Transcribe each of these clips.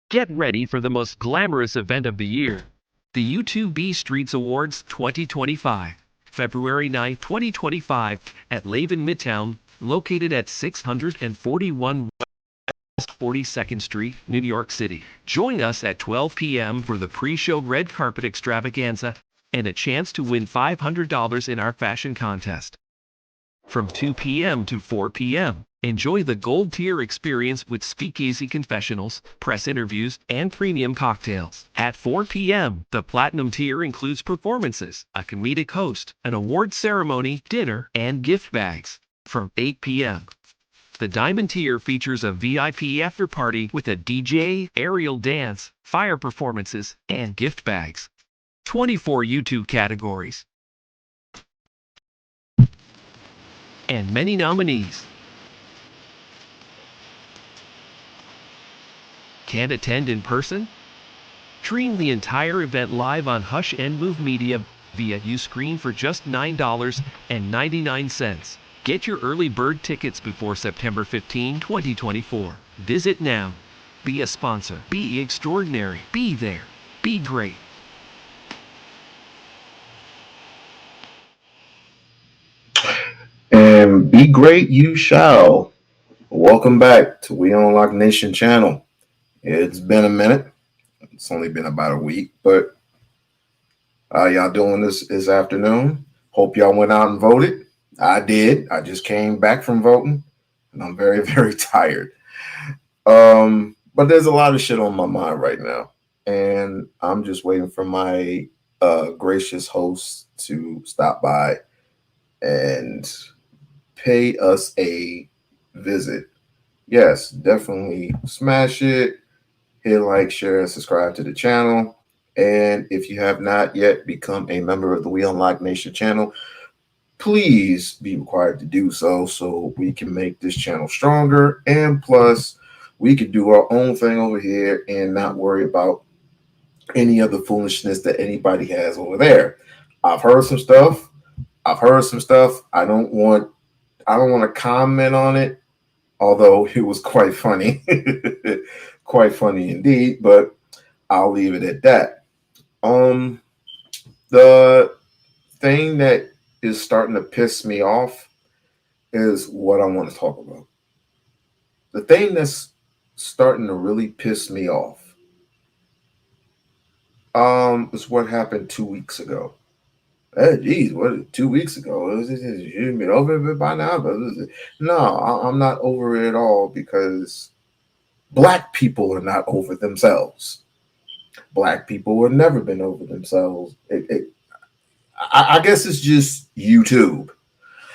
Get ready for the most glamorous event of the year, the U2B Streets Awards 2025, February 9, 2025, at Laven Midtown, located at 641 West 42nd Street, New York City. Join us at 12 p.m. for the pre-show red carpet extravaganza and a chance to win $500 in our fashion contest. From 2 p.m. to 4 p.m., enjoy the gold tier experience with speakeasy confessionals, press interviews, and premium cocktails. At 4 p.m., the platinum tier includes performances, a comedic host, an award ceremony, dinner, and gift bags. From 8 p.m., the diamond tier features a VIP after party with a DJ, aerial dance, fire performances, and gift bags. 24 YouTube categories and many nominees. Can't attend in person? Stream the entire event live on Hush and Move Media via Uscreen for just $9.99. Get your early bird tickets before September 15, 2024. Visit now. Be a sponsor. Be extraordinary. Be there. Be great. And be great you shall. Welcome back to We-On-Loc Nation channel. It's been a minute. It's only been about a week, but how y'all doing this afternoon? Hope y'all went out and voted. I did. I just came back from voting, and I'm very, very tired. But there's a lot of shit on my mind right now, and I'm just waiting for my gracious host to stop by and pay us a visit. Yes, definitely smash it, hit like, share, and subscribe to the channel. And if you have not yet become a member of the We-On-Loc Nation channel, please be required to do so we can make this channel stronger. And plus, we can do our own thing over here and not worry about any other foolishness that anybody has over there. I've heard some stuff. I don't want to comment on it, although it was quite funny. Quite funny indeed, but I'll leave it at that. The thing that is starting to piss me off is what I want to talk about. The thing that's starting to really piss me off is what happened 2 weeks ago. Hey, geez, what 2 weeks ago? You've been over it by now, but no, I'm not over it at all because Black people are not over themselves. Black people have never been over themselves. I guess it's just YouTube.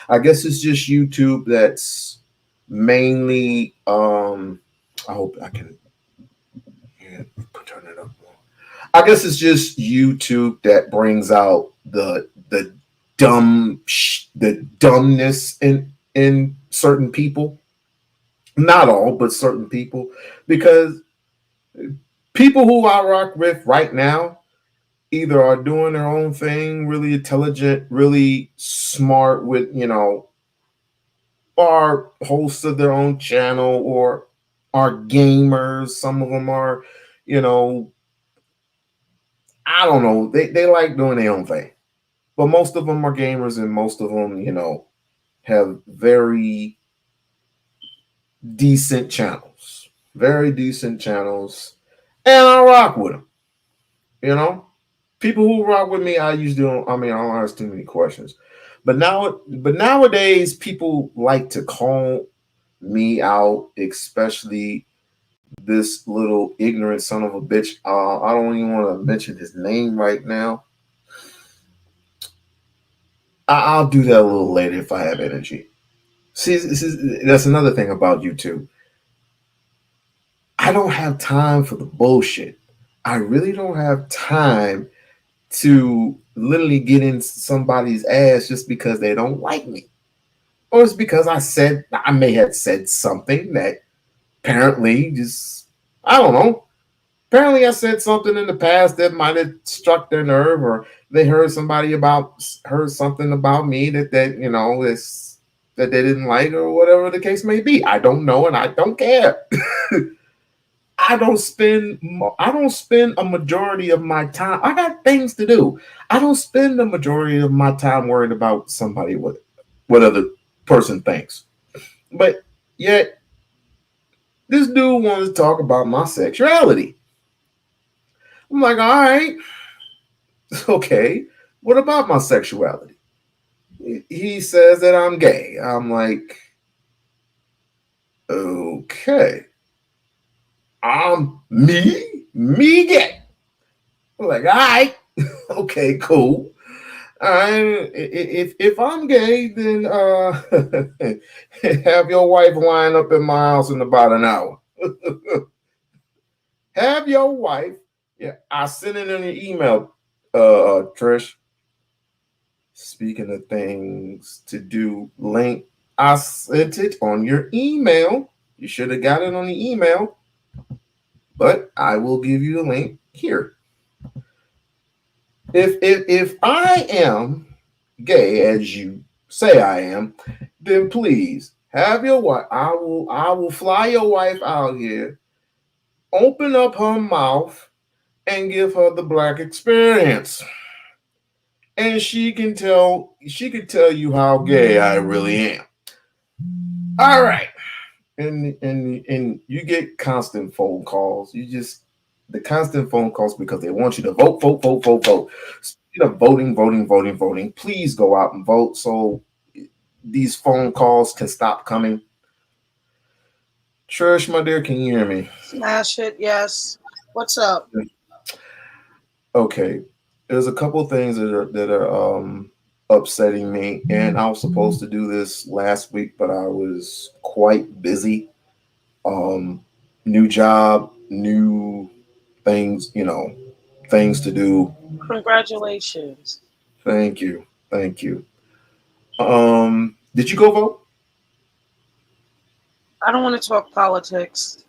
I guess it's just YouTube that's mainly. I hope I can turn it up more. I guess it's just YouTube that brings out the dumbness in certain people. Not all, but certain people, because people who I rock with right now either are doing their own thing, really intelligent, really smart with, are hosts of their own channel or are gamers. Some of them are, I don't know. They like doing their own thing. But most of them are gamers and most of them, have very decent channels. Very decent channels. And I rock with them, people who rock with me, I usually don't. I don't ask too many questions, but nowadays, people like to call me out, especially this little ignorant son of a bitch. I don't even want to mention his name right now. I'll do that a little later if I have energy. See, that's another thing about YouTube. I don't have time for the bullshit. I really don't have time to literally get in somebody's ass just because they don't like me. Or it's because I may have said something that apparently just, I don't know. Apparently I said something in the past that might have struck their nerve, or they heard something about me that they didn't like, or whatever the case may be. I don't know, and I don't care. I don't spend a majority of my time. I got things to do. I don't spend the majority of my time worried about what other person thinks. But yet This dude wanted to talk about my sexuality. I'm like, all right, okay. What about my sexuality? He says that I'm gay. I'm like, okay. Me gay. I'm like, all right, okay, cool. If I'm gay, then have your wife line up in my house in about an hour. Have your wife. Yeah, I sent it in an email, Trish. Speaking of things to do, link. I sent it on your email. You should have got it on the email, but I will give you the link here. If I am gay as you say I am, then please have your wife. I will fly your wife out here, open up her mouth, and give her the black experience. And she can tell you how gay I really am. All right. And you get constant phone calls. The constant phone calls because they want you to vote, vote, vote, vote, vote. Speaking of voting, voting, voting, voting, please go out and vote so these phone calls can stop coming. Trish, my dear, can you hear me? Smash it, yes. What's up? Okay. There's a couple things that are upsetting me, and I was supposed to do this last week, but I was quite busy. Um, New job, new things, things to do. Congratulations. Thank you. Thank you. Did you go vote? I don't want to talk politics.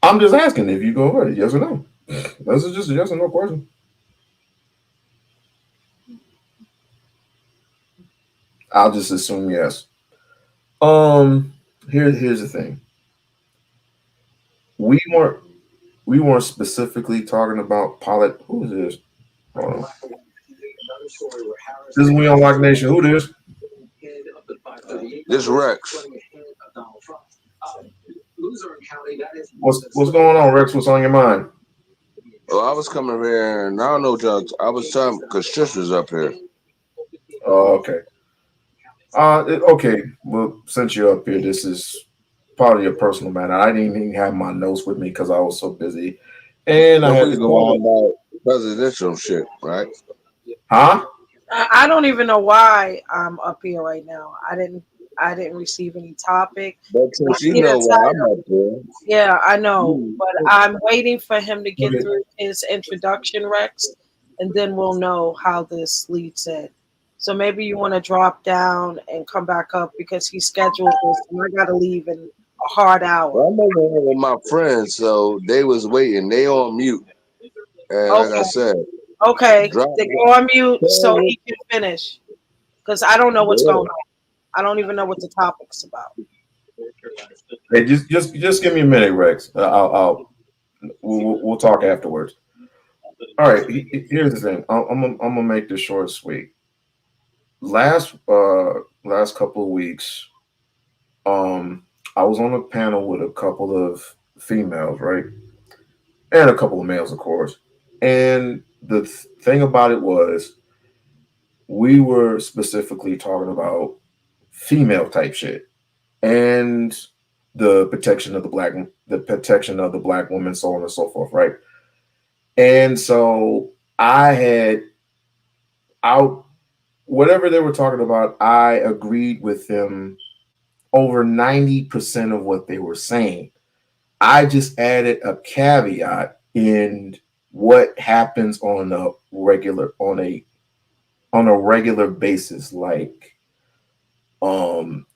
I'm just asking if you go vote. Yes or no. This is just a yes or no question. I'll just assume yes. Um, here's the thing. We weren't we weren't specifically talking about Who is this? Hold on. This is We on Lock Nation. Who this? This Rex. What's going on, Rex? What's on your mind? Oh, I was coming here and I don't know what y'all. I was telling because Trish was up here. Oh, okay. Okay. Well, since you're up here, this is part of your personal matter. I didn't even have my notes with me because I was so busy, and I But had we to was go talking out. about presidential shit, right? Huh? I don't even know why I'm up here right now. I didn't receive any topic. But I Trish, you see the know why I'm title. up there. Yeah, I know, You- but I'm waiting for him to get Okay. through his introduction, Rex, and then we'll know how this leads in. So maybe you want to drop down and come back up because he scheduled this, and I got to leave in a hard hour. Well, I'm over here with my friends, so they was waiting. They on mute, and like I Okay, said, okay. drop. Then go on mute so Tell he can finish because I don't know what's yeah. going on. I don't even know what the topic's about. Hey, just give me a minute, Rex. We'll talk afterwards. All right. Here's the thing. I'm gonna make this short and sweet. Last couple of weeks, um, I was on a panel with a couple of females, right, and a couple of males, of course. And the thing about it was, we were specifically talking about female type shit and the protection of the black woman, so on and so forth, right? And so I had out whatever they were talking about, I agreed with them over 90% of what they were saying. I just added a caveat in what happens on a regular basis, like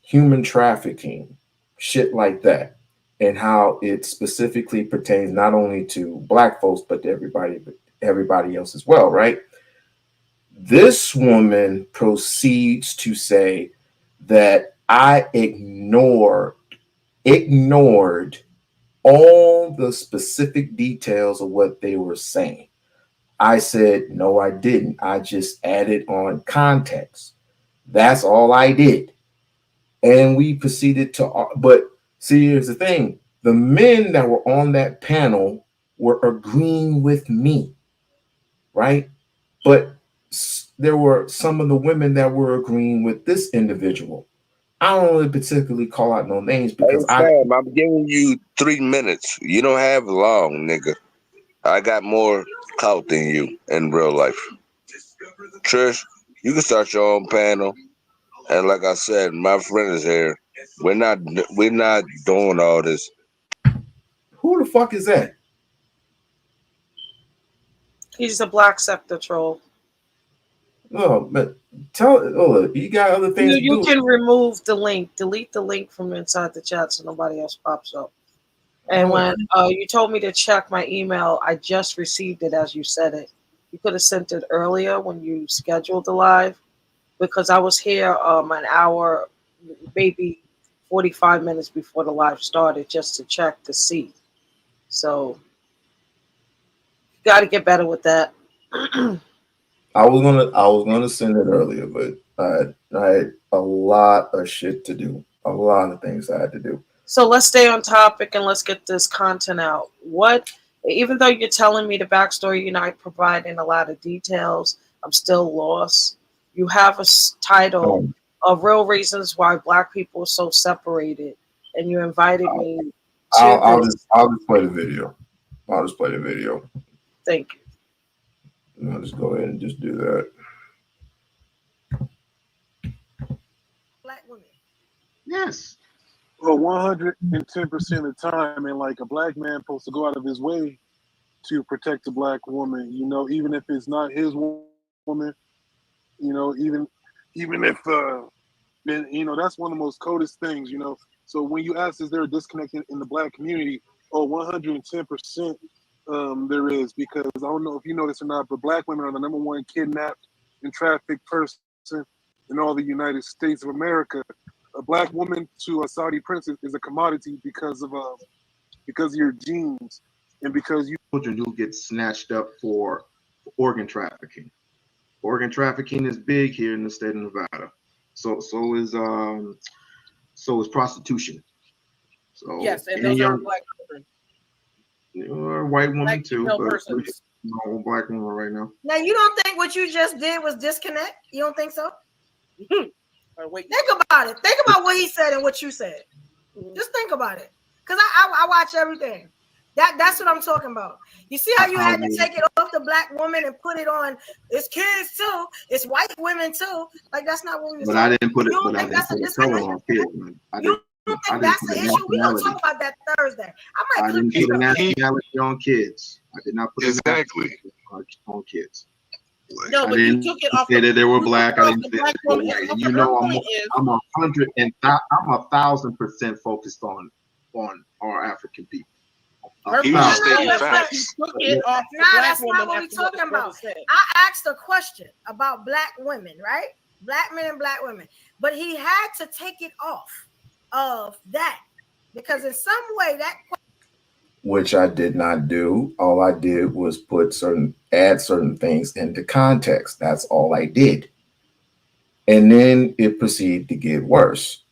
human trafficking, shit like that, and how it specifically pertains not only to black folks but to everybody else as well, right? This woman proceeds to say that I ignored all the specific details of what they were saying. I said, no, I didn't. I just added on context. That's all I did. And we proceeded to, but see, here's the thing. the men that were on that panel were agreeing with me, right? But there were some of the women that were agreeing with this individual. I don't really particularly call out no names because Hey Sam, I'm giving you 3 minutes. You don't have long, nigga. I got more clout than you in real life. Trish, you can start your own panel. And like I said, my friend is here. We're not doing all this. who the fuck is that? He's a black sector troll. Oh, but you got other things to You do. can remove the link, delete the link from inside the chat so nobody else pops up. And when you told me to check my email, I just received it as you said it. You could have sent it earlier when you scheduled the live because I was here an hour, maybe 45 minutes before the live started just to check to see. So, got to get better with that. I was gonna send it earlier, but I had a lot of shit to do. A lot of things I had to do. So let's stay on topic and let's get this content out. Even though you're telling me the backstory, you're not providing a lot of details, I'm still lost. You have a title of Real Reasons Why Black People Are So Separated, and you invited me to I'll just play the video. I'll just play the video. Thank you. And I'll just go ahead and just do that. Black women. Yes. Well, 110% of the time, and like a black man supposed to go out of his way to protect a black woman, you know, even if it's not his woman, you know, even if then, you know, that's one of the most coldest things, you know. So when you ask, is there a disconnect in the black community? Oh, 110% there is, because I don't know if you know this or not, but black women are the number one kidnapped and trafficked person in all the United States of America. A black woman to a Saudi princess is a commodity because of your genes and because you Children who get snatched up for organ trafficking. Organ trafficking is big here in the state of Nevada. So is prostitution. So Yes, and those are black children. White women Black too, female but persons. no black women right now. Now, you don't think what you just did was disconnect? You don't think so? Wait. Think about it. Think about what he said and what you said. Just think about it. Because I watch everything. That's what I'm talking about. You see how you had to take it off the black woman and put it on it's kids too, it's white women too. Like, that's not what we was But talking I didn't put it. You don't But I think didn't that's a put a disconnect? color on kids, man. You don't think that's the issue? We're going to talk about that Thursday. I didn't put a nationality on kids. I did not put a nationality on kids. No, but you took it off. Say that they were black. I didn't say black they were woman. white. And you know, I'm 1,000% focused on our African people. That's not what we're talking about. I asked a question about black women, right? Black men and black women. But he had to take it off of that because in some way that, which I did not do. All I did was add certain things into context. That's all I did. And then it proceeded to get worse.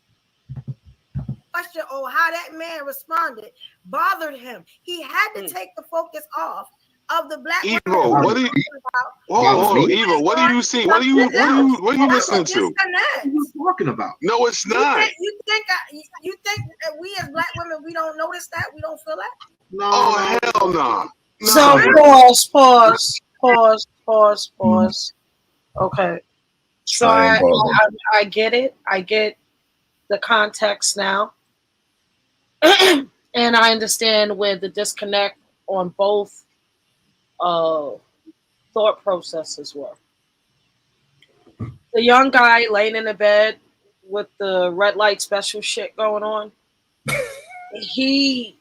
Question or how that man responded bothered him. He had to take the focus off of the black women. Evo, what do you? Evo, what do you see? What are you listening to? What are you talking about? No, it's not. You think that we as black women, we don't notice that? We don't feel that? No. Oh, hell no. So pause. Okay. So I get it. I get the context now. And I understand where the disconnect on both thought processes were. The young guy laying in the bed with the red light special shit going on, he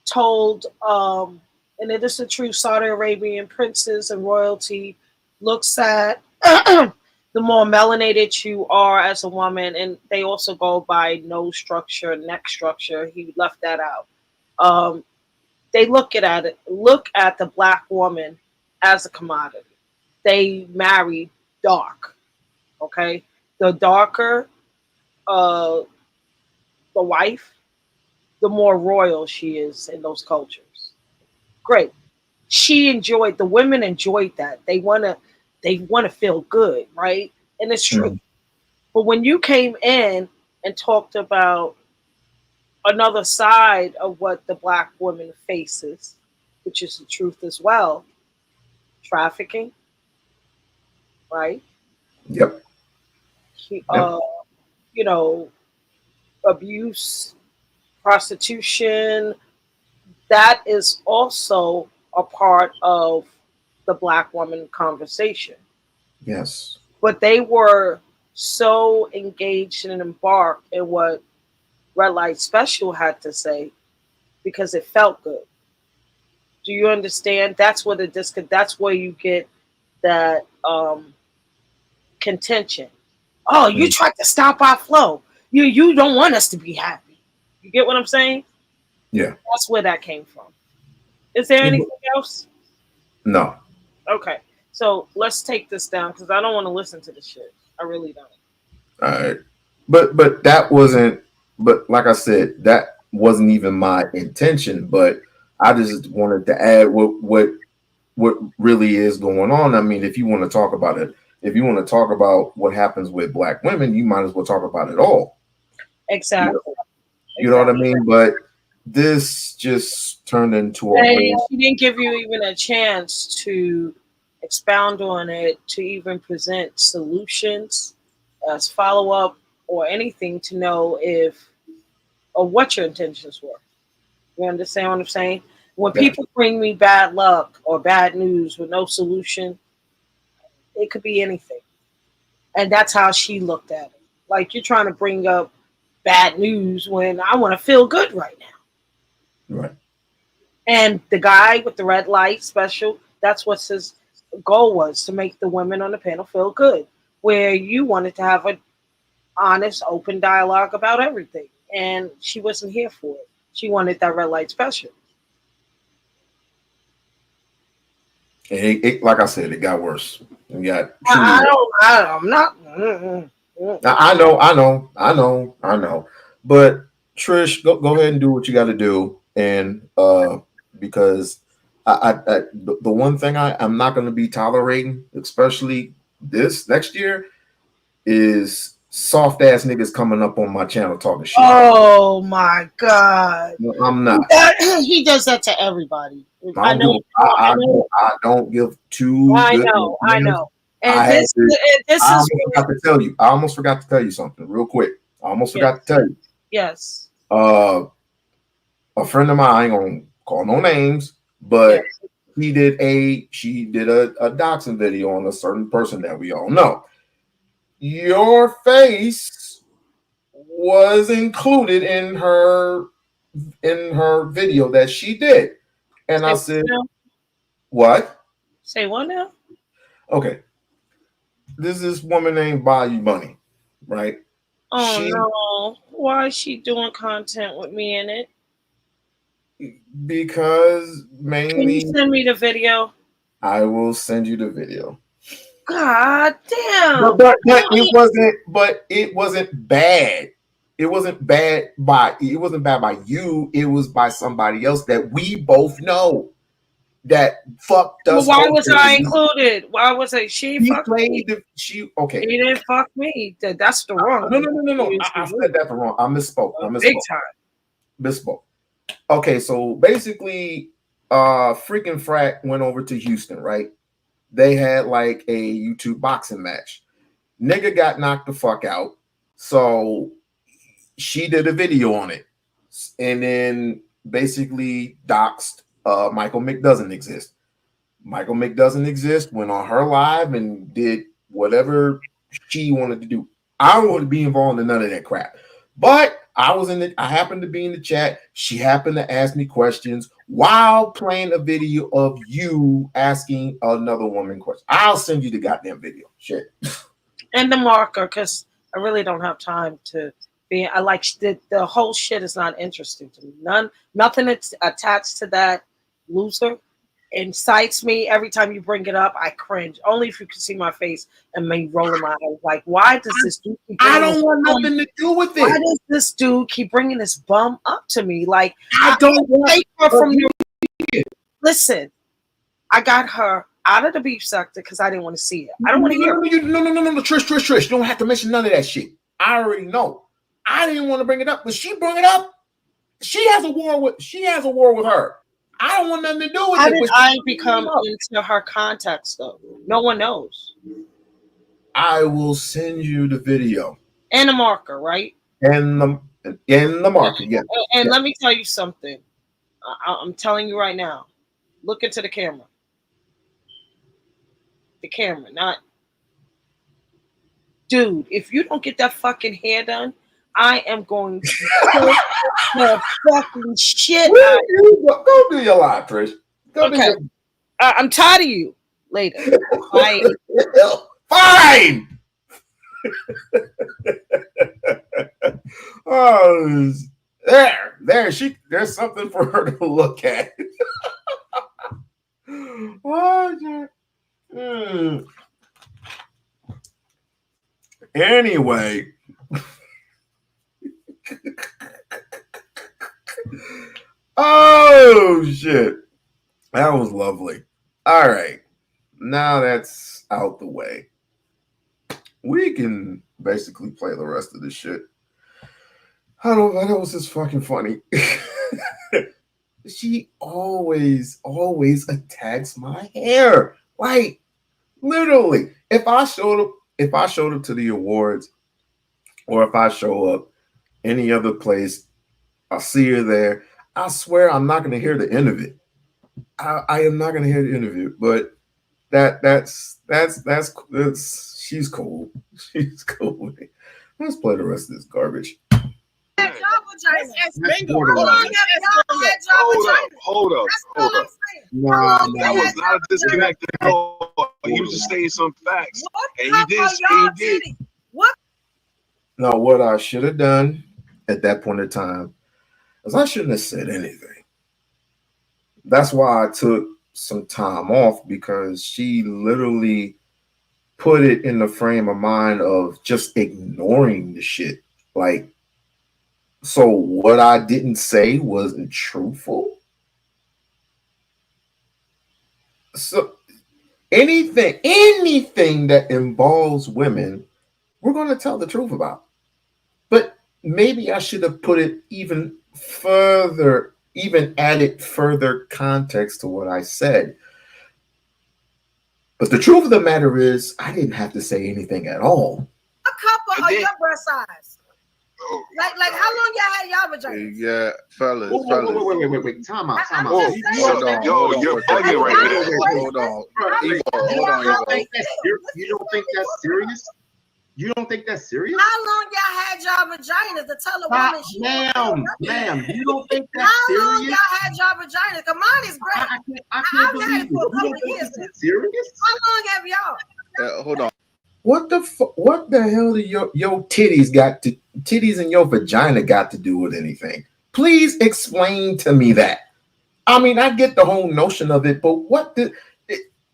told, and it is a true Saudi Arabian princes and royalty looks at the more melanated you are as a woman, and they also go by nose structure, neck structure. He left that out. They look at the black woman as a commodity. They marry dark. Okay, the darker the wife, the more royal she is in those cultures. Great. She enjoyed, the women enjoyed that. They wanna feel good, right? And it's true. Mhm. But when you came in and talked about another side of what the black woman faces, which is the truth as well, trafficking, right? Yep. He- Yep. Uh, you know, abuse, prostitution, that is also a part of the black woman conversation. Yes. But they were so engaged and embarked in what Red Light Special had to say because it felt good. Do you understand? That's where the that's where you get that contention. Oh, you Mm. tried to stop our flow. You don't want us to be happy. You get what I'm saying? Yeah. That's where that came from. Is there Yeah, but- anything else? No. Okay. So let's take this down because I don't want to listen to the shit. I really don't. All right. But that wasn't. But like I said, that wasn't even my intention. But I just wanted to add what really is going on. I mean, if you want to talk about it, if you want to talk about what happens with black women, you might as well talk about it all. You know, Exactly. you know what I Exactly. mean? But this just turned into a And whole. she didn't give you even a chance to expound on it, to even present solutions as follow up or anything to know if or what your intentions were. You understand what I'm saying? When Yeah. people bring me bad luck or bad news with no solution, it could be anything. And that's how she looked at it. Like you're trying to bring up bad news when I want to feel good right now. Right. And the guy with the red light special, that's what his goal was to make the women on the panel feel good. Where you wanted to have an honest, open dialogue about everything. And she wasn't here for it. She wanted that red light special. And like I said, it got worse. It got truly I worse. don't, I'm not. I know, I know, I know, I know. But Trish, go ahead and do what you got to do, and because the one thing I'm not going to be tolerating, especially this next year, is soft ass niggas coming up on my channel talking shit. Oh my God. No, I'm not. He does that to everybody. I I don't give. know. I I know. don't give two I good. know. I know. I And had this, to. this I is almost really, forgot to tell you. I almost forgot to tell you something real quick. I almost yes, forgot to tell you. yes, Uh, a friend of mine, I ain't gonna call no names, yes. but she did a doxing video on a certain person that we all know. Your face was included in her video that she did. And Say I what said, now? what? Say what now? Okay. This is this woman named Bayou Bunny, right? Oh She no. Why is she doing content with me in it? because Can you mainly send me the video? I will send you the video. God But, damn. but but it wasn't bad. It wasn't bad by you. It was by somebody else that we both know that fucked Well, us why was over. I included? Why was I? She He fucked me. played the she okay. He didn't fuck me. That's the wrong No, word. no, no, no, no. He used I the said word. that wrong. I misspoke. Big time. Misspoke. Okay, so basically, freaking Frat went over to Houston, right? They had like a YouTube boxing match. Nigga got knocked the fuck out. So she did a video on it. And then basically doxed Michael Mick doesn't exist. Michael Mick doesn't exist, went on her live and did whatever she wanted to do. I don't want to be involved in none of that crap. But I happened to be in the chat. She happened to ask me questions while playing a video of you asking another woman questions. I'll send you the goddamn video. Shit. And the marker, because I really don't have time to be. I like the whole shit is not interesting to me. Nothing that's attached to that loser incites me. Every time you bring it up, I cringe. Only if you can see my face and me rolling my eyes. Like, why does this dude keep I bringing don't want nothing to do with Why it. does this dude keep bringing this bum up to me? Like, I don't want take her from you. Listen, I got her out of the beef sector because I didn't want to see it. I don't want to hear it. No, Trish. You don't have to mention none of that shit. I already know. I didn't want to bring it up, but she brought it up. She has a war with her. I don't want nothing to do with How it. did I become into her context though? No one knows. I will send you the video. And a marker, right? And the marker, yeah. And let me tell you something. I'm telling you right now. Look into the camera. The camera, not dude. If you don't get that fucking hair done, I am going to kill the fucking shit out of you. Go do your live, Trish. Okay. I'm tired of you later. Fine. Oh, there's something for her to look at. Oh, Anyway. Oh shit. That was lovely. All right. Now that's out the way. We can basically play the rest of the shit. I don't know. That was just fucking funny. She always attacks my hair. Like, literally. If I showed up to the awards, or if I show up any other place, I'll see her there. I swear I'm not going to hear the end of it. I am not going to hear the interview, but that's she's cool. She's cool. Let's play the rest of this garbage. Hold up. That was not a disconnect at all. He was just saying some facts. And he did. What? Now, what I should have done at that point in time is I shouldn't have said anything. That's why I took some time off, because she literally put it in the frame of mind of just ignoring the shit. Like, so what I didn't say wasn't truthful. So anything that involves women, we're going to tell the truth about. But maybe I should have put it even further, even added further context to what I said. But the truth of the matter is, I didn't have to say anything at all. A couple of your breast size. Like how long y'all had y'all vagina? Yeah, fellas. Wait. Time out. Hold on. Yo, you're bugging right now. Hold on. Evo. You don't think that's serious? You don't think that's serious? How long y'all had y'all vaginas to tell a woman she ma'am, you don't think that's serious? How long y'all had y'all vaginas? Cause mine is great. I can't believe it. You don't think that's serious? How long have y'all? Hold on. What the hell do your titties and your vagina got to do with anything? Please explain to me that. I mean, I get the whole notion of it, but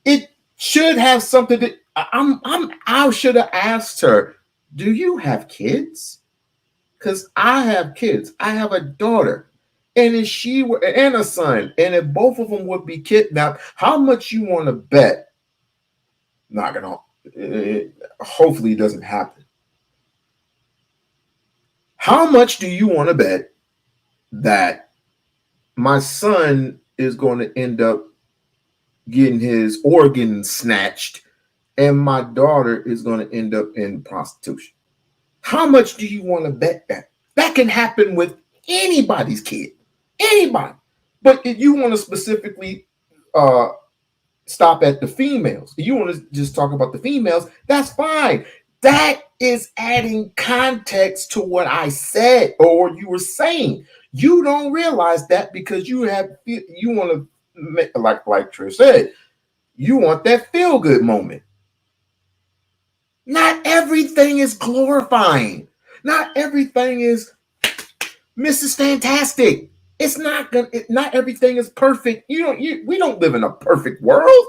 it should have something to. I should have asked her, do you have kids? Because I have kids. I have a daughter. And if she were, and a son, and if both of them would be kidnapped, how much you want to bet? Not gonna. Hopefully it doesn't happen. How much do you want to bet that my son is going to end up getting his organs snatched and my daughter is going to end up in prostitution? How much do you want to bet that? That can happen with anybody's kid. Anybody. But if you want to specifically stop at the females, if you want to just talk about the females, that's fine. That is adding context to what I said or you were saying. You don't realize that because you want to make, like Trish said, you want that feel good moment. Not everything is glorifying. Not everything is Mrs. Fantastic. It's not gonna. Not everything is perfect. We don't live in a perfect world.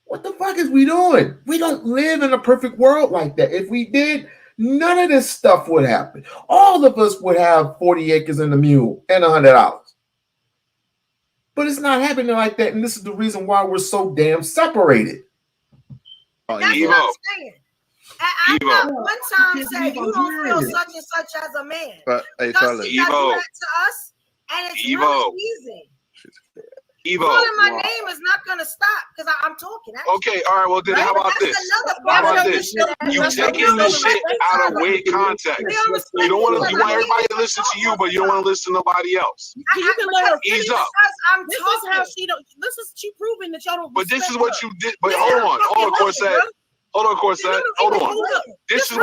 What the fuck is we doing? We don't live in a perfect world like that. If we did, none of this stuff would happen. All of us would have 40 acres and a mule and $100. But it's not happening like that, and this is the reason why we're so damn separated. That's what I'm saying. I not one time said you don't feel such and such as a man. But hey, fellas, She does that to us, and it's really easy. Calling my name is not gonna stop because I'm talking. Okay, all right. Well, then how about this? How about this? You taking this shit out of weird context. You don't want to. You want everybody to listen to you, but you don't want to listen to nobody else. You can let her ease up. This is how she don't. This is she proving that y'all don't. But this is what you did. But hold on, Corset. Hold on, Corset. Hold on. This is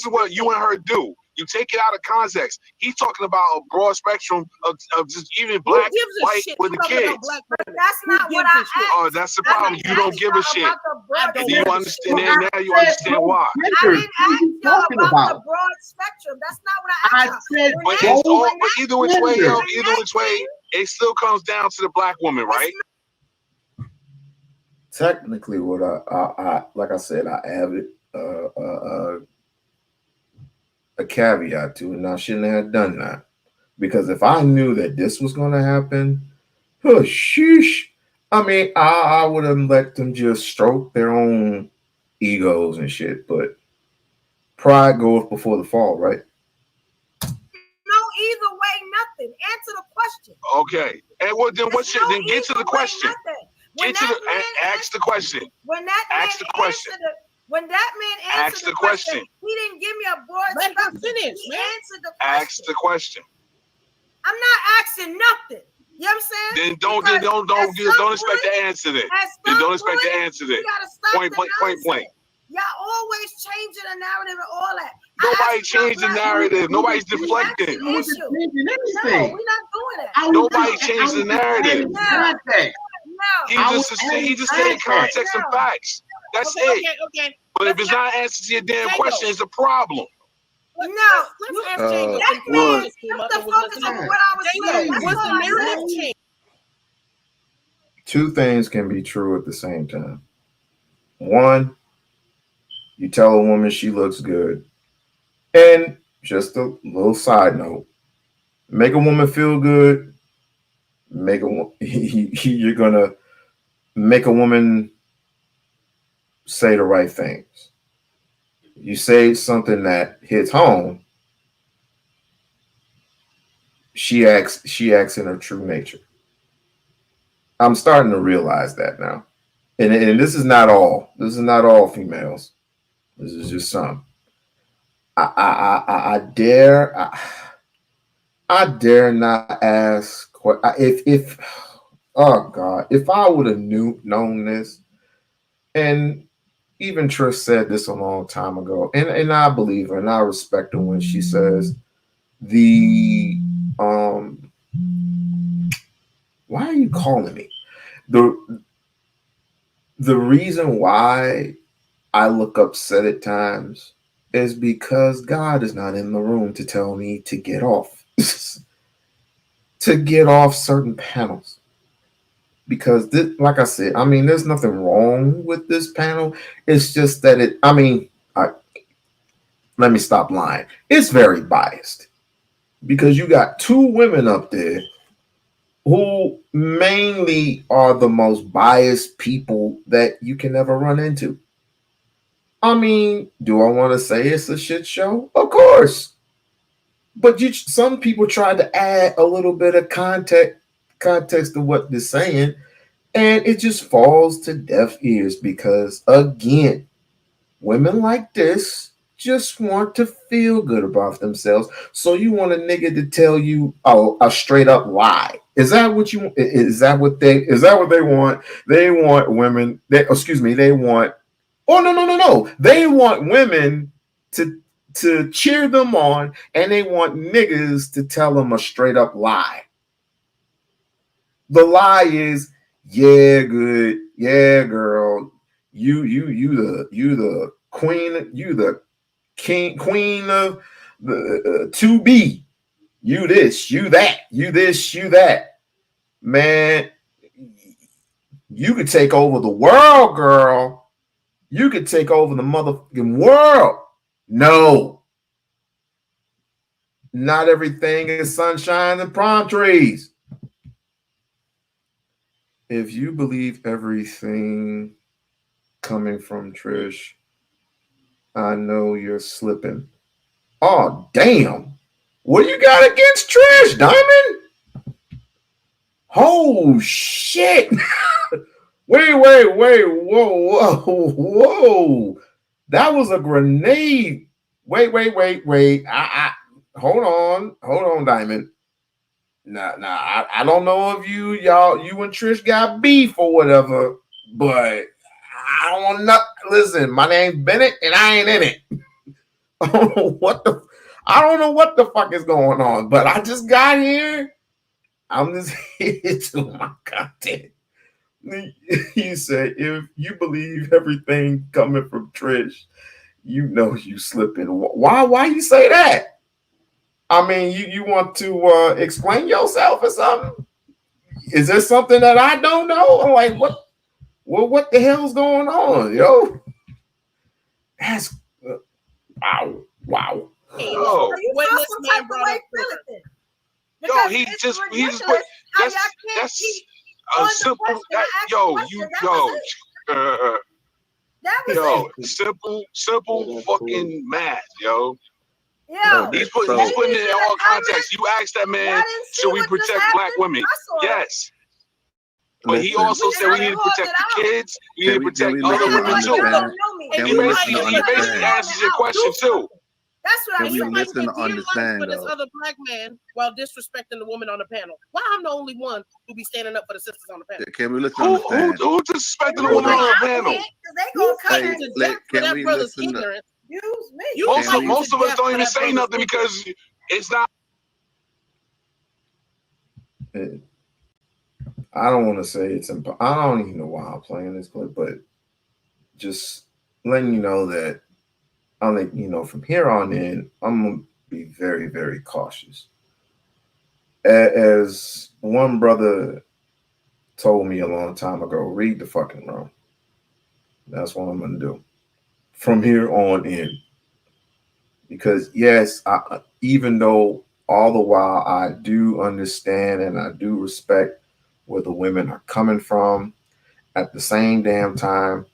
what you and her do. You take it out of context. He's talking about a broad spectrum of just even black, white with the kids. But that's not what I asked. Oh, that's the problem. You don't give a shit. Do you understand? Now you understand why. I didn't ask y'all about the broad spectrum. That's not what I asked. But it's all. But either which way, it still comes down to the black woman, right? Technically, what I like I said, I added a caveat to it, and I shouldn't have done that, because if I knew that this was going to happen, sheesh. I mean, I would have let them just stroke their own egos and shit. But pride goeth before the fall, right? No, either way, nothing. Answer the question. Okay, and well, then what should then get to the question? Get to the ask the question. When that ask the question. When that man answered the question, he didn't give me a broad spectrum. He answered the question. Ask the question. I'm not asking nothing. You know what I'm saying? Then don't expect the answer then. Then don't expect the answer then. Point blank. Y'all always changing the narrative and all that. Nobody changed the narrative. Nobody's deflecting. No, we're not doing that. Nobody changed the narrative. No. He just said context and facts. That's it. Okay. But if it's not an answer to your damn question, it's a problem. No, let's ask Jacob. That man kept the focus on what I was saying. What's the narrative change? Two things can be true at the same time. One, you tell a woman she looks good. And just a little side note, make a woman feel good. You're going to make a woman say the right things. You say something that hits home, she acts in her true nature. I'm starting to realize that now. And this is not all. This is not all females. This is just some. I dare not ask if oh God, if I would have known this, and even Trish said this a long time ago, and I believe her and I respect her when she says why are you calling me? The reason why I look upset at times is because God is not in the room to tell me to get off certain panels. Because this, like I said, I mean, there's nothing wrong with this panel. It's just that let me stop lying. It's very biased because you got two women up there who mainly are the most biased people that you can ever run into. I mean, do I want to say it's a shit show? Of course. But some people try to add a little bit of context to what they're saying, and it just falls to deaf ears because, again, women like this just want to feel good about themselves. So you want a nigga to tell you a straight up lie. Is that what you? Is that what they want? They want women. They want. Oh no! They want women to cheer them on, and they want niggas to tell them a straight up lie. The lie is, yeah, good, yeah, girl, you the queen, you the queen of the 2B, you this, you that, you this, you that. Man, you could take over the world, girl. You could take over the motherfucking world. No. Not everything is sunshine and palm trees. If you believe everything coming from Trish, I know you're slipping. Oh, damn. What do you got against Trish, Diamond? Oh, shit. Wait. Whoa. That was a grenade. Wait. Hold on, Diamond. Nah, I don't know if you and Trish got beef or whatever, but I don't want nothing. Listen, my name's Bennett and I ain't in it. I don't know what the fuck is going on, but I just got here. I'm just here to my content. You said if you believe everything coming from Trish, you know you slipping. Why you say that? I mean, you want to explain yourself or something? Is there something that I don't know? I'm like, what the hell's going on, yo? That's wow. Oh, when this man brought up yo, he's just put that's a simple simple fucking math, yo. Yeah. He's putting it in all context. You asked that man, should we protect black women? Yes. But he also said we need to protect the kids. We need to protect other women too. He basically answers your question too. That's what I mean. Listen to understand for this other black man while disrespecting the woman on the panel. Why I'm the only one who be standing up for the sisters on the panel? Can we listen to understand? Who disrespecting the woman on the panel? They gonna cut into death for that brother's ignorance. Use me. Most of us don't even say nothing because it's not. I don't want to say it's I don't even know why I'm playing this clip, but just letting you know that I'm like, from here on in, I'm gonna be very, very cautious. As one brother told me a long time ago, read the fucking room. That's what I'm gonna do from here on in. Because yes, even though all the while I do understand and I do respect where the women are coming from, at the same damn time,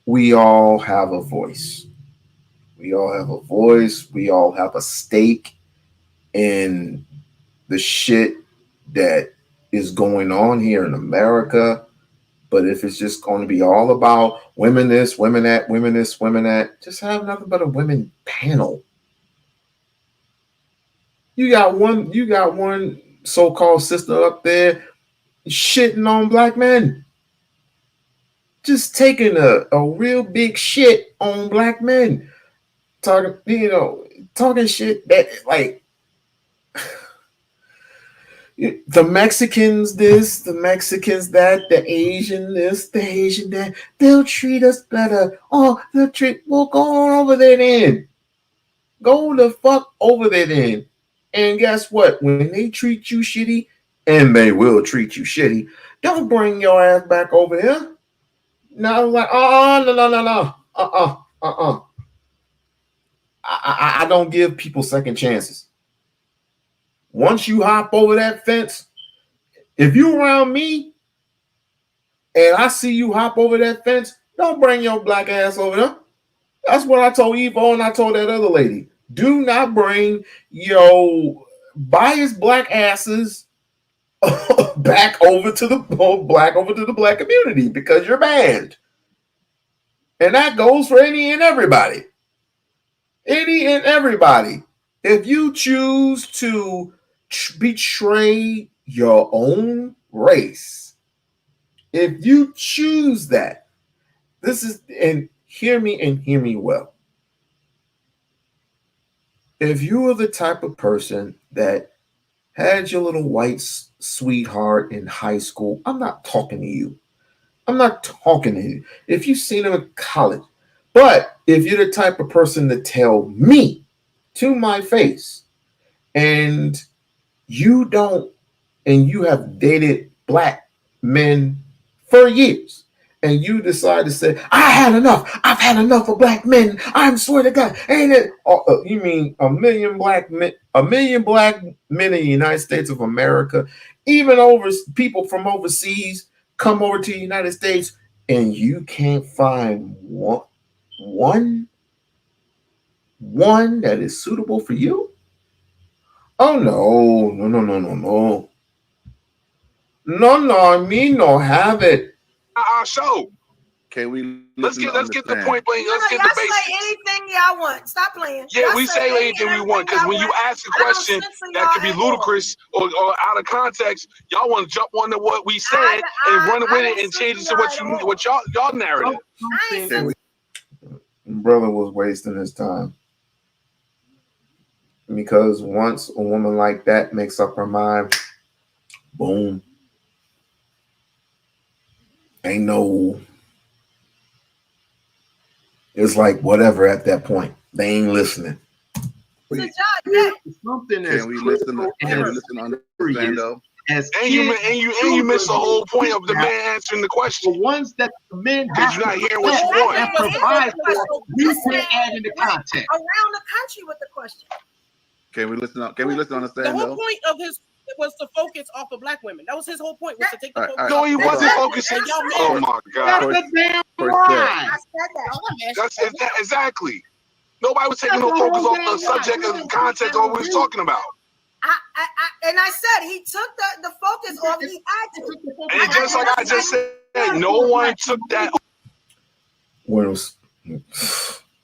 we all have a voice. We all have a voice. We all have a stake in the shit that is going on here in America. But if it's just going to be all about women this, women that, women this, women that, just have nothing but a women panel. You got one so-called sister up there shitting on black men. Just taking a real big shit on black men. Talking shit that like the Mexicans this, the Mexicans that, the Asian this, the Asian that, they'll treat us better. Oh, we'll go on over there then. Go the fuck over there then. And guess what? When they treat you shitty, and they will treat you shitty, don't bring your ass back over here. No, like, no. I don't give people second chances. Once you hop over that fence, if you around me and I see you hop over that fence, don't bring your black ass over there. That's what I told Evo and I told that other lady. Do not bring your biased black asses back over to the black community because you're banned. And that goes for any and everybody. Any and everybody. If you choose to betray your own race, if you choose that, and hear me well. If you are the type of person that had your little white sweetheart in high school, I'm not talking to you. I'm not talking to you. If you've seen him in college, but if you're the type of person to tell me to my face, and you don't, and you have dated black men for years, and you decide to say, I had enough. I've had enough of black men. I swear to God. Ain't it? You mean a million black men, in the United States of America, even over people from overseas come over to the United States, and you can't find one that is suitable for you? Oh no, no, no, no, no, no. No, me no have it. Show. Can we let's get the point blank. Let's get the basics. Say anything y'all want. Stop playing. Yeah, y'all we say anything we want, because when you ask a question that could be ludicrous or out of context, y'all want to jump on to what we said and run with it and change it to what y'all narrative. Brother was wasting his time, because once a woman like that makes up her mind, boom, ain't no, it's like whatever at that point. They ain't listening. Something can we listen to understand though? And you miss the whole point of the man answering the question. The ones that the men because you're not hearing what you want. And provide for, you can add into context. Around the country with the question. Can we listen to understand The whole though? point of his was to focus off of black women. That was his whole point, was to take the focus. No, he wasn't focusing. Oh my God. That's the damn right. I said that. That's exactly. Nobody was taking no focus off the subject and context of what we was talking about. And I said he took the focus off. He had to. And just like I just said, no one took that. Well,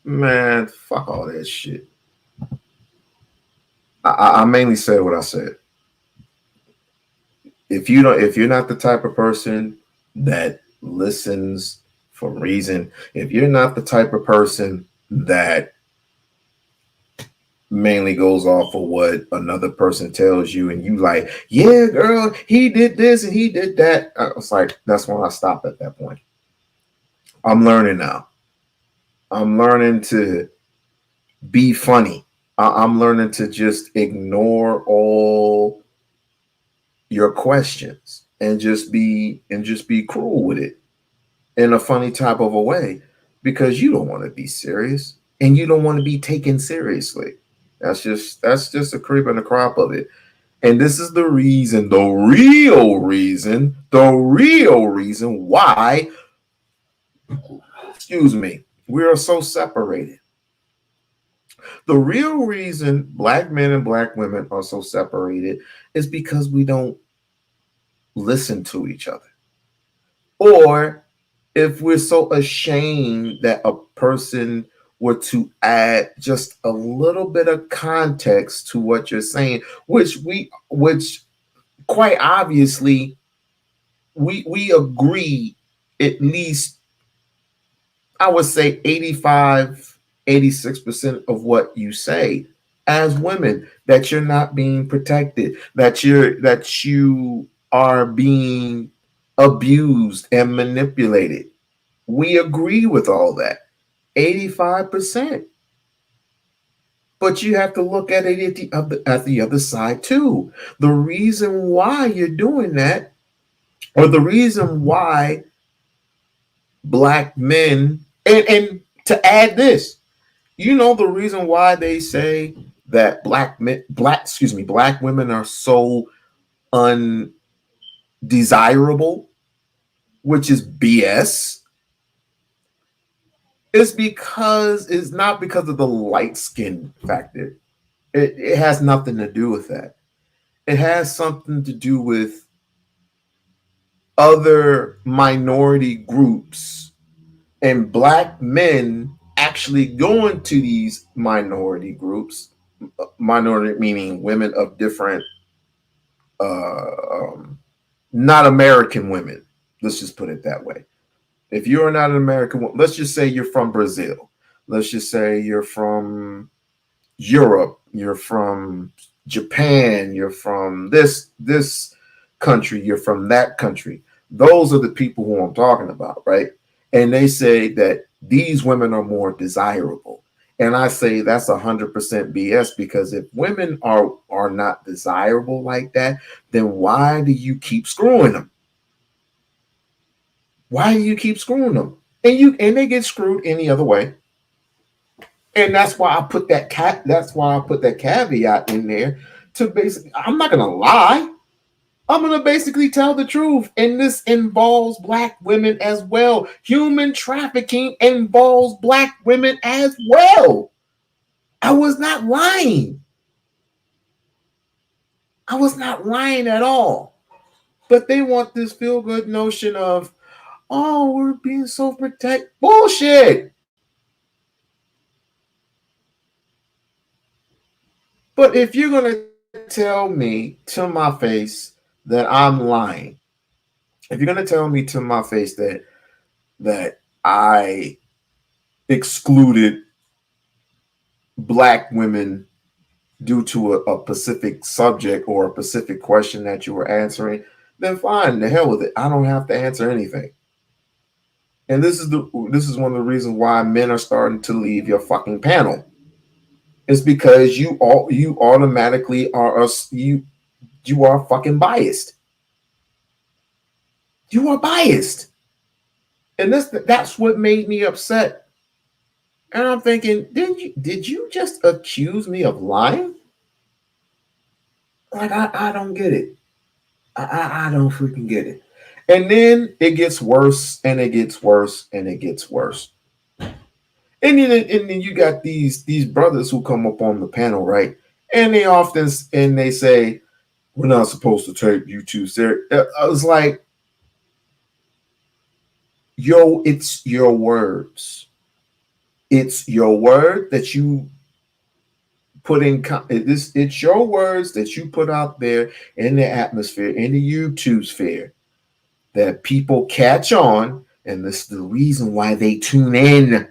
man, fuck all that shit. I mainly said what I said. If you're not the type of person that listens for reason, if you're not the type of person that mainly goes off of what another person tells you, and you like, yeah, girl, he did this and he did that. I was like, that's when I stopped at that point. I'm learning now. I'm learning to be funny. I'm learning to just ignore all your questions and just be cruel with it in a funny type of a way, because you don't want to be serious and you don't want to be taken seriously. That's just a creep in the crop of it. And this is the reason, the real reason why, we are so separated. The real reason black men and black women are so separated is because we don't listen to each other. Or if we're so ashamed that a person were to add just a little bit of context to what you're saying, which quite obviously we agree, at least I would say 86% of what you say as women, that you're not being protected, that you are being abused and manipulated. We agree with all that. 85%. But you have to look at it at the other side too. The reason why you're doing that, or the reason why black men, and to add this, the reason why they say that black women are so undesirable, which is BS, it's not because of the light skin factor. It has nothing to do with that. It has something to do with other minority groups and black men actually going to these minority groups, minority meaning women of different, not American women. Let's just put it that way. If you're not an American woman, let's just say you're from Brazil. Let's just say you're from Europe. You're from Japan. You're from this country. You're from that country. Those are the people who I'm talking about, right? And they say that these women are more desirable. And I say that's 100% BS, because if women are not desirable like that, then why do you keep screwing them? Why do you keep screwing them? And they get screwed any other way. And that's why I put that caveat in there to basically, I'm not gonna lie. I'm gonna basically tell the truth. And this involves black women as well. Human trafficking involves black women as well. I was not lying. I was not lying at all. But they want this feel-good notion of, oh, we're being so protected. Bullshit. But if you're going to tell me to my face that I'm lying, if you're going to tell me to my face that I excluded black women due to a specific subject or a specific question that you were answering, then fine, the hell with it. I don't have to answer anything. And this is one of the reasons why men are starting to leave your fucking panel. It's because you automatically are you are fucking biased. You are biased. And that's what made me upset. And I'm thinking, did you just accuse me of lying? Like, I don't get it. I don't freaking get it. And then it gets worse and it gets worse and it gets worse. And then you got these brothers who come up on the panel, right? And they say, we're not supposed to take you too serious. I was like, yo, it's your words. It's your word that you put in this. It's your words that you put out there in the atmosphere, in the YouTube sphere, that people catch on, and this is the reason why they tune in,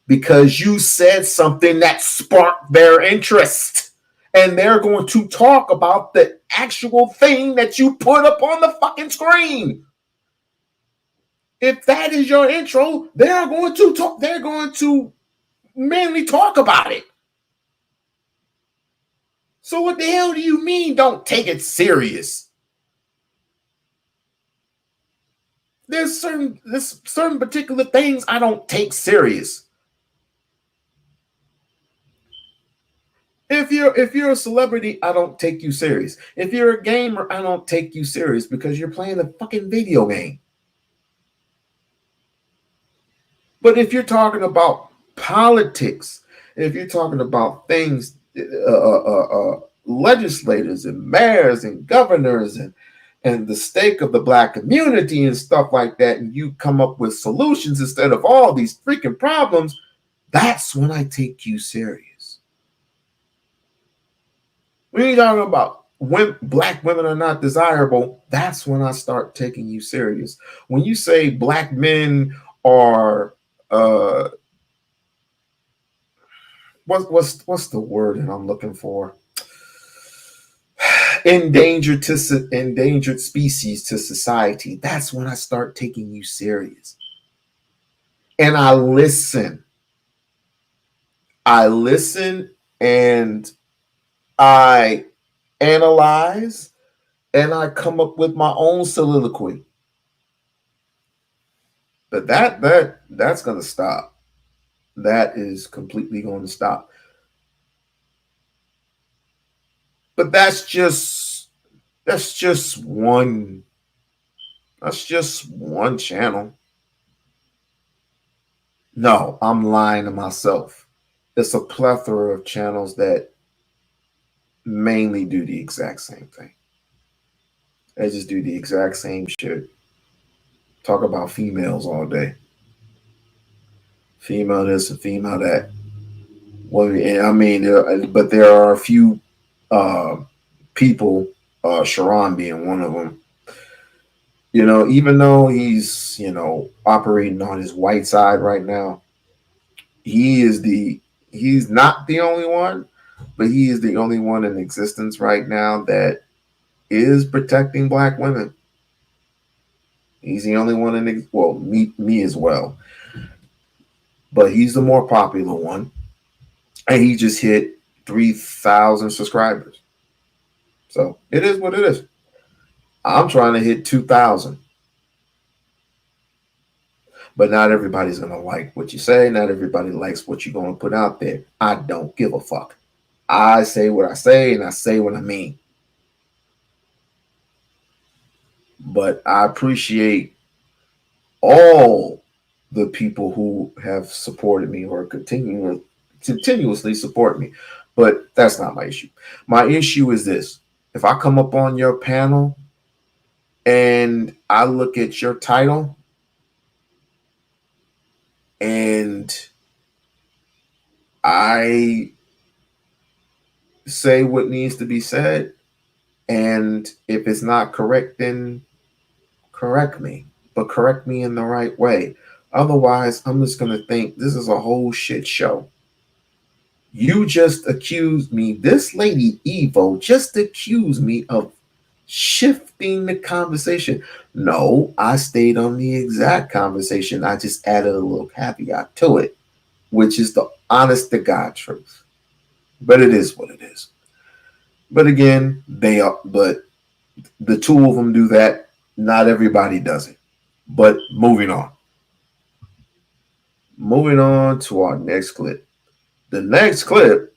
because you said something that sparked their interest, and they're going to talk about the actual thing that you put up on the fucking screen. If that is your intro, they're going to talk. They're going to mainly talk about it. So what the hell do you mean don't take it serious? There's certain particular things I don't take serious. If you're a celebrity, I don't take you serious. If you're a gamer, I don't take you serious because you're playing a fucking video game. But if you're talking about politics, if you're talking about things, legislators and mayors and governors and the stake of the black community and stuff like that, and you come up with solutions instead of all these freaking problems, that's when I take you serious. When you're talking about when black women are not desirable, that's when I start taking you serious. When you say black men are what's the word that I'm looking for? Endangered species to society. That's when I start taking you serious. And I listen and I analyze and I come up with my own soliloquy. But that's going to stop. That is completely going to stop. But that's just one channel. No, I'm lying to myself. It's a plethora of channels that mainly do the exact same thing. They just do the exact same shit. Talk about females all day. Female this and female that. Well, I mean, but there are a few people, Sharon being one of them. You know, even though he's, operating on his white side right now, he's not the only one, but he is the only one in existence right now that is protecting black women. He's the only one me as well. but he's the more popular one, and he just hit 3,000 subscribers. So it is what it is. I'm trying to hit 2,000. But not everybody's going to like what you say. Not everybody likes what you're going to put out there. I don't give a fuck. I say what I say, and I say what I mean. But I appreciate all the people who have supported me or continuously support me. But that's not my issue. My issue is this. If I come up on your panel and I look at your title and I say what needs to be said, and if it's not correct, then correct me, but correct me in the right way. Otherwise, I'm just going to think this is a whole shit show. You just accused me, this lady Evo just accused me of shifting the conversation. No, I stayed on the exact conversation. I just added a little caveat to it, which is the honest to God truth. But it is what it is. But again, but the two of them do that. Not everybody does it. But moving on. Moving on to our next clip. The next clip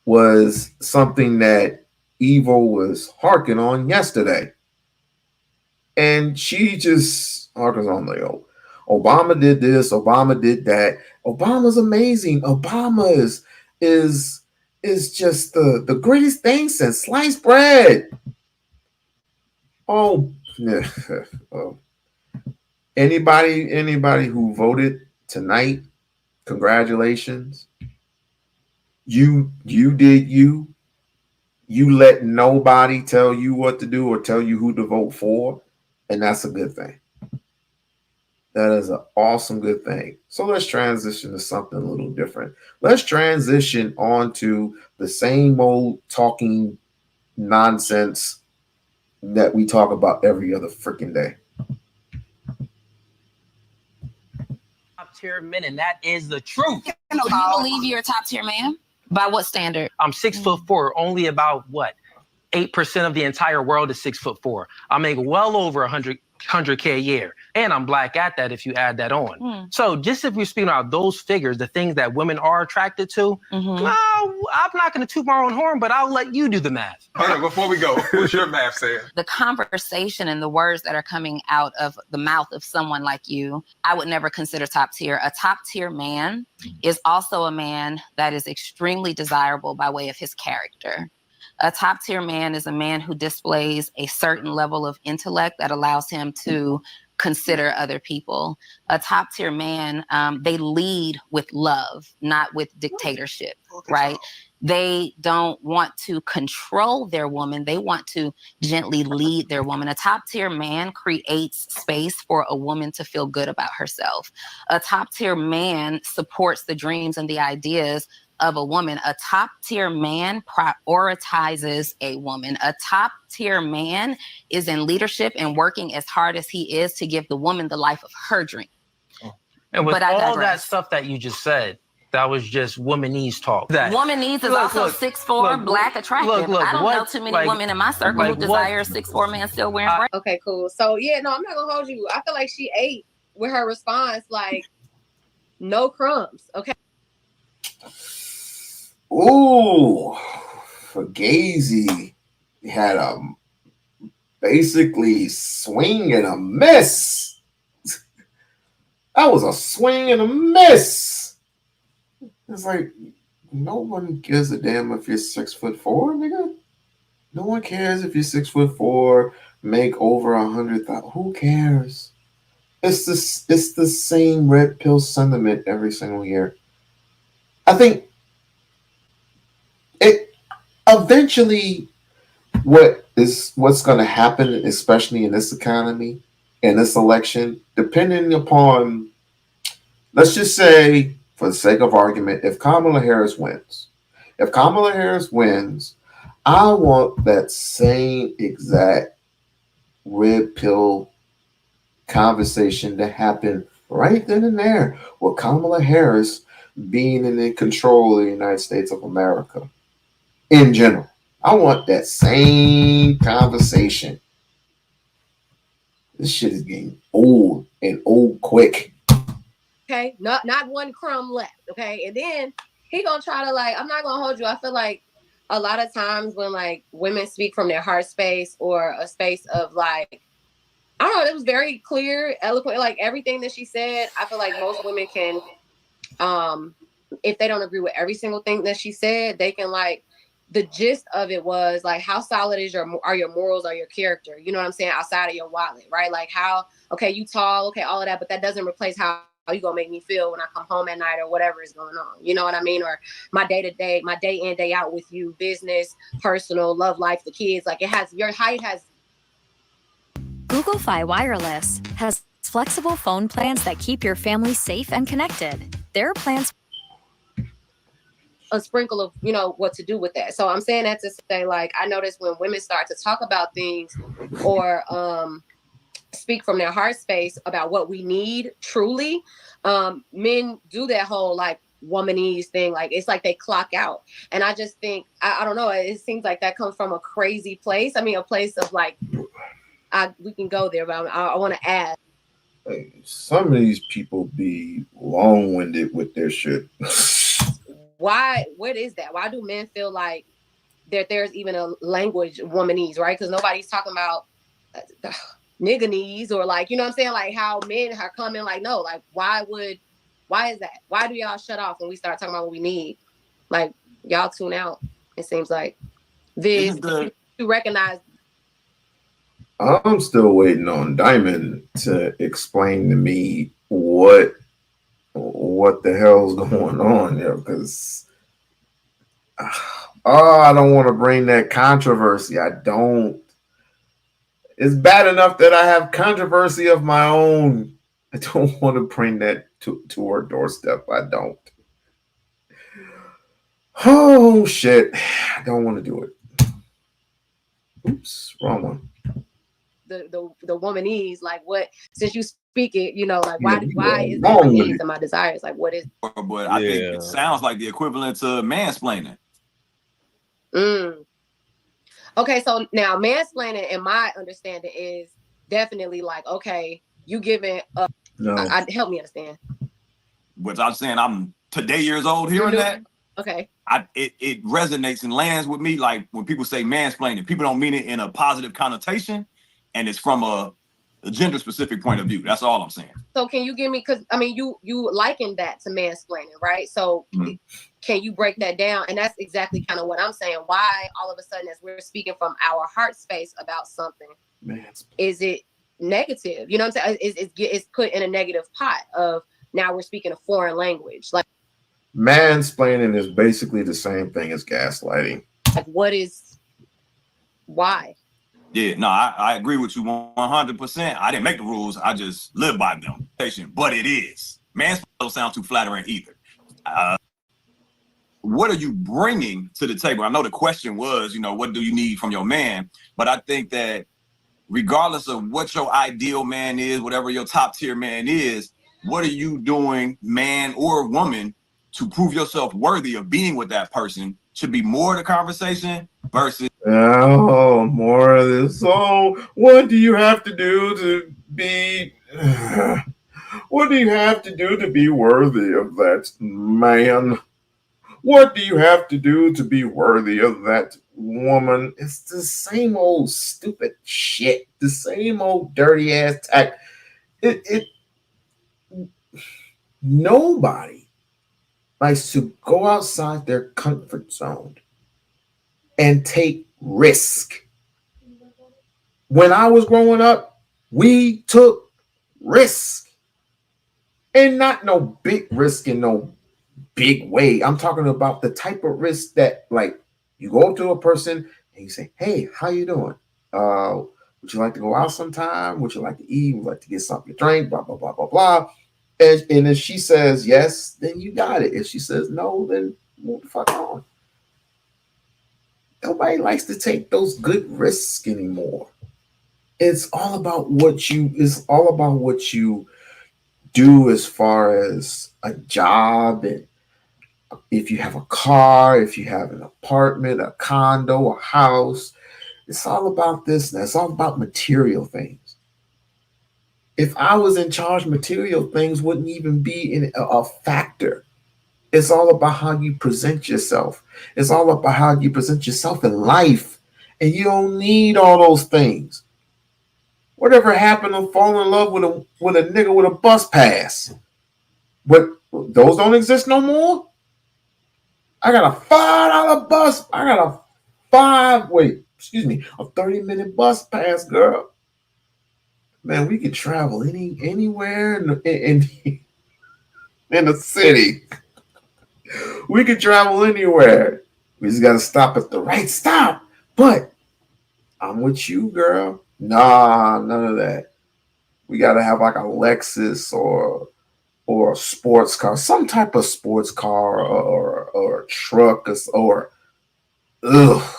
was something that Evo was harking on yesterday. And she just harkens on like, oh, Obama did this, Obama did that. Obama's amazing. Obama is just the greatest thing since sliced bread. Oh, yeah. Oh. Anybody who voted tonight, congratulations. You did you. You let nobody tell you what to do or tell you who to vote for, and that's a good thing. That is an awesome good thing. So let's transition to something a little different. Let's transition on to the same old talking nonsense that we talk about every other freaking day. Top tier men, and that is the truth. Do you believe you're a top tier man? By what standard? I'm 6'4", only about what? 8% of the entire world is 6'4". I make well over 100K a year, and I'm black at that if you add that on. So just if we're speaking about those figures, the things that women are attracted to, no, I'm not going to toot my own horn, but I'll let you do the math. Hold on, before we go, what's your math saying? The conversation and the words that are coming out of the mouth of someone like you, I would never consider top tier. A top tier man is also a man that is extremely desirable by way of his character. A top tier man is a man who displays a certain level of intellect that allows him to consider other people. A top tier man, they lead with love, not with dictatorship, right? They don't want to control their woman. They want to gently lead their woman. A top tier man creates space for a woman to feel good about herself. A top tier man supports the dreams and the ideas of a woman. A top tier man prioritizes a woman. A top tier man is in leadership and working as hard as he is to give the woman the life of her dream. And with all that stuff that you just said, that was just womanese talk. Womanese is also 6'4", black, attractive. I don't know too many women in my circle who desire a 6'4" man still wearing braids. Okay, cool. So yeah, no, I'm not gonna hold you. I feel like she ate with her response, like no crumbs. Okay. Ooh, Fugazi had a basically swing and a miss. That was a swing and a miss. It's like no one gives a damn if you're 6'4", nigga. No one cares if you're 6'4", make over 100,000. Who cares? It's the same red pill sentiment every single year. I think it eventually what's going to happen, especially in this economy, in this election, depending upon, let's just say, for the sake of argument, if Kamala Harris wins, I want that same exact red pill conversation to happen right then and there with Kamala Harris being in control of the United States of America in general. I want that same conversation. This shit is getting old and old quick. Okay, not one crumb left. Okay, and then he gonna try to like. I'm not gonna hold you. I feel like a lot of times when like women speak from their heart space or a space of like, I don't know, it was very clear, eloquent, like everything that she said. I feel like most women can, if they don't agree with every single thing that she said, they can like. The gist of it was like, how solid is your morals or your character? You know what I'm saying? Outside of your wallet, right? Like how, okay, you tall, okay, all of that, but that doesn't replace how you gonna make me feel when I come home at night or whatever is going on. You know what I mean? Or my day to day, my day in, day out with you, business, personal, love life, the kids. Like it has your height has. Google Fi Wireless has flexible phone plans that keep your family safe and connected. There are plans. A sprinkle of, you know, what to do with that. So I'm saying that to say, like, I notice when women start to talk about things or speak from their heart space about what we need truly, men do that whole like womanese thing. Like it's like they clock out. And I just think, I don't know, it seems like that comes from a crazy place. I mean, a place of like, we can go there, but I want to add. Like, some of these people be long-winded with their shit. Why? What is that? Why do men feel like there's even a language womanese, right? Because nobody's talking about nigganese or like, you know what I'm saying? Like how men are coming like, no, like why is that? Why do y'all shut off when we start talking about what we need? Like y'all tune out, it seems like. Viz, you recognize. I'm still waiting on Diamond to explain to me what the hell's going on there, because I don't want to bring that controversy. I don't. It's bad enough that I have controversy of my own. I don't want to bring that to our doorstep. I don't. Oh shit. I don't want to do it. Oops, wrong one. The womanese, like what, since you speak it, you know, like why is wrong the with needs it. and my desires, like what is. But I think it sounds like the equivalent to mansplaining. Okay, so now mansplaining, in my understanding, is definitely like, okay, you giving up. No. Help me understand. Which I'm saying, I'm today years old hearing that. Okay. It resonates and lands with me. Like when people say mansplaining, people don't mean it in a positive connotation, and it's from a gender specific point of view. That's all I'm saying. So can you give me, because I mean you liken that to mansplaining, right? So can you break that down? And that's exactly kind of what I'm saying. Why all of a sudden, as we're speaking from our heart space about something, is it negative? You know what I'm saying? It's put in a negative pot of now we're speaking a foreign language. Like Mansplaining is basically the same thing as gaslighting. like why? Yeah, no, I agree with you 100%. I didn't make the rules. I just live by them. But it is. Mansplaining don't sound too flattering either. What are you bringing to the table? I know the question was, you know, what do you need from your man? But I think that regardless of what your ideal man is, whatever your top tier man is, what are you doing, man or woman, to prove yourself worthy of being with that person? Should be more of the conversation versus. Oh, more of this. Oh, what do you have to do to be? What do you have to do to be worthy of that man? What do you have to do to be worthy of that woman? It's the same old stupid shit. The same old dirty ass tack. Nobody likes to go outside their comfort zone and take risk. When I was growing up, we took risk. And not no big risk in no big way. I'm talking about the type of risk that, like, you go up to a person and you say, hey, how you doing? Would you like to go out sometime? Would you like to eat? Would you like to get something to drink? Blah, blah, blah, blah, blah. And if she says yes, then you got it. If she says no, then move the fuck on. Nobody likes to take those good risks anymore. It's all about what you do as far as a job, and if you have a car, if you have an apartment, a condo, a house, it's all about this. Now. It's all about material things. If I was in charge, material things wouldn't even be a factor. It's all about how you present yourself. It's all about how you present yourself in life. And you don't need all those things. Whatever happened to fall in love with a nigga with a bus pass? But those don't exist no more. I got a $5 bus. I got a a 30-minute bus pass, girl. Man, we could travel anywhere in the city. We could travel anywhere. We just gotta stop at the right stop. But I'm with you, girl. Nah, none of that. We gotta have like a Lexus or a sports car, some type of sports car or a truck or ugh,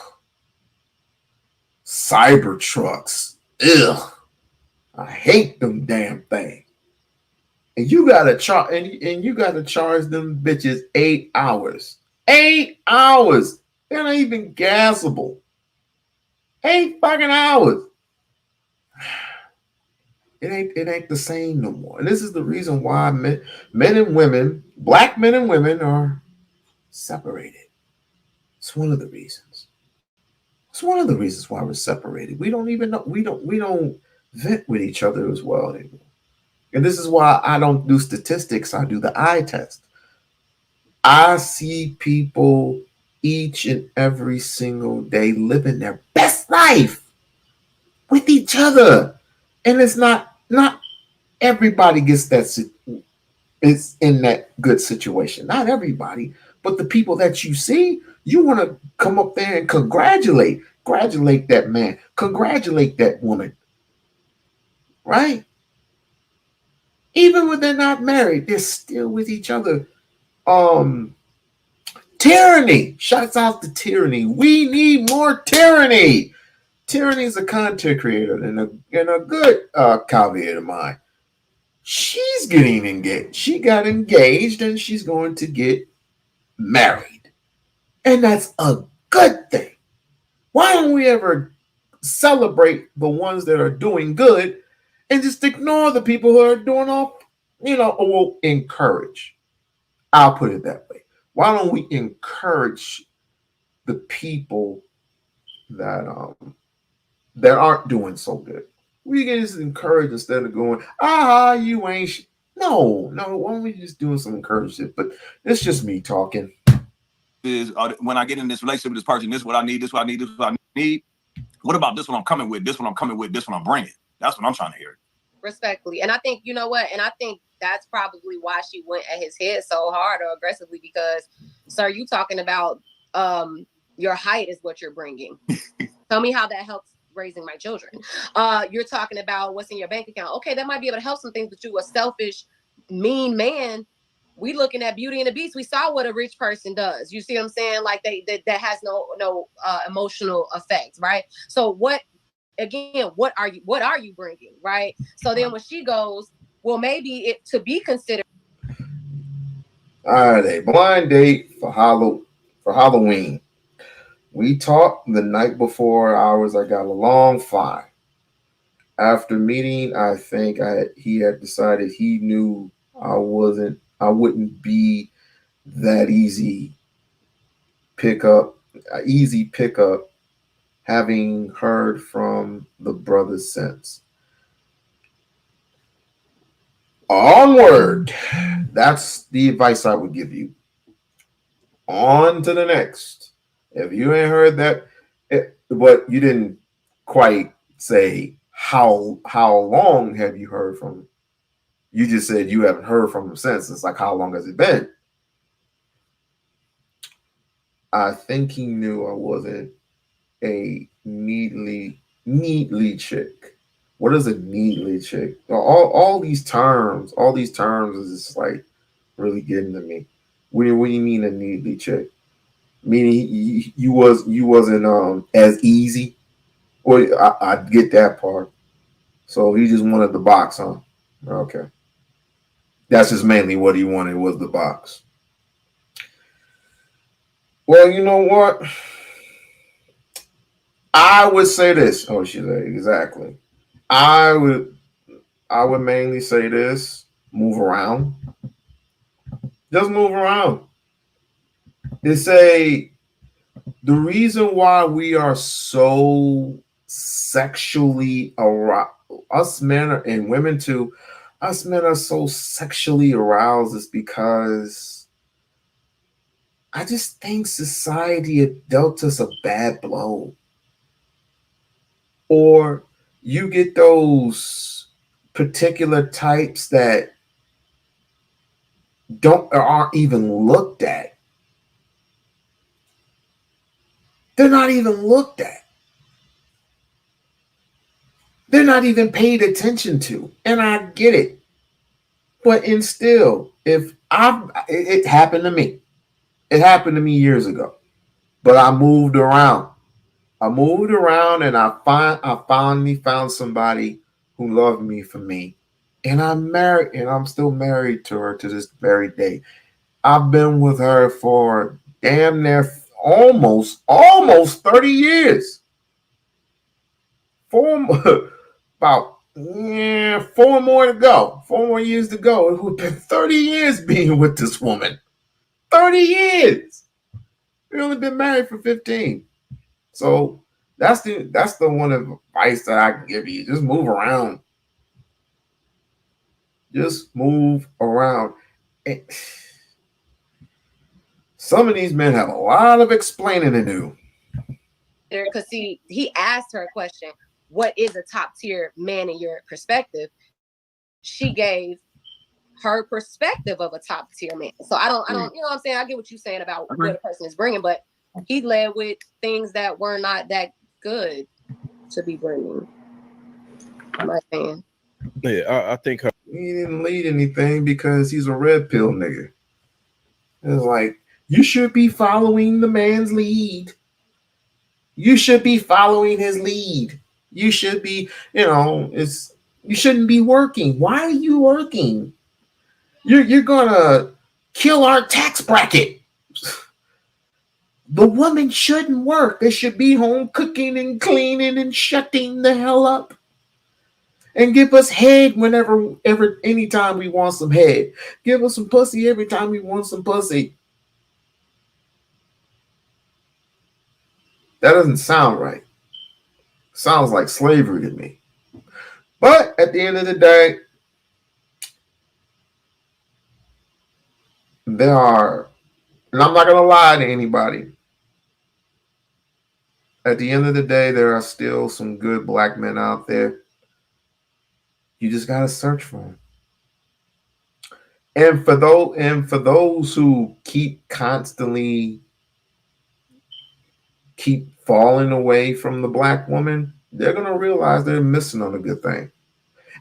cyber trucks. Ugh, I hate them damn things. And you gotta charge and you gotta charge them bitches 8 hours. 8 hours. They're not even gasable. 8 fucking hours. It ain't the same no more. And this is the reason why men and women, black men and women, are separated. It's one of the reasons. It's one of the reasons why we're separated. We don't even know. We don't vent with each other as well anymore. And this is why I don't do statistics. I do the eye test. I see people each and every single day living their best life with each other. And it's not everybody gets that is in that good situation. Not everybody, but the people that you see, you want to come up there and congratulate that man, congratulate that woman, right? Even when they're not married, they're still with each other. Tyranny. Shouts out to Tyranny. We need more Tyranny. Tyranny is a content creator and a good caveat of mine. She's getting engaged. She got engaged and she's going to get married. And that's a good thing. Why don't we ever celebrate the ones that are doing good and just ignore the people who are doing off, or encourage? I'll put it that way. Why don't we encourage the people that aren't doing so good? We can just encourage instead of going, you ain't. No. Why don't we just doing some encouragement? But it's just me talking. Is when I get in this relationship with this person, this is what I need, this is what I need, this is what I need. What about this one I'm coming with? This one I'm coming with, this one I'm bringing. That's what I'm trying to hear. Respectfully. And I think, you know what? And I think that's probably why she went at his head so hard or aggressively, because, sir, you talking about your height is what you're bringing. Tell me how that helps raising my children. You're talking about what's in your bank account. Okay, that might be able to help some things, but you a selfish, mean man. We looking at Beauty and the Beast. We saw what a rich person does. You see what I'm saying? Like that has no emotional effect, right? So what are you bringing, right? So then when she goes, well, maybe it to be considered. All right, a blind date for Halloween. We talked the night before ours. I got along fine. After meeting, I think he had decided he knew I wouldn't be that easy pickup, having heard from the brothers since. Onward. That's the advice I would give you. On to the next. If you ain't heard that, but you didn't quite say how long have you heard from him? You just said you haven't heard from him since. It's like, how long has it been? I think he knew I wasn't a neatly chick. What is a neatly chick? All these terms is just like really getting to me. What do you mean a neatly chick? Meaning you wasn't as easy. Or I get that part. So he just wanted the box, huh? Okay. That's just mainly what he wanted was the box. Well, you know what? I would say this. Oh, she's like, exactly. I would mainly say this. Move around. Just move around. It's the reason why we are so sexually aroused, us men and women too, us men are so sexually aroused is because I just think society had dealt us a bad blow. Or you get those particular types that aren't even looked at. They're not even looked at. They're not even paid attention to. And I get it. But still, it happened to me. It happened to me years ago. But I moved around. And I finally found somebody who loved me for me. And I'm married, and I'm still married to her to this very day. I've been with her for damn near almost 30 years. About 4 more to go. 4 more years to go. It would have been 30 years being with this woman. 30 years. We've only been married for 15. So that's the one advice that I can give you. Just move around. Just move around. Some of these men have a lot of explaining to do. Because he asked her a question, what is a top tier man in your perspective? She gave her perspective of a top tier man. So I don't, you know what I'm saying? I get what you're saying about what a person is bringing, but he led with things that were not that good to be bringing. Am I saying? Yeah, I think he didn't lead anything because he's a red pill nigga. It's like, you should be following the man's lead. You should be following his lead. You should be, you shouldn't be working. Why are you working? You're gonna kill our tax bracket. The woman shouldn't work. They should be home cooking and cleaning and shutting the hell up. And give us head anytime we want some head. Give us some pussy every time we want some pussy. That doesn't sound right. Sounds like slavery to me. But at the end of the day, there are, and I'm not going to lie to anybody. At the end of the day, there are still some good black men out there. You just got to search for them. And for those who constantly keep falling away from the black woman, they're going to realize they're missing on a good thing.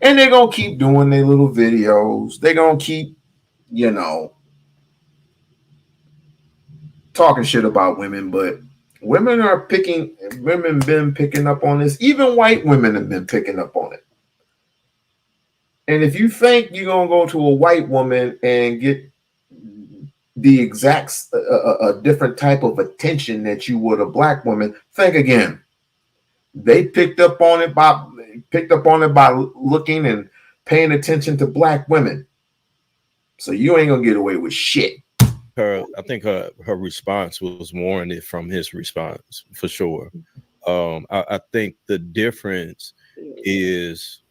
And they're going to keep doing their little videos. They're going to keep, talking shit about women, but women been picking up on this. Even white women have been picking up on it. And if you think you're going to go to a white woman and get the exact a different type of attention that you would a black woman, think again. They picked up on it by looking and paying attention to black women. So you ain't gonna get away with shit. I think her response was warranted from his response for sure. I think the difference is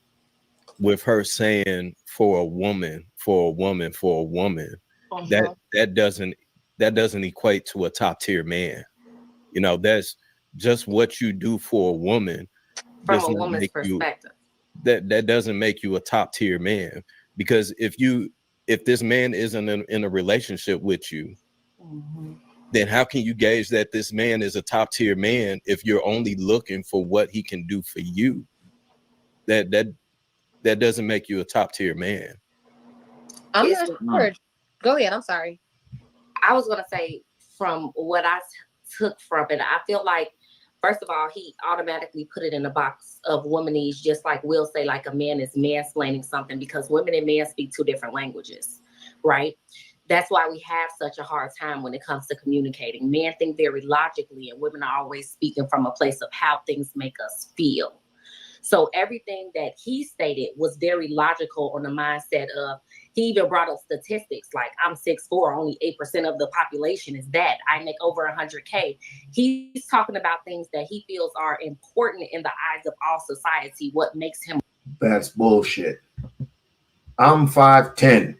with her saying for a woman, that doesn't equate to a top tier man. That's just what you do for a woman. From a woman's perspective. That doesn't make you a top tier man, because if this man isn't in a relationship with you, then how can you gauge that this man is a top tier man if you're only looking for what he can do for you? That doesn't make you a top tier man. I'm not sure. Go ahead. I'm sorry. I was going to say, from what I took from it, I feel like, first of all, he automatically put it in the box of womanese, just like we'll say like a man is mansplaining something, because women and men speak two different languages, right? That's why we have such a hard time when it comes to communicating. Men think very logically, and women are always speaking from a place of how things make us feel. So everything that he stated was very logical on the mindset of, he even brought up statistics like, I'm 6'4", only 8% of the population is that. I make over 100K. He's talking about things that he feels are important in the eyes of all society, what makes him. That's bullshit. I'm 5'10",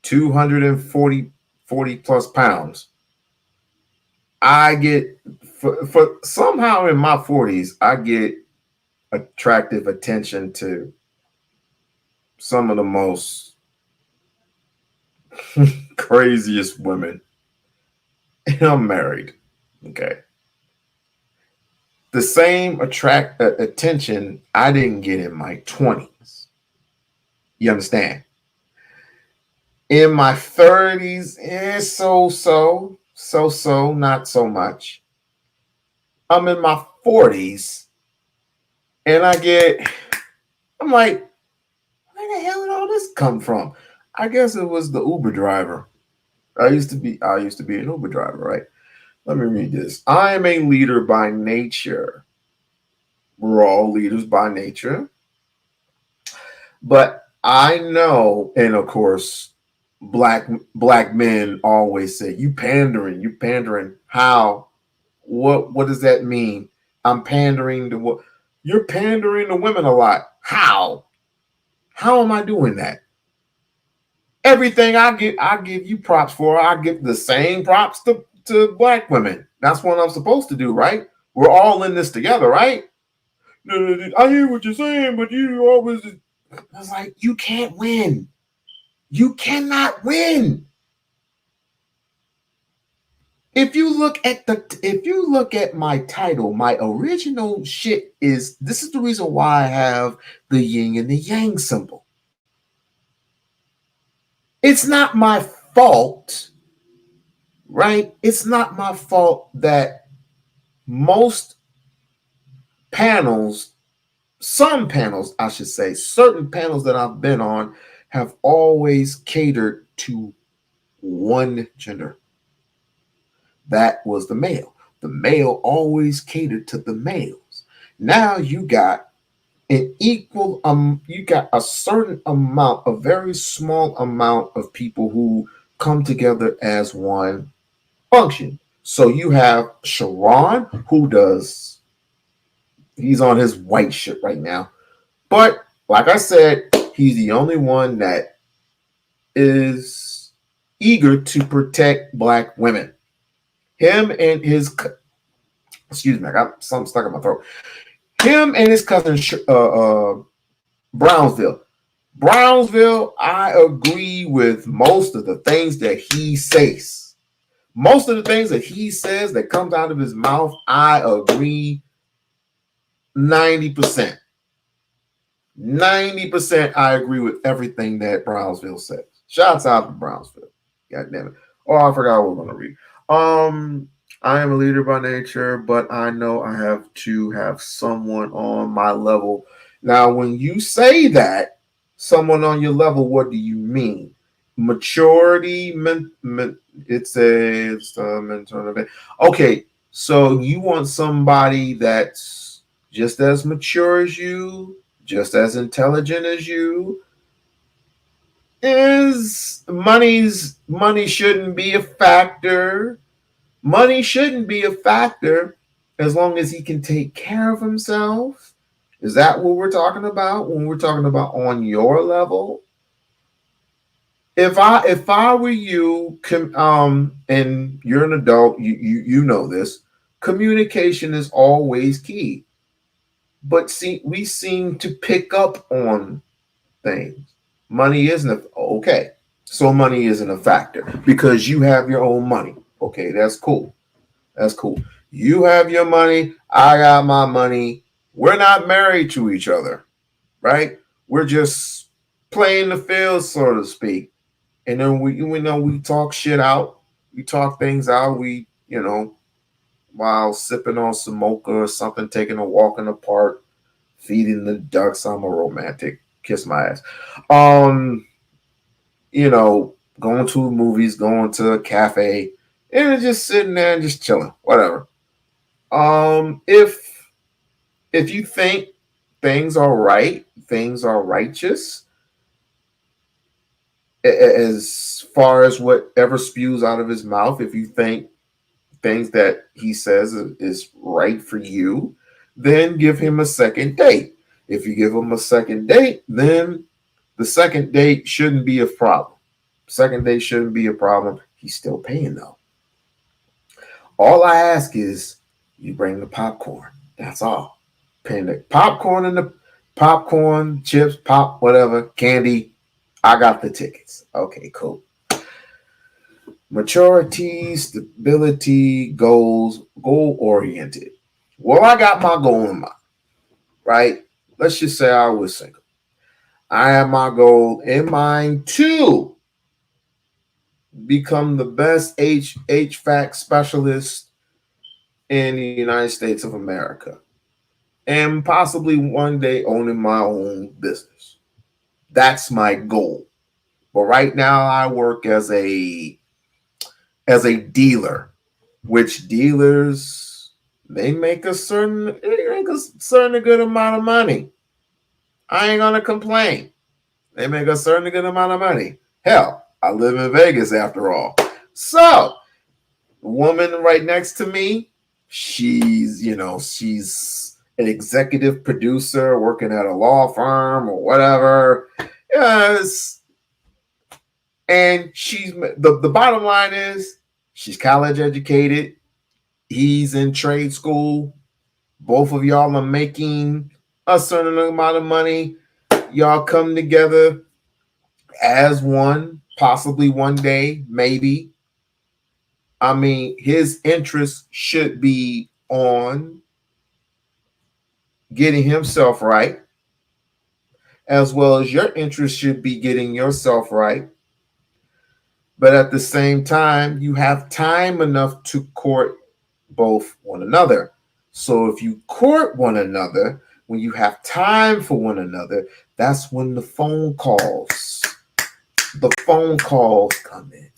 240 plus pounds. I get, for somehow in my 40s, I get attractive attention to some of the most craziest women. And I'm married. Okay. The same attention I didn't get in my 20s. You understand? In my 30s, so, not so much. I'm in my 40s, and I'm like, where the hell did all this come from? I guess it was the Uber driver. I used to be an Uber driver, right? Let me read this. I am a leader by nature. We're all leaders by nature. But I know, and of course, black men always say, you pandering. How? What does that mean? I'm pandering to what? You're pandering to women a lot. How? How am I doing that? Everything I give you props for. I give the same props to black women. That's what I'm supposed to do, right? We're all in this together, right? I hear what you're saying, but you always. I was like, you can't win. You cannot win. If you look at my title, my original shit is, this is the reason why I have the yin and the yang symbol. It's not my fault, right? It's not my fault that most panels, some panels, I should say, certain panels that I've been on have always catered to one gender. That was the male. The male always catered to the males. Now you got an equal, you got a certain amount, a very small amount of people who come together as one function. So you have Sharon, he's on his white shit right now. But like I said, he's the only one that is eager to protect black women. Him and his, excuse me, I got something stuck in my throat. Him and his cousin, Brownsville. Brownsville, I agree with most of the things that he says. Most of the things that he says that comes out of his mouth, I agree 90%. 90% I agree with everything that Brownsville says. Shouts out to Brownsville. God damn it. Oh, I forgot what we're going to read. I am a leader by nature, but I know I have to have someone on my level. Now, when you say that, someone on your level, what do you mean? Maturity, it says, okay, so you want somebody that's just as mature as you, just as intelligent as you. Money shouldn't be a factor. Money shouldn't be a factor as long as he can take care of himself. Is that what we're talking about when we're talking about on your level? If I were you, and you're an adult, you know this, communication is always key. But see, we seem to pick up on things. Money isn't okay. So money isn't a factor because you have your own money. Okay, that's cool. That's cool. You have your money. I got my money. We're not married to each other, right? We're just playing the field, so to speak. And then we talk shit out. We talk things out. We while sipping on some mocha or something, taking a walk in the park, feeding the ducks. I'm a romantic. Kiss my ass. You know, going to movies, going to a cafe, and just sitting there and just chilling, whatever. If you think things are right, things are righteous, as far as whatever spews out of his mouth, if you think things that he says is right for you, then give him a second date. If you give him a second date, then the second date shouldn't be a problem. Second date shouldn't be a problem. He's still paying though. All I ask is you bring the popcorn. That's all. Paying the popcorn and the popcorn, chips, pop, whatever, candy. I got the tickets. Okay, cool. Maturity, stability, goals, goal oriented. Well, I got my goal in mind, right? Let's just say I was single. I have my goal in mind to become the best HVAC specialist in the United States of America, and possibly one day owning my own business. That's my goal. But right now I work as a dealer, which dealers they make a certain good amount of money. I ain't gonna complain. They make a certain good amount of money. Hell, I live in Vegas after all. So the woman right next to me, she's an executive producer working at a law firm or whatever. Yes. And she's the bottom line is she's college educated. He's in trade school. Both of y'all are making a certain amount of money. Y'all come together as one, possibly one day, maybe. I mean, his interest should be on getting himself right, as well as your interest should be getting yourself right. But at the same time, you have time enough to court both one another. So if you court one another, when you have time for one another, that's when the phone calls come in.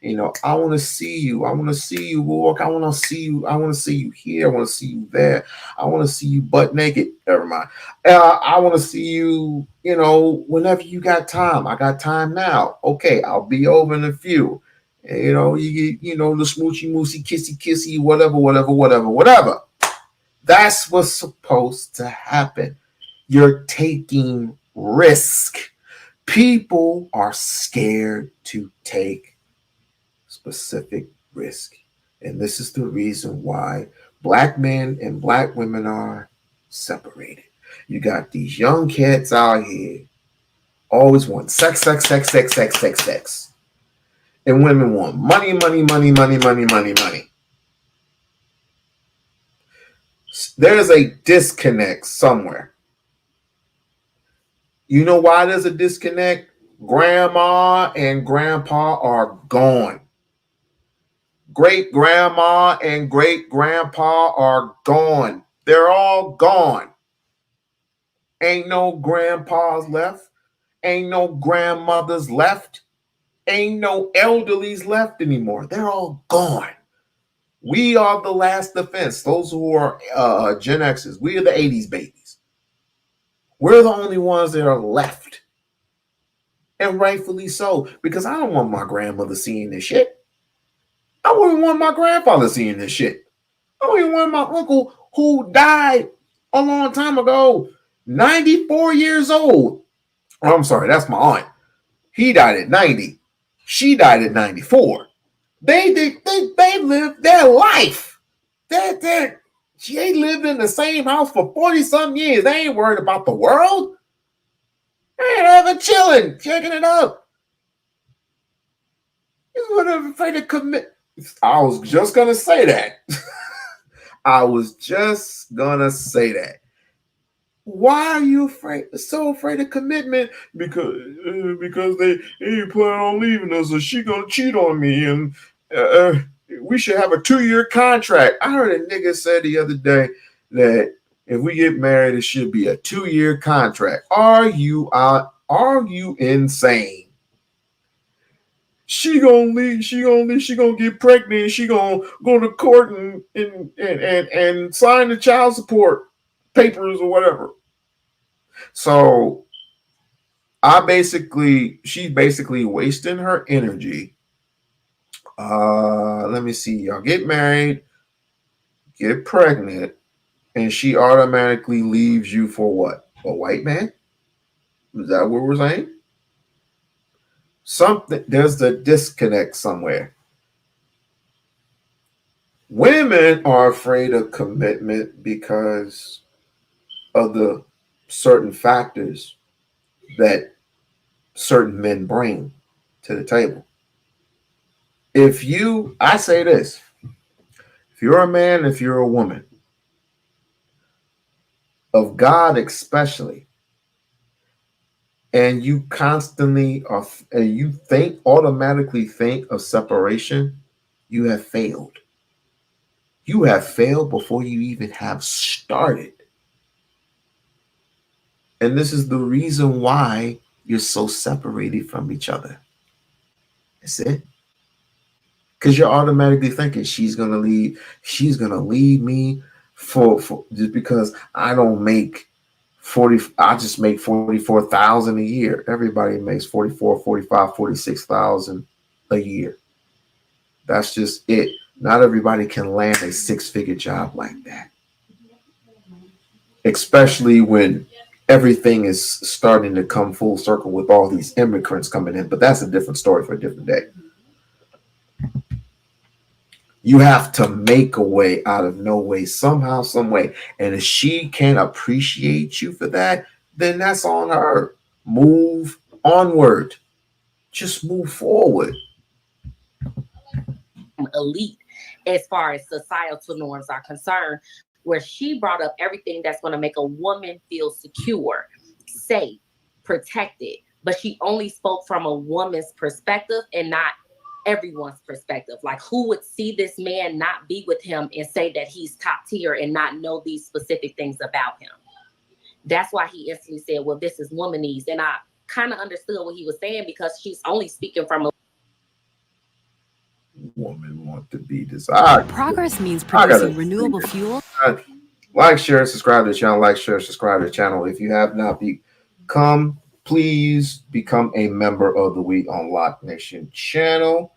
You know, I want to see you. I want to see you walk. I want to see you. I want to see you here. I want to see you there. I want to see you butt naked. Never mind. I want to see you, you know, whenever you got time. I got time now. Okay, I'll be over in a few. And, you know, you get, you know, the smoochy moosey, kissy kissy, whatever. That's what's supposed to happen. You're taking risk. People are scared to take specific risk. And this is the reason why black men and black women are separated. You got these young cats out here always want sex. And women want money. There's a disconnect somewhere. You know why there's a disconnect? Grandma and grandpa are gone. Great grandma and great grandpa are gone. They're all gone. Ain't no grandpas left. Ain't no grandmothers left. Ain't no elderlies left anymore. They're all gone. We are the last defense. Those who are Gen X's, we are the 80s babies. We're the only ones that are left. And rightfully so, because I don't want my grandmother seeing this shit. I wouldn't want my grandfather seeing this shit. I don't even want my uncle who died a long time ago, 94 years old. Oh, I'm sorry, that's my aunt. He died at 90. She died at 94. They lived their life. They lived in the same house for 40-some years. They ain't worried about the world. They ain't ever chilling, checking it up. He's afraid to commit. I was just gonna say that. Why are you afraid? So afraid of commitment? Because they ain't planning on leaving us, or she gonna cheat on me, and we should have a 2-year contract. I heard a nigga say the other day that if we get married, it should be a 2-year contract. Are you insane? She gonna leave. She gonna get pregnant. She gonna go to court and sign the child support papers or whatever. So she's basically wasting her energy. Let me see. Y'all get married, get pregnant, and she automatically leaves you for what? A white man? Is that what we're saying? There's a disconnect somewhere. Women are afraid of commitment because of the certain factors that certain men bring to the table. I say this, if you're a man, if you're a woman, of God especially, and you constantly are, and you automatically think of separation, you have failed. You have failed before you even have started. And this is the reason why you're so separated from each other. That's it. Because you're automatically thinking she's gonna leave me for just because I don't make 40, I just make 44,000 a year. Everybody makes 44, 45, 46,000 a year. That's just it. Not everybody can land a 6-figure job like that. Especially when everything is starting to come full circle with all these immigrants coming in. But that's a different story for a different day. You have to make a way out of no way, somehow, some way. And if she can't appreciate you for that, then that's on her. Move onward. Just move forward. Elite as far as societal norms are concerned, where she brought up everything that's going to make a woman feel secure, safe, protected. But she only spoke from a woman's perspective and not everyone's perspective. Like, who would see this man not be with him and say that he's top tier and not know these specific things about him? That's why he instantly said, well, this is womanese. And I kind of understood what he was saying, because she's only speaking from a woman want to be desired. Progress means producing renewable fuel. Like, share, subscribe to the channel. Like, share, subscribe to the channel. If you have not become, please become a member of the We-On-Loc Nation channel.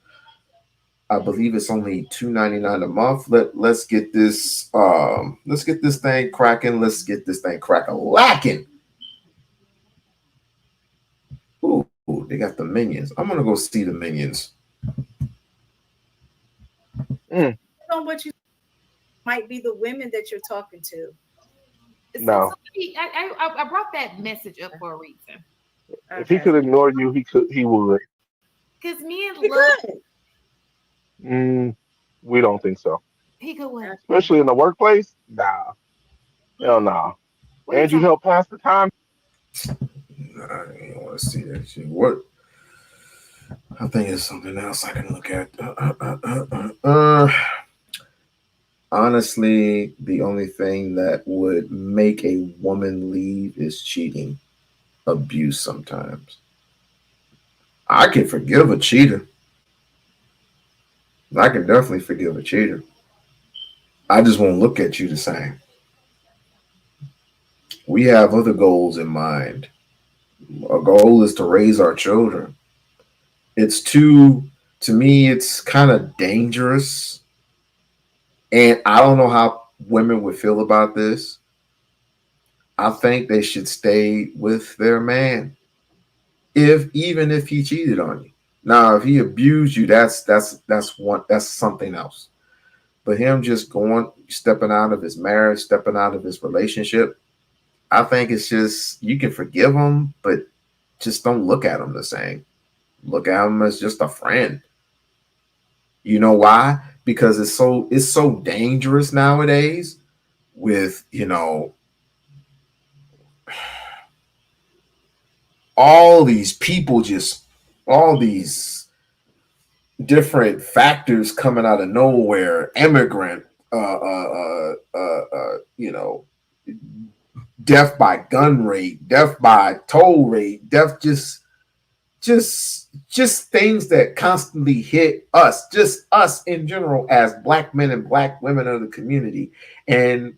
I believe it's only $2.99 a month. Let's get this thing cracking. Let's get this thing crack-a-lacking. Ooh, they got the minions. I'm gonna go see the minions. On what you might be the women that you're talking to. No. I brought that message up for a reason. If he could ignore you, he would. Because men love. We don't think so. He could win. Especially in the workplace? Nah. Hell nah. And you help pass the time? I don't want to see that shit. What? I think it's something else I can look at. Honestly, the only thing that would make a woman leave is cheating, abuse sometimes. I can forgive a cheater. I can definitely forgive a cheater. I just won't look at you the same. We have other goals in mind. Our goal is to raise our children. To me, it's kind of dangerous. And I don't know how women would feel about this. I think they should stay with their man, even if he cheated on you. Now, if he abused you, that's something else. But him just stepping out of his marriage, stepping out of his relationship, I think it's just, you can forgive him, but just don't look at him the same. Look at him as just a friend. You know why? Because it's so dangerous nowadays with, all these people, all these different factors coming out of nowhere, immigrant, you know, death by gun rate, death by toll rate, death just things that constantly hit us, just us in general as black men and black women of the community. And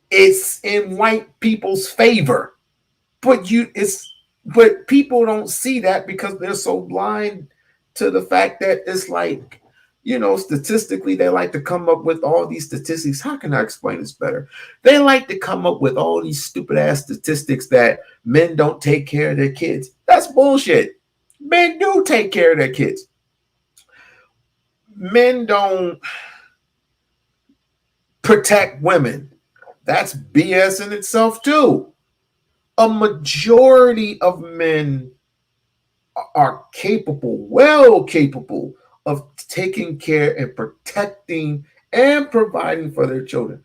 it's in white people's favor. But people don't see that because they're so blind to the fact that it's like, you know, statistically, they like to come up with all these statistics. How can I explain this better? They like to come up with all these stupid ass statistics that men don't take care of their kids. That's bullshit. Men do take care of their kids. Men don't protect women. That's BS in itself, too. A majority of men are capable, well capable of taking care and protecting and providing for their children.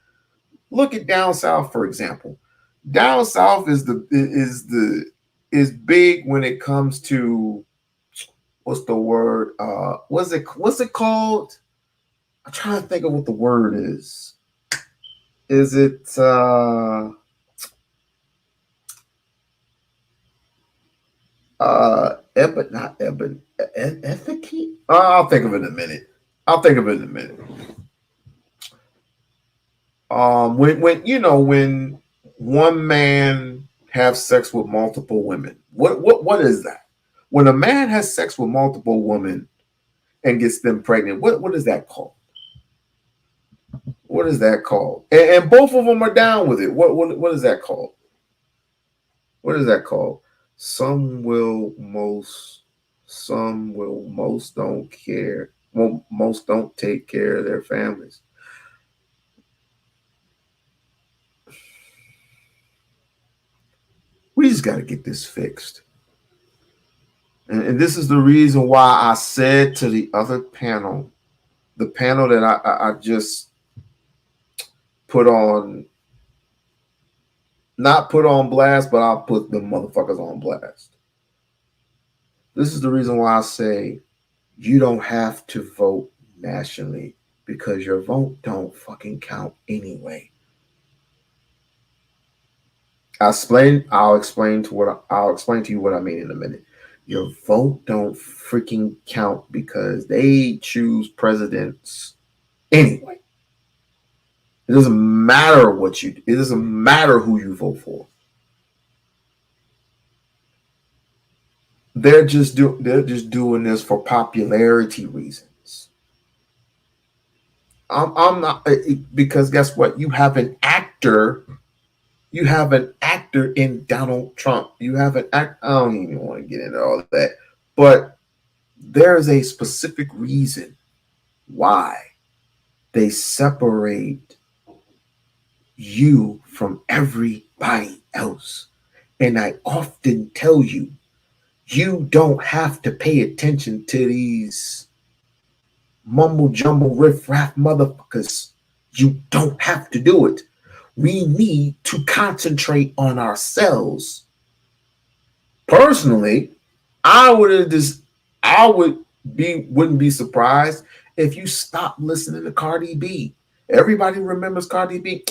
Look at down south, for example. Down south is big when it comes to what's the word? What's it called? I'm trying to think of what the word is. Is it ethic? I'll think of it in a minute. When one man has sex with multiple women, what is that? When a man has sex with multiple women and gets them pregnant, what is that called? What is that called? And both of them are down with it. What is that called? What is that called? Some will, most don't care. Well, most don't take care of their families. We just got to get this fixed. And this is the reason why I said to the other panel, the panel that I just put on, not put on blast, but I'll put the motherfuckers on blast. This is the reason why I say you don't have to vote nationally because your vote don't fucking count anyway. I'll explain to you what I mean in a minute. Your vote don't freaking count because they choose presidents anyway. It doesn't matter it doesn't matter who you vote for. They're just doing this for popularity reasons. I'm not, because guess what? You have an actor in Donald Trump. You have an actor. I don't even want to get into all of that, but there's a specific reason why they separate you from everybody else. And I often tell you, you don't have to pay attention to these mumble jumble riff raff motherfuckers. You don't have to do it. We need to concentrate on ourselves. Personally, wouldn't be surprised if you stopped listening to Cardi B. Everybody remembers Cardi B.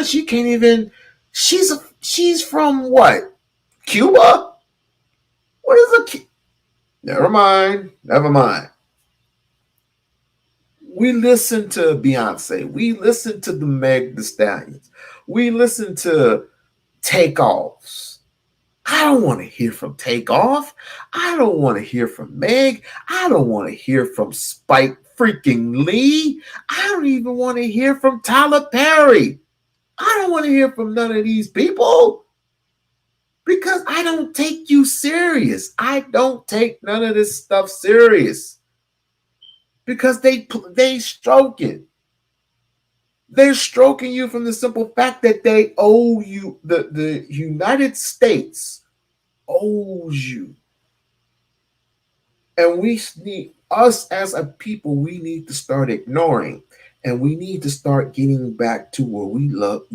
She can't even. She's from what? Cuba? What is a? Never mind. We listen to Beyonce. We listen to the Meg Thee Stallions. We listen to Takeoffs. I don't want to hear from Takeoff. I don't want to hear from Meg. I don't want to hear from Spike freaking Lee. I don't even want to hear from Tyler Perry. I don't want to hear from none of these people because I don't take you serious. I don't take none of this stuff serious because they stroking. They're stroking you from the simple fact that they owe you. The United States owes you. And we need, us as a people, we need to start ignoring. And we need to start getting back to what we love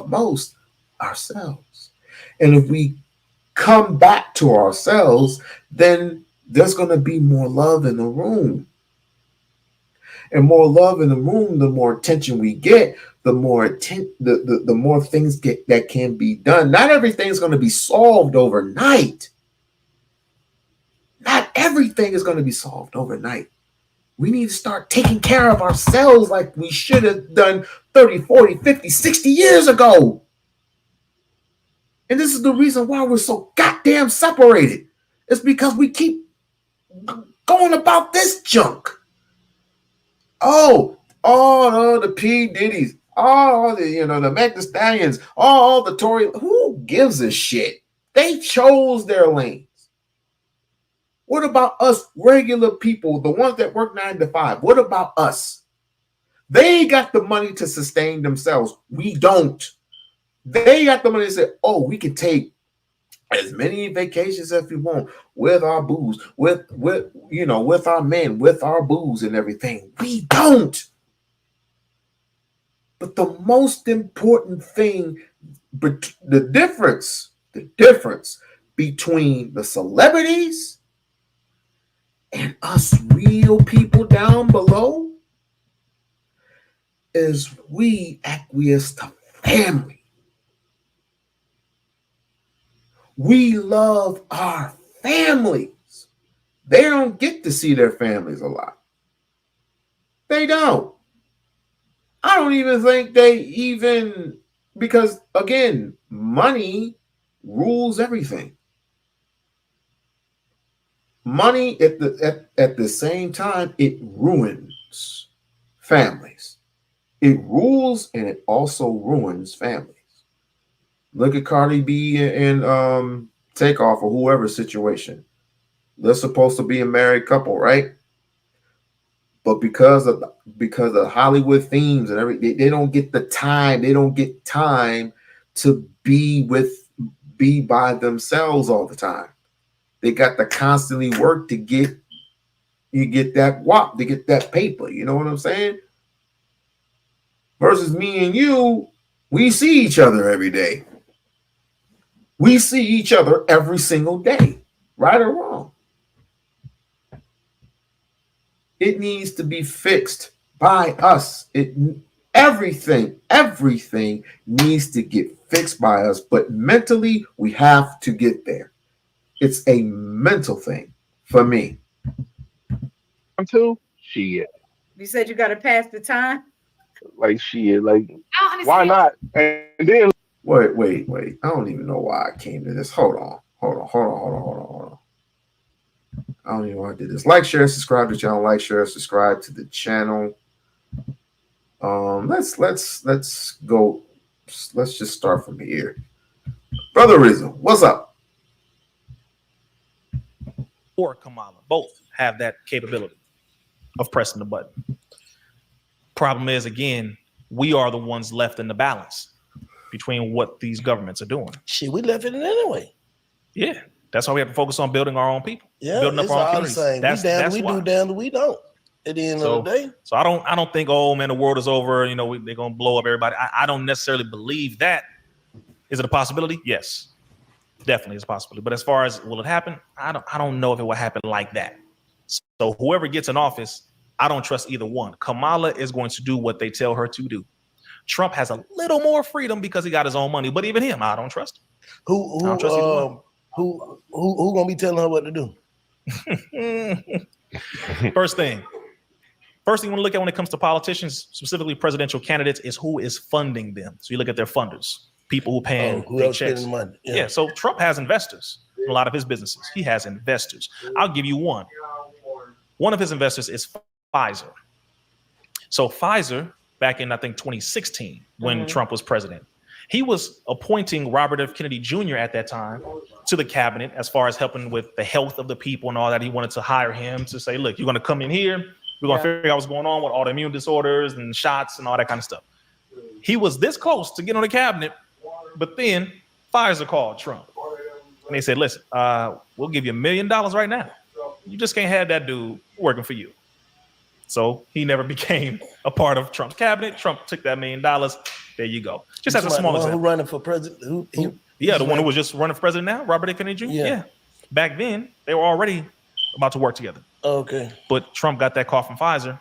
most, ourselves. And if we come back to ourselves, then there's going to be more love in the room. And more love in the room, the more attention we get, the more the more things that can be done. Not everything's going to be solved overnight. Not everything is going to be solved overnight. We need to start taking care of ourselves like we should have done 30, 40, 50, 60 years ago. And this is the reason why we're so goddamn separated. It's because we keep going about this junk. Oh, the P. Diddy's, the Meg Thee Stallions, all the Tory. Who gives a shit? They chose their lanes. What about us regular people, the ones that work 9 to 5? What about us? They got the money to sustain themselves. We don't. They got the money to say, oh, we can take as many vacations as we want with our booze, with our men, with our booze and everything. We don't. But the most important thing, the difference between the celebrities and us real people down below is we acquiesce to family. We love our families. They don't get to see their families a lot. They don't. I don't even think because again, money rules everything. Money at the same time, it ruins families. It rules and it also ruins families. Look at Cardi B and Takeoff or whoever's situation. They're supposed to be a married couple, right? But because of Hollywood themes and everything, they don't get the time. They don't get time to be by themselves all the time. They got to constantly work to get that WAP, to get that paper. You know what I'm saying? Versus me and you, we see each other every day. We see each other every single day, right or wrong. It needs to be fixed by us. Everything needs to get fixed by us, but mentally we have to get there. It's a mental thing for me. I'm too. Shit. You said you got to pass the time. Like shit. Like why not? And then wait. I don't even know why I came to this. Hold on. I don't even know why I did this. Like, share, subscribe to the channel. Like, share, subscribe to the channel. Let's go. Let's just start from here. Brother Rizzo, what's up? Or Kamala, both have that capability of pressing the button. Problem is, again, we are the ones left in the balance between what these governments are doing. Shit, we left it in anyway. Yeah, that's why we have to focus on building our own people. Yeah, building up our own communities. That's we do down, we don't. At the end of the day. So I don't think, oh man, the world is over. You know, they're gonna blow up everybody. I don't necessarily believe that. Is it a possibility? Yes, definitely is a possibility. But as far as will it happen, I don't know if it will happen like that. So whoever gets in office, I don't trust either one. Kamala is going to do what they tell her to do. Trump has a little more freedom because he got his own money, but even him, I don't trust him. Who gonna be telling her what to do? First thing you want to look at when it comes to politicians, specifically presidential candidates, is who is funding them. So you look at their funders, people who paying big checks. Money. Yeah, so Trump has investors in a lot of his businesses. He has investors. I'll give you one. One of his investors is Pfizer. So Pfizer, back in, I think, 2016, when Trump was president, he was appointing Robert F. Kennedy Jr. at that time to the cabinet as far as helping with the health of the people and all that. He wanted to hire him to say, look, you're going to come in here. We're going to figure out what's going on with autoimmune disorders and shots and all that kind of stuff. He was this close to get on the cabinet, but then Pfizer called Trump. And they said, listen, we'll give you $1 million right now. You just can't have that dude working for you. So he never became a part of Trump's cabinet. Trump took that $1 million. There you go. Just as a small example. Who running for president? Who Yeah, the one who was just running for president now, Robert F. Kennedy Jr. Yeah. Back then, they were already about to work together. Okay. But Trump got that call from Pfizer,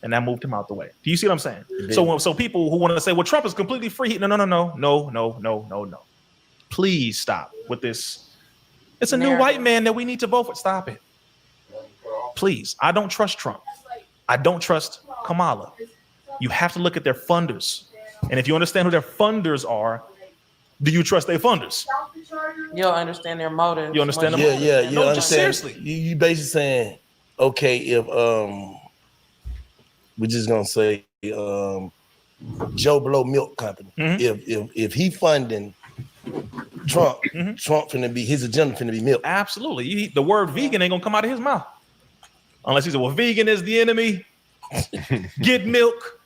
and that moved him out the way. Do you see what I'm saying? So people who want to say, well, Trump is completely free. No. Please stop with this. It's a new white man that we need to vote for. Stop it. Please. I don't trust Trump. I don't trust Kamala. You have to look at their funders. And if you understand who their funders are, do you trust their funders? You'll understand their motives. You understand them? Yeah. You No, understand. just seriously. You basically saying, okay, if we're just gonna say Joe Blow Milk Company, if he funding Trump, Trump finna be his agenda finna be milk. Absolutely. The word vegan ain't gonna come out of his mouth. Unless he said, well, vegan is the enemy. Get milk.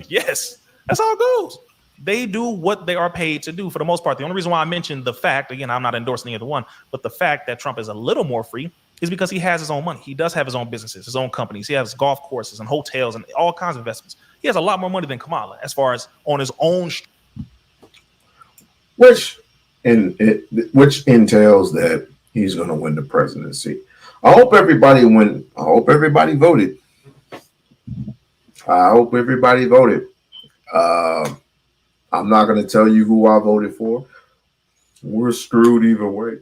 Yes. That's how it goes. They do what they are paid to do for the most part. The only reason why I mentioned the fact, again, I'm not endorsing either one, but the fact that Trump is a little more free is because he has his own money. He does have his own businesses, his own companies. He has golf courses and hotels and all kinds of investments. He has a lot more money than Kamala as far as on his own. Which entails that he's going to win the presidency. I hope everybody voted. I hope everybody voted. I'm not going to tell you who I voted for. We're screwed either way.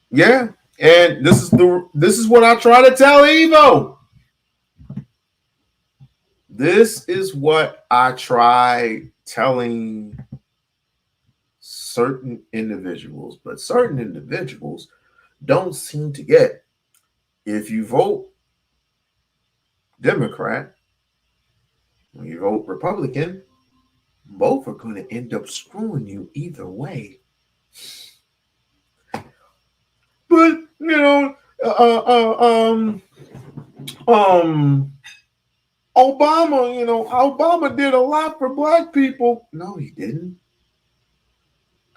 Yeah, and this is what I try to tell Evo. This is what I try telling certain individuals, but certain individuals don't seem to get. If you vote Democrat, when you vote Republican, both are going to end up screwing you either way. But Obama did a lot for black people. No, he didn't.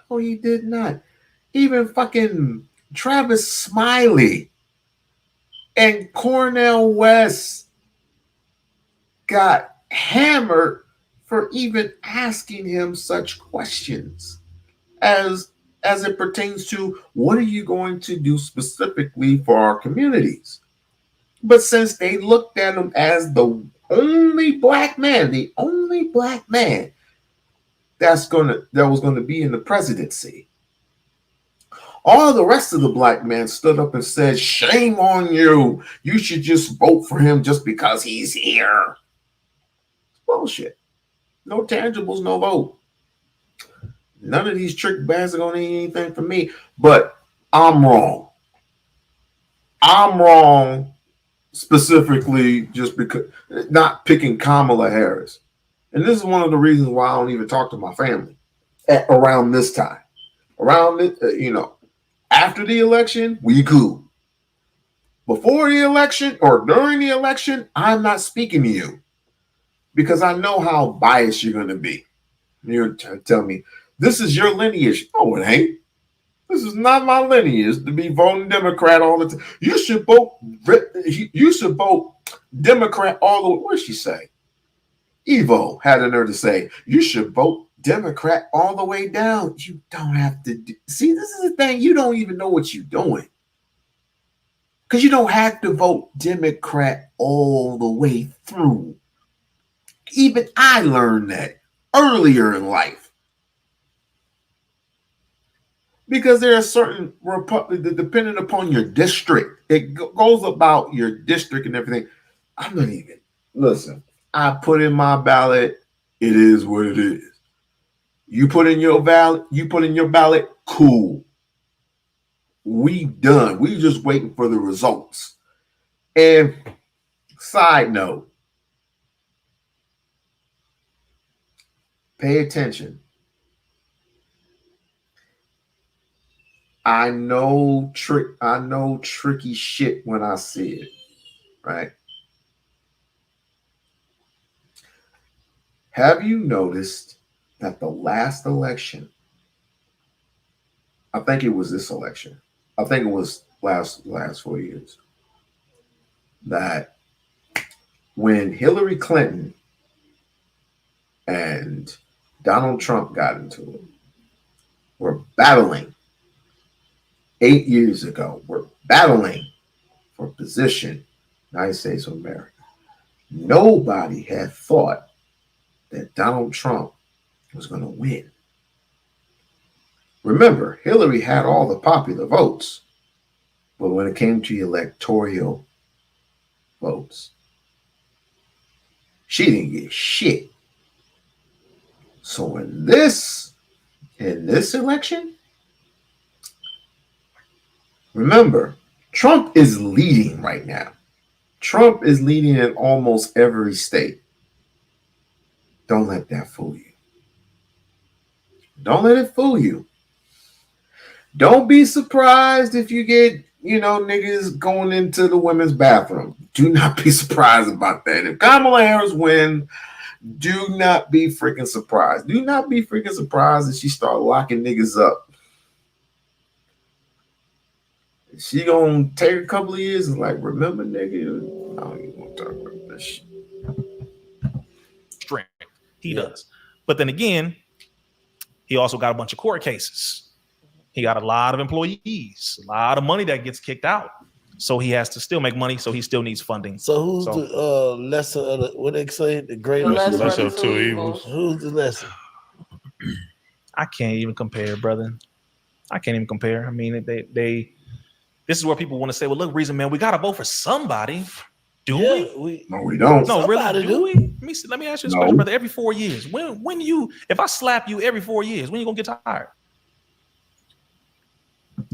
No, he did not. Even fucking Travis Smiley and Cornel West got hammered for even asking him such questions as it pertains to what are you going to do specifically for our communities. But since they looked at him as the only black man that was going to be in the presidency, all the rest of the black men stood up and said, shame on you. You should just vote for him just because he's here. Bullshit. No tangibles, no vote. None of these trick bags are going to need anything from me. But I'm wrong. I'm wrong specifically just because not picking Kamala Harris. And this is one of the reasons why I don't even talk to my family around this time. Around it, after the election, we cool. Before the election or during the election, I'm not speaking to you because I know how biased you're going to be. You're telling me, this is your lineage. No, it ain't. This is not my lineage to be voting Democrat all the time. You should vote Democrat all the way. What'd she say? Evo had the nerve to say, you should vote Democrat all the way down. You don't have to see, this is the thing. You don't even know what you're doing. Because you don't have to vote Democrat all the way through. Even I learned that earlier in life. Because there are certain depending upon your district, it goes about your district and everything. I'm not even, listen, I put in my ballot, it is what it is. You put in your ballot, cool. We done. We just waiting for the results. And side note, pay attention. I know tricky shit when I see it, right? Have you noticed that the last election, I think it was this election, I think it was last 4 years, that when Hillary Clinton and Donald Trump got into it, battling 8 years ago, were battling for position, United States of America. Nobody had thought that Donald Trump was going to win. Remember, Hillary had all the popular votes, but when it came to electoral votes, she didn't get shit. So in this election, remember, Trump is leading right now. Trump is leading in almost every state. Don't let that fool you. Don't let it fool you. Don't be surprised if you get, niggas going into the women's bathroom. Do not be surprised about that. If Kamala Harris wins, do not be freaking surprised. Do not be freaking surprised if she start locking niggas up. She gonna take a couple of years and like, remember, nigga, I don't even want to talk about this shit. Strength. He does. But then again, he also got a bunch of court cases. He got a lot of employees, a lot of money that gets kicked out. So he has to still make money, so he still needs funding. So who's the lesser of the, what they say, the greater? The lesser of two evils. Who's the lesser? I can't even compare, brother. I can't even compare. I mean, they this is where people want to say, well, look, Reason, man, we got to vote for somebody. Do we? No, we don't. No, Somebody really, do we? Let me ask you this No. question, brother. Every 4 years, if I slap you every 4 years, when you gonna get tired?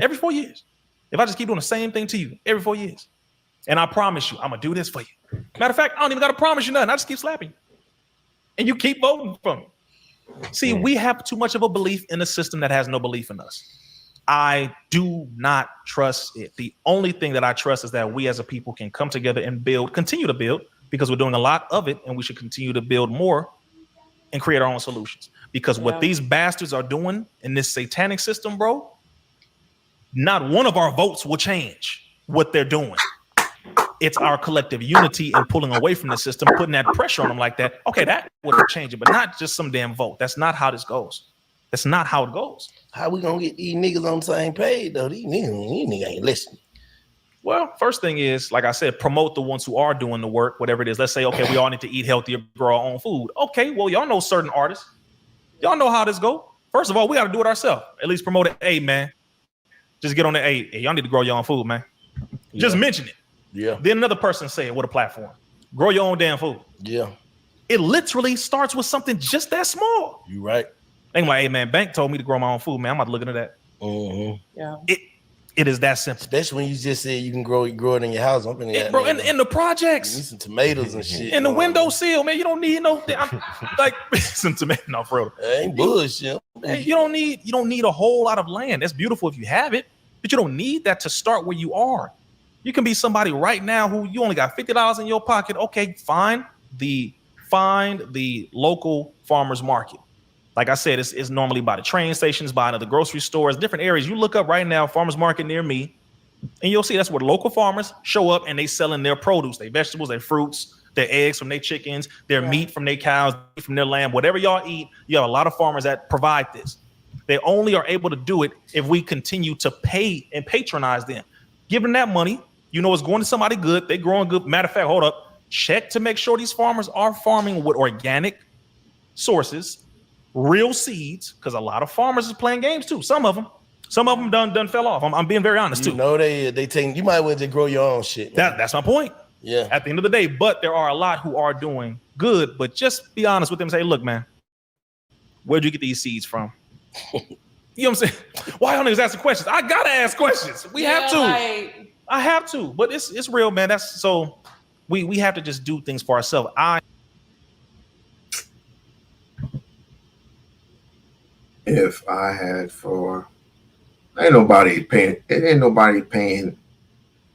Every 4 years. If I just keep doing the same thing to you every 4 years, and I promise you, I'm gonna do this for you. Matter of fact, I don't even gotta promise you nothing. I just keep slapping you, and you keep voting for me. See, we have too much of a belief in a system that has no belief in us. I do not trust it. The only thing that I trust is that we as a people can come together and continue to build, because we're doing a lot of it, and we should continue to build more and create our own solutions. Because what these bastards are doing in this satanic system, bro, not one of our votes will change what they're doing. It's our collective unity and pulling away from the system, putting that pressure on them like that. Okay, that would change it, but not just some damn vote. That's not how this goes. That's not how it goes. How we gonna get these niggas on the same page though? These niggas ain't listening. Well, first thing is, like I said, promote the ones who are doing the work, whatever it is. Let's say, okay, we all need to eat healthier, grow our own food. Okay, well, y'all know certain artists. Y'all know how this go. First of all, we got to do it ourselves. At least promote it. Hey, man, just get on the hey, y'all need to grow your own food, man. Just mention it. Yeah. Then another person say it with a platform. Grow your own damn food. Yeah. It literally starts with something just that small. You right. Think like, hey, man, Bank told me to grow my own food, man. I'm about to look into that. Yeah. It is that simple. Especially when you just said you can grow it in your house. I'm in the projects. You need some tomatoes and shit. In the windowsill, man. You don't need no like some tomato. No, for real. Ain't bullshit. You don't need a whole lot of land. That's beautiful if you have it, but you don't need that to start where you are. You can be somebody right now who you only got $50 in your pocket. Okay, find the local farmers market. Like I said, it's normally by the train stations, by the grocery stores, different areas. You look up right now, farmers market near me, and you'll see that's where local farmers show up and they selling their produce, their vegetables, their fruits, their eggs from their chickens, their meat from their cows, from their lamb, whatever y'all eat. You have a lot of farmers that provide this. They only are able to do it if we continue to pay and patronize them. Give them that money. You know it's going to somebody good. They growing good. Matter of fact, hold up. Check to make sure these farmers are farming with organic sources, real seeds, because a lot of farmers is playing games too. Some of them done fell off. I'm being very honest too. No, they taking. You might want to grow your own shit. That's my point. Yeah. At the end of the day, but there are a lot who are doing good. But just be honest with them and say, look, man, where'd you get these seeds from? You know what I'm saying? Why y'all niggas asking questions? I gotta ask questions. We have to. I have to. But it's real, man. That's so we have to just do things for ourselves. If I had ain't nobody paying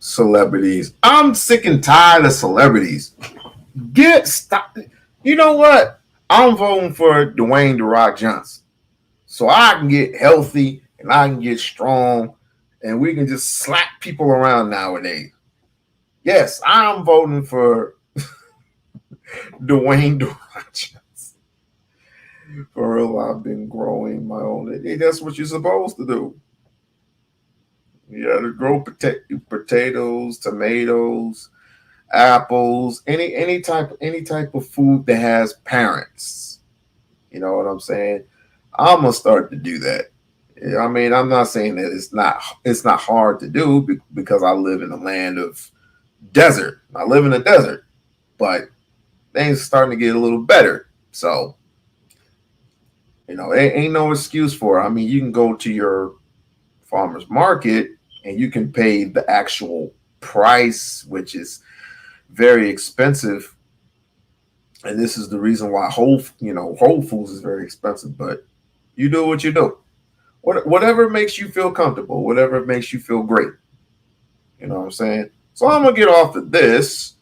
celebrities. I'm sick and tired of celebrities. Stop. You know what? I'm voting for Dwayne "The Rock" Johnson, so I can get healthy and I can get strong, and we can just slap people around nowadays. Yes, I'm voting for Dwayne "The Rock" Johnson. For real, I've been growing my own. That's what you're supposed to do. You got to grow potatoes, tomatoes, apples, any type of food that has parents. You know what I'm saying? I'm gonna start to do that. I mean, I'm not saying that it's not hard to do because I live in a land of desert. I live in a desert, but things are starting to get a little better. So, ain't no excuse for it. I mean, you can go to your farmer's market and you can pay the actual price, which is very expensive. And this is the reason why Whole Foods is very expensive. But you do what you do. Whatever makes you feel comfortable, whatever makes you feel great. You know what I'm saying? So I'm gonna get off of this.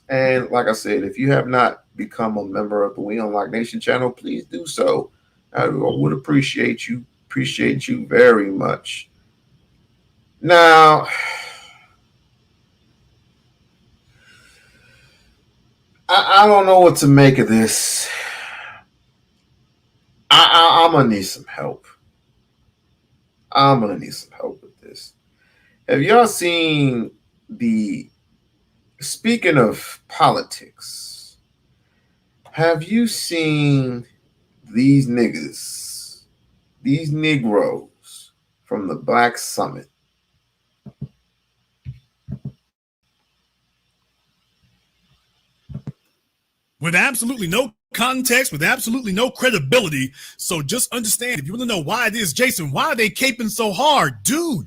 And like I said, if you have not become a member of the We-On-Loc Nation channel, please do so. I would appreciate you. Appreciate you very much. Now, I don't know what to make of this. I'm gonna need some help. I'm gonna need some help with this. Have y'all seen the? Speaking of politics, have you seen these niggas, these Negroes from the Black Summit? With absolutely no context, with absolutely no credibility. So just understand, if you want to know why it is, Jason, why are they caping so hard? Dude,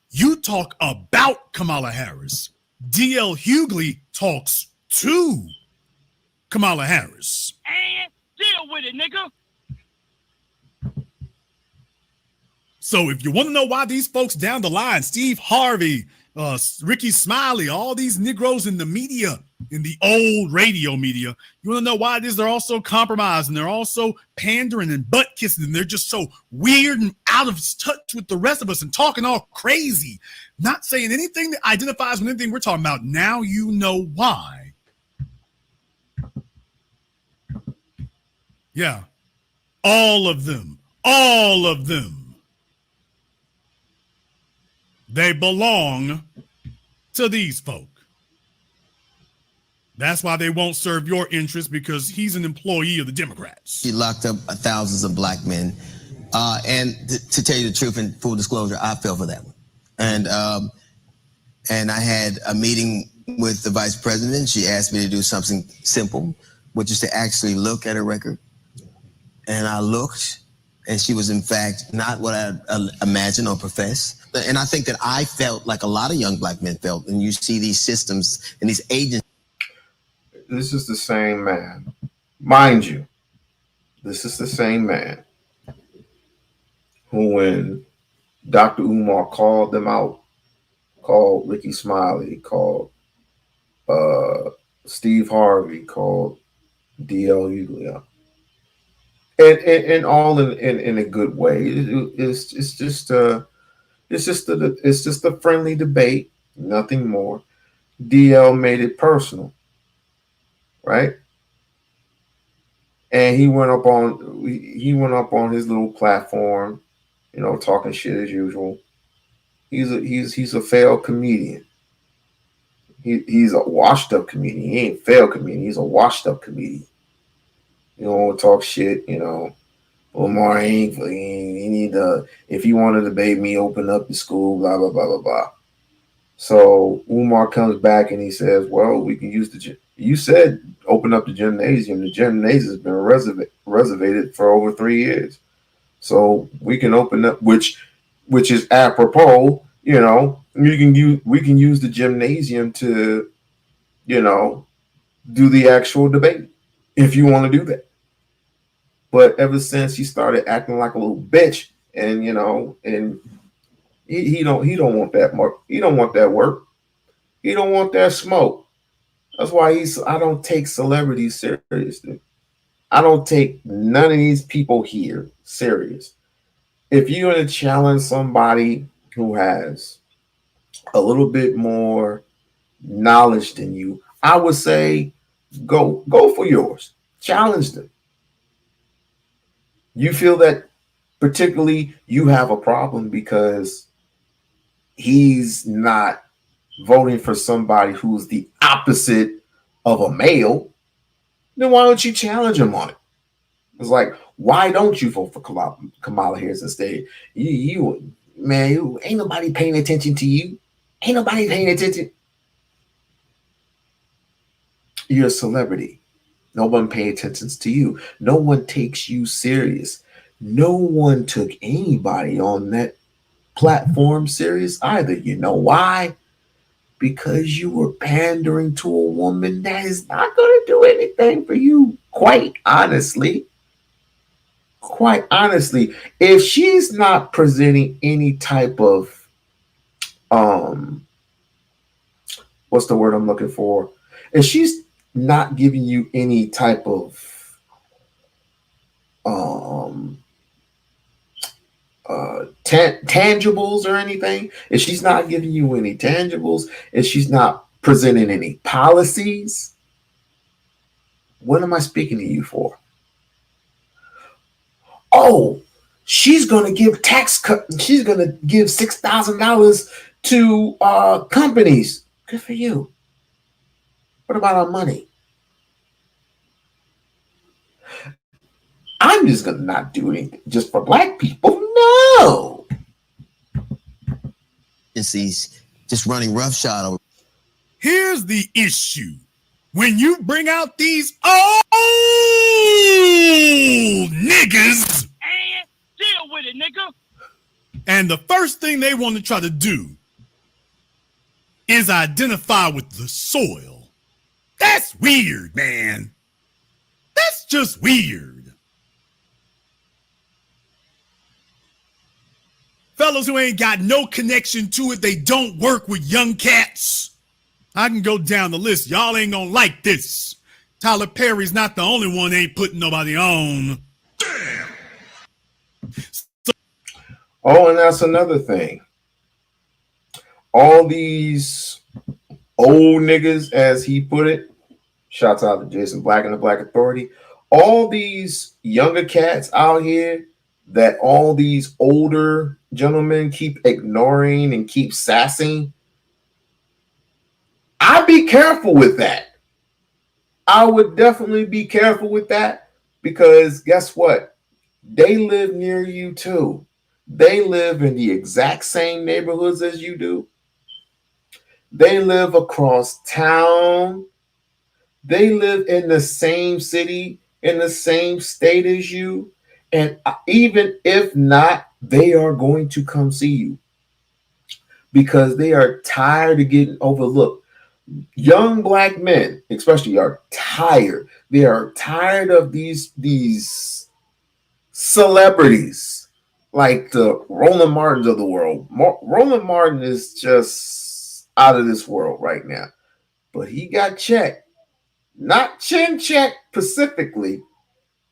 you talk about Kamala Harris. D.L. Hughley talks to Kamala Harris. And deal with it, nigga. So if you want to know why these folks down the line, Steve Harvey, Ricky Smiley, all these Negroes in the media, in the old radio media, you want to know why it is they're also compromised and they're also pandering and butt kissing and they're just so weird and out of touch with the rest of us and talking all crazy, not saying anything that identifies with anything we're talking about. Now you know why. Yeah. All of them. They belong to these folk. That's why they won't serve your interests, because he's an employee of the Democrats. He locked up thousands of black men. And to tell you the truth and full disclosure, I fell for that one. And I had a meeting with the vice president. She asked me to do something simple, which is to actually look at a record. And I looked, and she was in fact not what I imagined or professed. And I think that I felt like a lot of young black men felt. And you see these systems and these agents. This is the same man. Mind you, this is the same man who, when Dr. Umar called them out, called Ricky Smiley, called Steve Harvey, called D.L. Hughley out. And all in a good way. It's just a friendly debate, nothing more. DL made it personal, right? And he went up on his little platform, talking shit as usual. He's a failed comedian. He's a washed up comedian. He ain't failed comedian. He's a washed up comedian. Talk shit. Umar ain't. He need to. If he wanted to debate me, open up the school. Blah blah blah blah blah. So Umar comes back and he says, "Well, we can use the. You said open up the gymnasium. The gymnasium has been reservated for over 3 years, so we can open up, which is apropos. We can use the gymnasium to, do the actual debate if you want to do that." But ever since he started acting like a little bitch, and and he don't want that work. He don't want that work. He don't want that smoke. That's why I don't take celebrities seriously. I don't take none of these people here serious. If you're gonna challenge somebody who has a little bit more knowledge than you, I would say go for yours. Challenge them. You feel that particularly you have a problem because he's not voting for somebody who's the opposite of a male, then why don't you challenge him on it? It's like, why don't you vote for Kamala Harris instead? You ain't nobody paying attention to you. Ain't nobody paying attention. You're a celebrity. No one pays attention to you. No one takes you serious. No one took anybody on that platform serious either. You know why? Because you were pandering to a woman that is not going to do anything for you, quite honestly. Quite honestly, if she's not presenting any type of what's the word I'm looking for? If she's not giving you any type of tangibles or anything, if she's not giving you any tangibles, if she's not presenting any policies, what am I speaking to you for? Oh, she's going to give tax cut. She's going to give $6,000 to companies. Good for you. What about our money? I'm just going to not do anything just for black people. No. He's just running roughshod over. Here's the issue. When you bring out these old niggas, And deal with it, nigga. and the first thing they want to try to do is identify with the soil. That's weird, man. That's just weird. Fellas who ain't got no connection to it, they don't work with young cats. I can go down the list. Y'all ain't gonna like this. Tyler Perry's not the only one ain't putting nobody on. Damn. Oh, and that's another thing. All these old niggas, as he put it, shouts out to Jason Black and the Black Authority. All these younger cats out here that all these older gentlemen keep ignoring and keep sassing. I'd be careful with that. I would definitely be careful with that because guess what? They live near you too. They live in the exact same neighborhoods as you do. They live across town. They live in the same city, in the same state as you. And even if not, they are going to come see you because they are tired of getting overlooked. Young black men, especially, are tired. They are tired of these celebrities like the Roland Martins of the world. Roland Martin is just out of this world right now. But he got checked. Not chin checked specifically,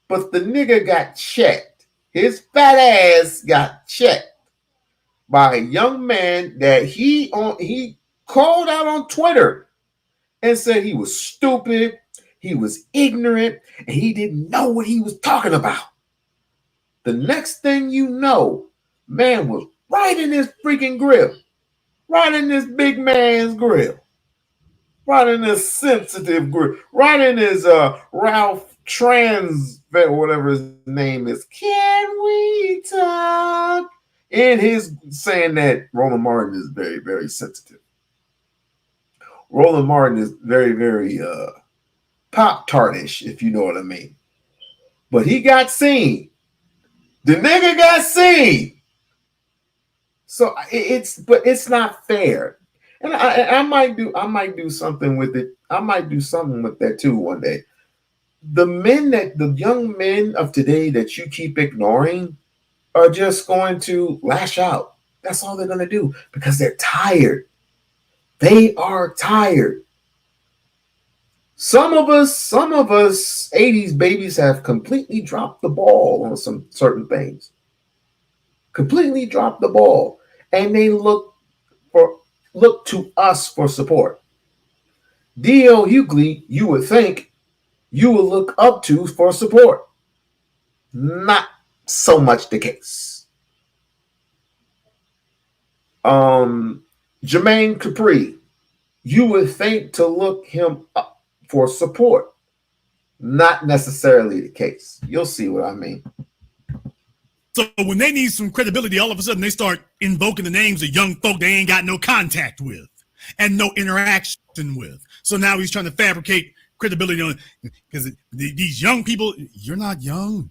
but the nigga got checked. His fat ass got checked by a young man that he called out on Twitter and said he was stupid, he was ignorant, and he didn't know what he was talking about. The next thing you know, man was right in his freaking grill, right in this big man's grill, right in this sensitive grill, right in his Ralph Trans, whatever his name is. Can we talk? In his saying that Roland Martin is very, very sensitive. Roland Martin is very, very Pop-Tartish, if you know what I mean. But he got seen. The nigga got seen. So it's not fair. And I might do something with it. I might do something with that too one day. The young men of today that you keep ignoring are just going to lash out. That's all they're going to do because they're tired. They are tired. Some of us 80s babies have completely dropped the ball on some certain things. Completely dropped the ball. And they look to us for support. D.L. Hughley, you would think, you will look up to for support. Not so much the case. Jermaine Capri, you would think to look him up for support. Not necessarily the case. You'll see what I mean. So when they need some credibility, all of a sudden they start invoking the names of young folk they ain't got no contact with and no interaction with. So now he's trying to fabricate credibility on, because these young people, you're not young.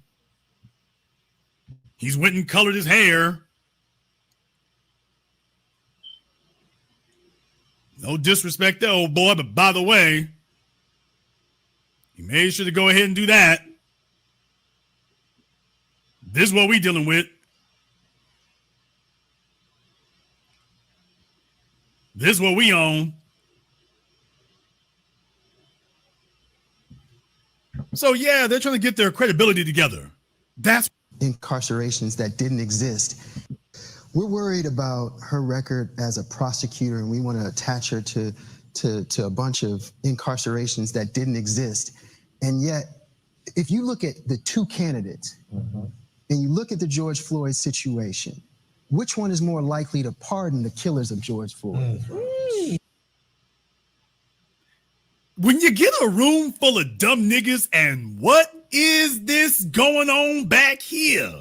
He's went and colored his hair. No disrespect to old boy, but by the way, he made sure to go ahead and do that. This is what we dealing with. This is what we own. So yeah, they're trying to get their credibility together. That's incarcerations that didn't exist. We're worried about her record as a prosecutor, and we want to attach her to a bunch of incarcerations that didn't exist. And yet, if you look at the two candidates, and you look at the George Floyd situation, which one is more likely to pardon the killers of George Floyd? When you get a room full of dumb niggas and what is this going on back here?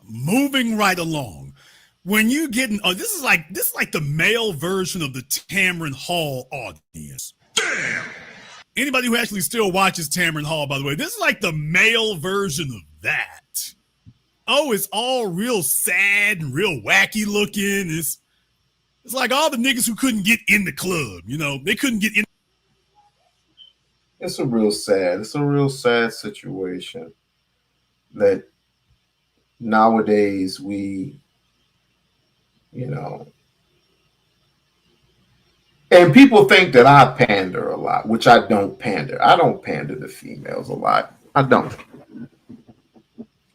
Moving right along. When you getting, this is like the male version of the Tamron Hall audience. Damn. Anybody who actually still watches Tamron Hall, by the way, this is like the male version of that. Oh, it's all real sad and real wacky looking. It's like all the niggas who couldn't get in the club, you know, they couldn't get in. It's a real sad situation that nowadays we, you know, and people think that I pander a lot, which I don't pander. I don't pander to females a lot. I don't.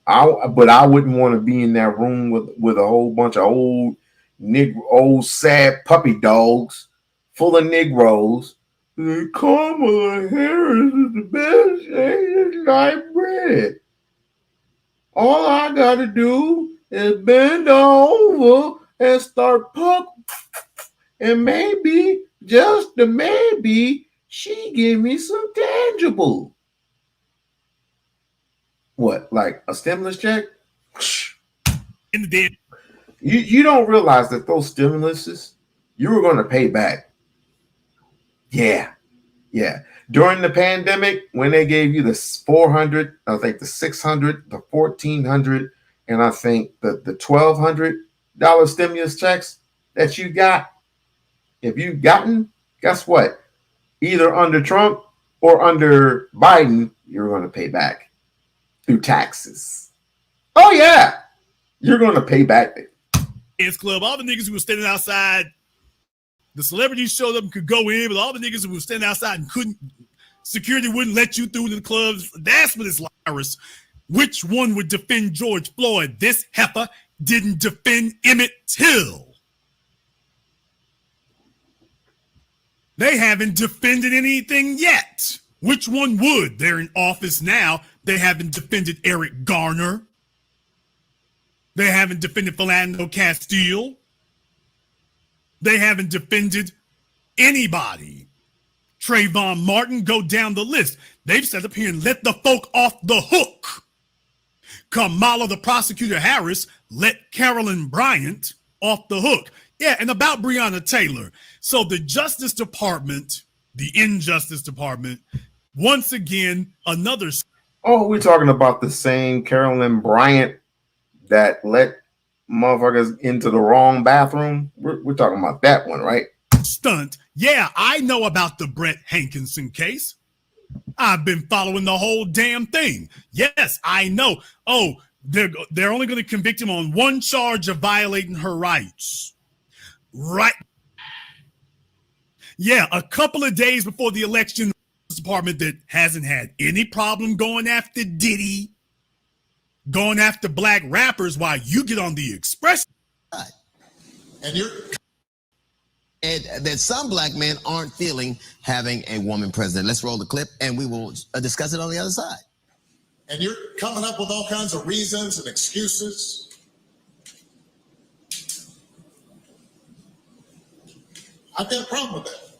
But I wouldn't want to be in that room with a whole bunch of old sad puppy dogs full of Negroes. Kamala Harris is the best Asian light bread. All I gotta do is bend over and start puck, and maybe, just a maybe, she give me some tangible. What, like a stimulus check? In the damn. You don't realize that those stimuluses you were going to pay back. Yeah. During the pandemic, when they gave you the 400, I think the 600, the 1,400, and I think the $1,200 stimulus checks that you got, if you've gotten, guess what? Either under Trump or under Biden, you're going to pay back through taxes. Oh yeah, you're going to pay back. Club, all the niggas who were standing outside, the celebrities showed up and could go in, but all the niggas who were standing outside and couldn't, security wouldn't let you through the clubs. That's what it's like. Which one would defend George Floyd? This heifer didn't defend Emmett Till. They haven't defended anything yet. Which one would? They're in office now. They haven't defended Eric Garner. They haven't defended Philando Castile. They haven't defended anybody. Trayvon Martin, go down the list. They've sat up here and let the folk off the hook. Kamala, the prosecutor Harris, let Carolyn Bryant off the hook. Yeah, and about Breonna Taylor. So the Justice Department, the Injustice Department, once again, another. Oh, we're talking about the same Carolyn Bryant that let motherfuckers into the wrong bathroom. We're talking about that one, right? Stunt. Yeah, I know about the Brett Hankinson case. I've been following the whole damn thing. Yes, I know. Oh, they're only going to convict him on one charge of violating her rights. Right. Yeah, a couple of days before the election, the department that hasn't had any problem going after Diddy, going after black rappers while you get on the express. And you're that some black men aren't feeling having a woman president. Let's roll the clip and we will discuss it on the other side. And you're coming up with all kinds of reasons and excuses. I've got a problem with that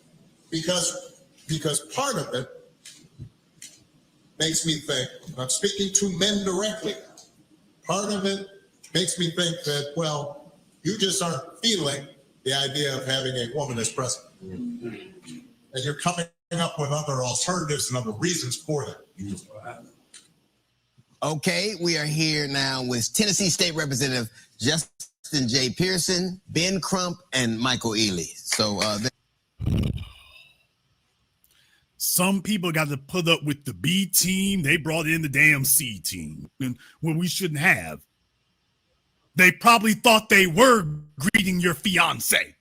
because part of it makes me think, I'm speaking to men directly, part of it makes me think that, well, you just aren't feeling the idea of having a woman as president. And you're coming up with other alternatives and other reasons for that. Okay, we are here now with Tennessee State Representative Justin J. Pearson, Ben Crump, and Michael Ealy. So some people got to put up with the B team. They brought in the damn C team and when we shouldn't have. They probably thought they were greeting your fiance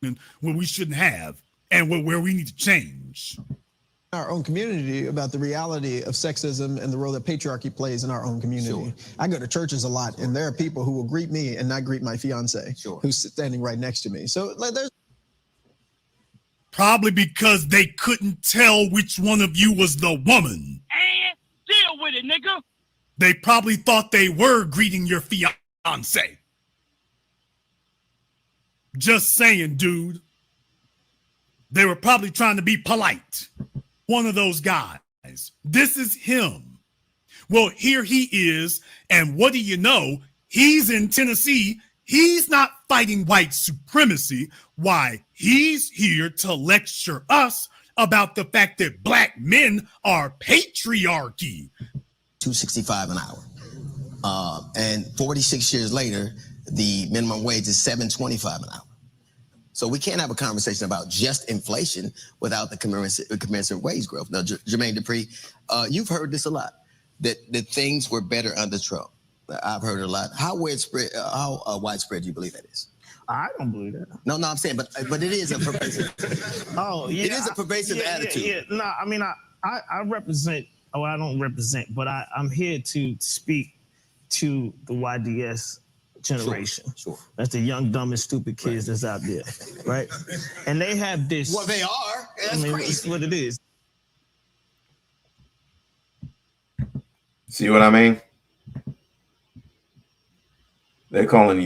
and when we shouldn't have, and where we need to change. Our own community about the reality of sexism and the role that patriarchy plays in our own community. Sure. I go to churches a lot, and there are people who will greet me and not greet my fiance, who's standing right next to me. So like, there's probably because they couldn't tell which one of you was the woman. And deal with it, nigga. They probably thought they were greeting your fiance. Just saying, dude. They were probably trying to be polite. One of those guys. This is him. Well, here he is, and what do you know? He's in Tennessee. He's not fighting white supremacy. Why? He's here to lecture us about the fact that black men are patriarchy. $2.65 an hour. And 46 years later, the minimum wage is $7.25 an hour. So we can't have a conversation about just inflation without the commensurate wage growth. Now, Jermaine Dupree, you've heard this a lot, that things were better under Trump. I've heard it a lot. How widespread do you believe that is? I don't believe that. No, I'm saying, but it is a pervasive. It is a pervasive attitude. Yeah. No, I mean, I represent. Oh, I don't represent, but I'm here to speak to the YDS generation. Sure. That's the young, dumb, and stupid kids that's out there, right? And they have this. Well, they are. That's crazy. It's what it is. See what I mean? They're calling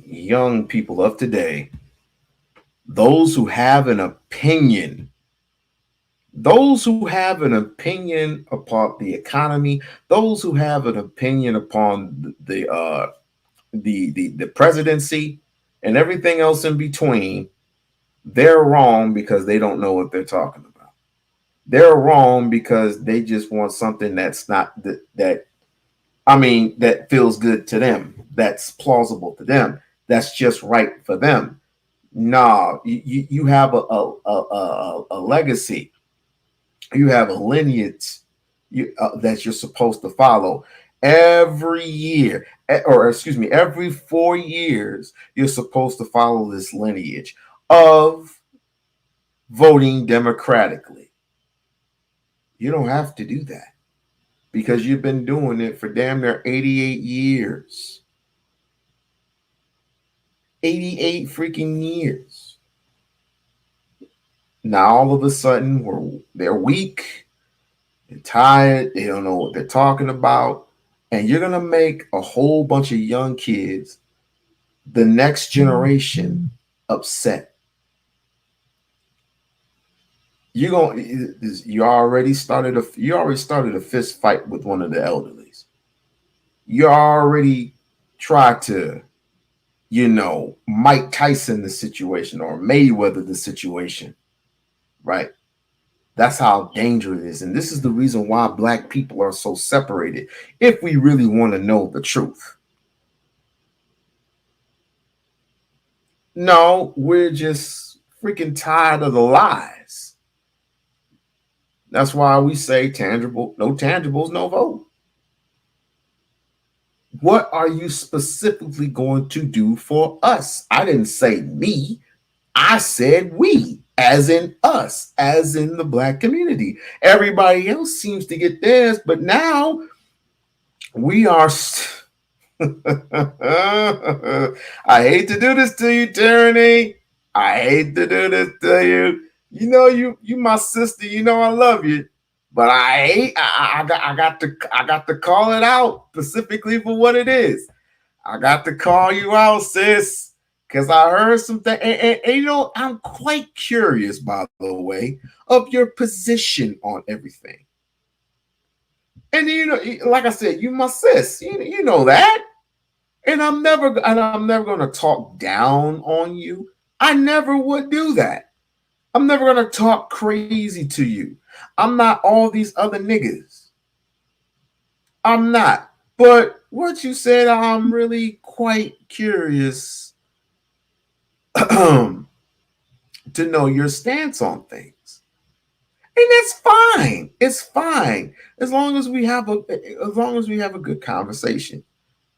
young people of today, those who have an opinion, upon the economy, those who have an opinion upon the presidency and everything else in between, they're wrong because they don't know what they're talking about. They're wrong because they just want something that's not that feels good to them, that's plausible to them, that's just right for them. No, you have a legacy. You have a lineage that you're supposed to follow. Every 4 years, you're supposed to follow this lineage of voting democratically. You don't have to do that because you've been doing it for damn near 88 years. 88 freaking years. Now all of a sudden they're weak and tired. They don't know what they're talking about. And you're going to make a whole bunch of young kids, the next generation, upset. You already started a fist fight with one of the elderlies. You already tried to, Mike Tyson the situation or Mayweather the situation. Right? That's how dangerous it is. And this is the reason why black people are so separated, if we really want to know the truth. No, we're just freaking tired of the lies. That's why we say no tangibles, no vote. What are you specifically going to do for us? I didn't say me. I said we, as in us, as in the black community. Everybody else seems to get theirs, but now we are I hate to do this to you, Tyranny. I hate to do this to you. You know, you my sister. You know I love you, but I got to call it out specifically for what it is. I got to call you out, sis, because I heard something. And you know, I'm quite curious, by the way, of your position on everything. And you know, like I said, you my sis. You know that. And I'm never going to talk down on you. I never would do that. I'm never going to talk crazy to you. I'm not all these other niggas. I'm not. But what you said, I'm really quite curious to know your stance on things. And it's fine. It's fine. As long as we have a good conversation.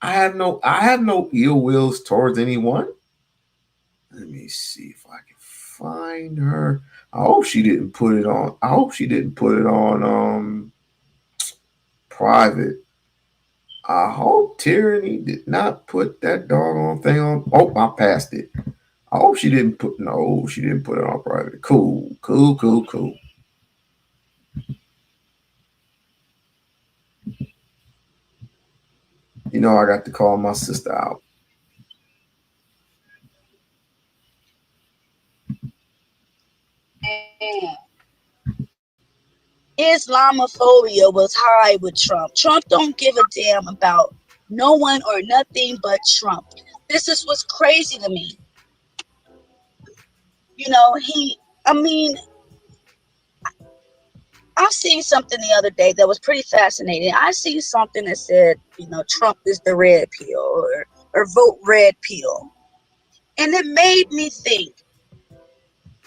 I have no ill wills towards anyone. Let me see if I can find her. I hope she didn't put it on. Private. I hope Tyranny did not put that doggone thing on. Oh, I passed it. I hope she didn't put it on private. Cool. You know I got to call my sister out. Islamophobia was high with Trump. Trump don't give a damn about no one or nothing but Trump. This is what's crazy to me. You know, I've seen something the other day that was pretty fascinating. I see something that said, you know, Trump is the red pill or vote red pill. And it made me think,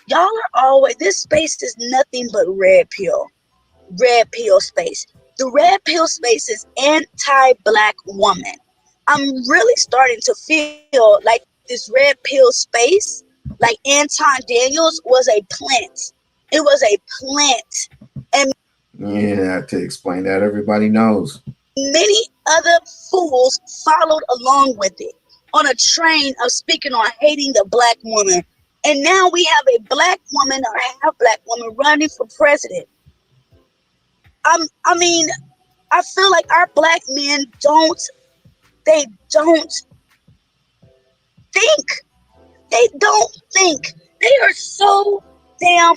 y'all are always, this space is nothing but red pill space. The red pill space is anti-black woman. I'm really starting to feel like this red pill space, like Anton Daniels, was a plant. It was a plant. And Yeah, to explain that, everybody knows. many other fools followed along with it on a train of speaking on hating the black woman. And now we have a black woman or half black woman running for president. I mean, I feel like our black men don't think. They don't think. They are so damn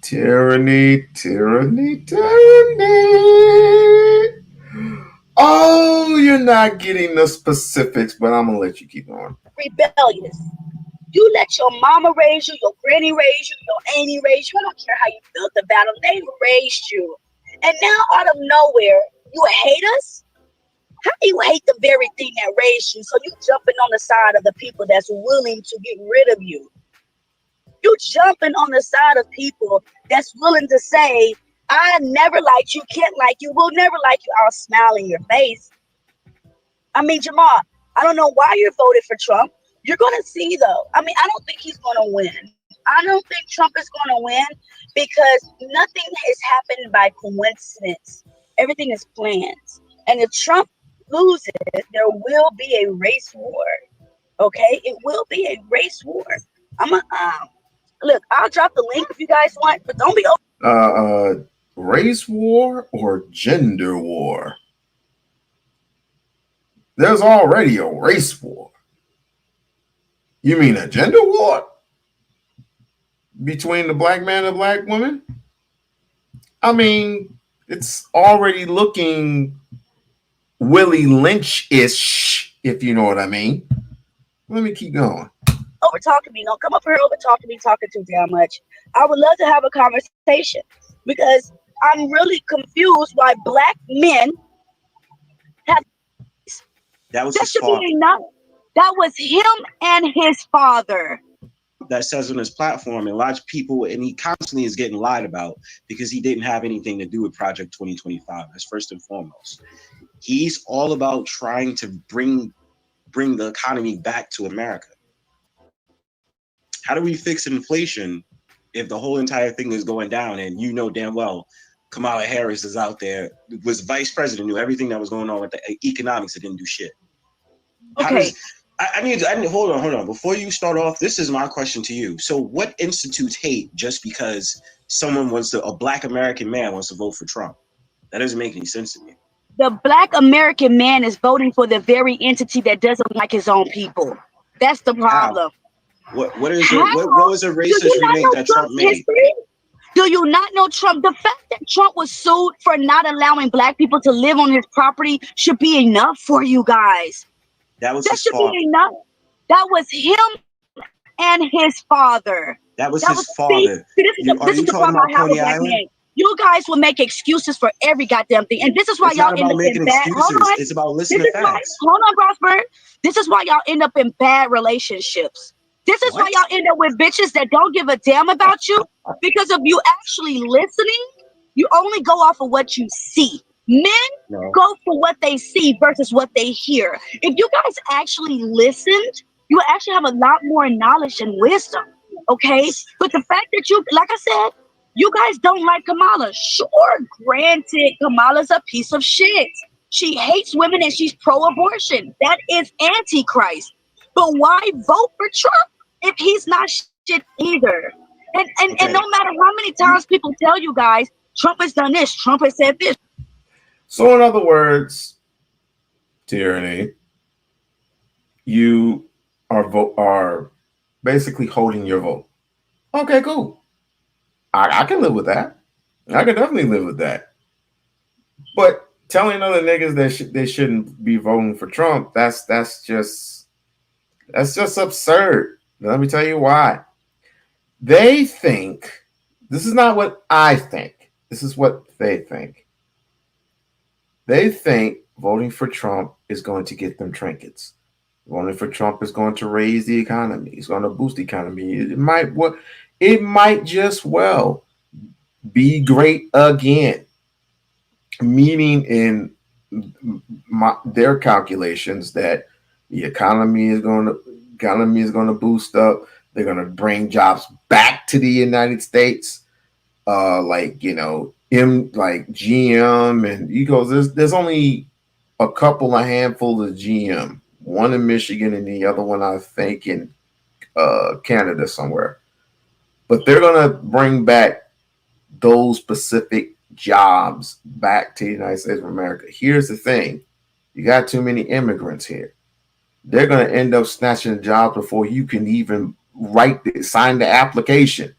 Tyranny. Oh, you're not getting the specifics, but I'm gonna let you keep going. rebellious. You let your mama raise you, your granny raise you, your auntie raise you. I don't care how you felt about them. They raised you. And now out of nowhere, you hate us? How do you hate the very thing that raised you? So you jumping on the side of the people that's willing to get rid of you. You jumping on the side of people that's willing to say, I never liked you, can't like you, will never like you. I'll smile in your face. I mean, Jamal, I don't know why you voted for Trump. You're going to see, though. I mean, I don't think he's going to win. I don't think Trump is going to win because nothing has happened by coincidence. Everything is planned. And if Trump loses, there will be a race war. Okay? It will be a race war. Look, I'll drop the link if you guys want, but don't be Race war or gender war? There's already a race war. You mean a gender war? Between the black man and the black woman? I mean, it's already looking Willie Lynch-ish, if you know what I mean. Let me keep going. Over talking me. Don't come up here over talking me, talking too damn much. I would love to have a conversation because I'm really confused why black men have. That was That his should father. be enough. That was him and his father. That says on his platform, and a lot of people, and he constantly is getting lied about because he didn't have anything to do with Project 2025. That's first and foremost. He's all about trying to bring the economy back to America. How do we fix inflation if the whole entire thing is going down and you know damn well Kamala Harris is out there, was vice president, knew everything that was going on with the economics, that didn't do shit. How Okay. does, I need hold on. Before you start off, this is my question to you. So what institutes hate just because someone a black American man wants to vote for Trump? That doesn't make any sense to me. The black American man is voting for the very entity that doesn't like his own people. That's the problem. What was a Do racist you not remake know that Trump Trump's made? history? Do you not know Trump? The fact that Trump was sued for not allowing black people to live on his property should be enough for you guys. That was That his should father. be enough. That was him and his father. That was his See, father. this is Are the you talking problem about I have with Coney black Island? men. You guys will make excuses for every goddamn thing, and this is why It's y'all not end about up in making bad. Hold excuses. on. It's about This listening is to why. facts. Hold on, Prosper. This is why y'all end up in bad relationships. This is why y'all end up with bitches that don't give a damn about you, because of you actually listening. You only go off of what you see. Men go for what they see versus what they hear. If you guys actually listened, you would actually have a lot more knowledge and wisdom. Okay? But the fact that you, like I said, you guys don't like Kamala. Sure, granted, Kamala's a piece of shit. She hates women and she's pro-abortion. That is antichrist. But why vote for Trump if he's not shit either? And no matter how many times people tell you guys, Trump has done this, Trump has said this. So in other words, tyranny, you are basically holding your vote. Okay, cool. I can live with that. I can definitely live with that. But telling other niggas that they shouldn't be voting for Trump, that's just absurd. Let me tell you why. They think, this is not what I think. This is what they think. They think voting for Trump is going to get them trinkets. Voting for Trump is going to raise the economy. It's going to boost the economy. It might just well be great again. Meaning in their calculations that the economy is going to boost up. They're going to bring jobs back to the United States. Like GM and there's only a handful of GM, one in Michigan and the other one I think in Canada somewhere. But they're gonna bring back those specific jobs back to the United States of America. Here's the thing: you got too many immigrants here. They're gonna end up snatching jobs before you can even sign the application.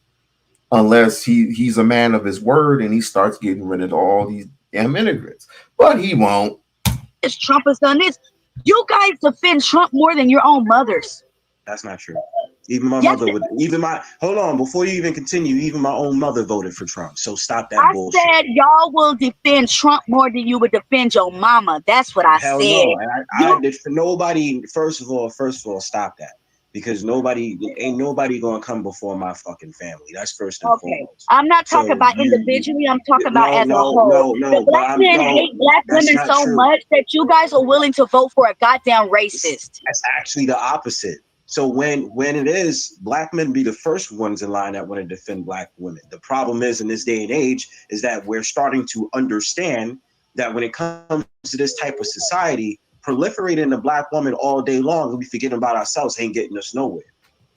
Unless he's a man of his word and he starts getting rid of all these damn immigrants. But he won't. Trump has done this. You guys defend Trump more than your own mothers. That's not true. Even my mother would. Hold on. Before you even continue, even my own mother voted for Trump. So stop that bullshit. I said y'all will defend Trump more than you would defend your mama. That's what I Hell said. no. I did for nobody. First of all, stop that. Because ain't nobody gonna come before my fucking family. That's first and foremost. I'm not talking about individually. I'm talking about as a whole. No. The black men hate black women so much that you guys are willing to vote for a goddamn racist. That's actually the opposite. So when it is, black men be the first ones in line that want to defend black women. The problem is in this day and age is that we're starting to understand that when it comes to this type of society, proliferating the black woman all day long and we forgetting about ourselves ain't getting us nowhere.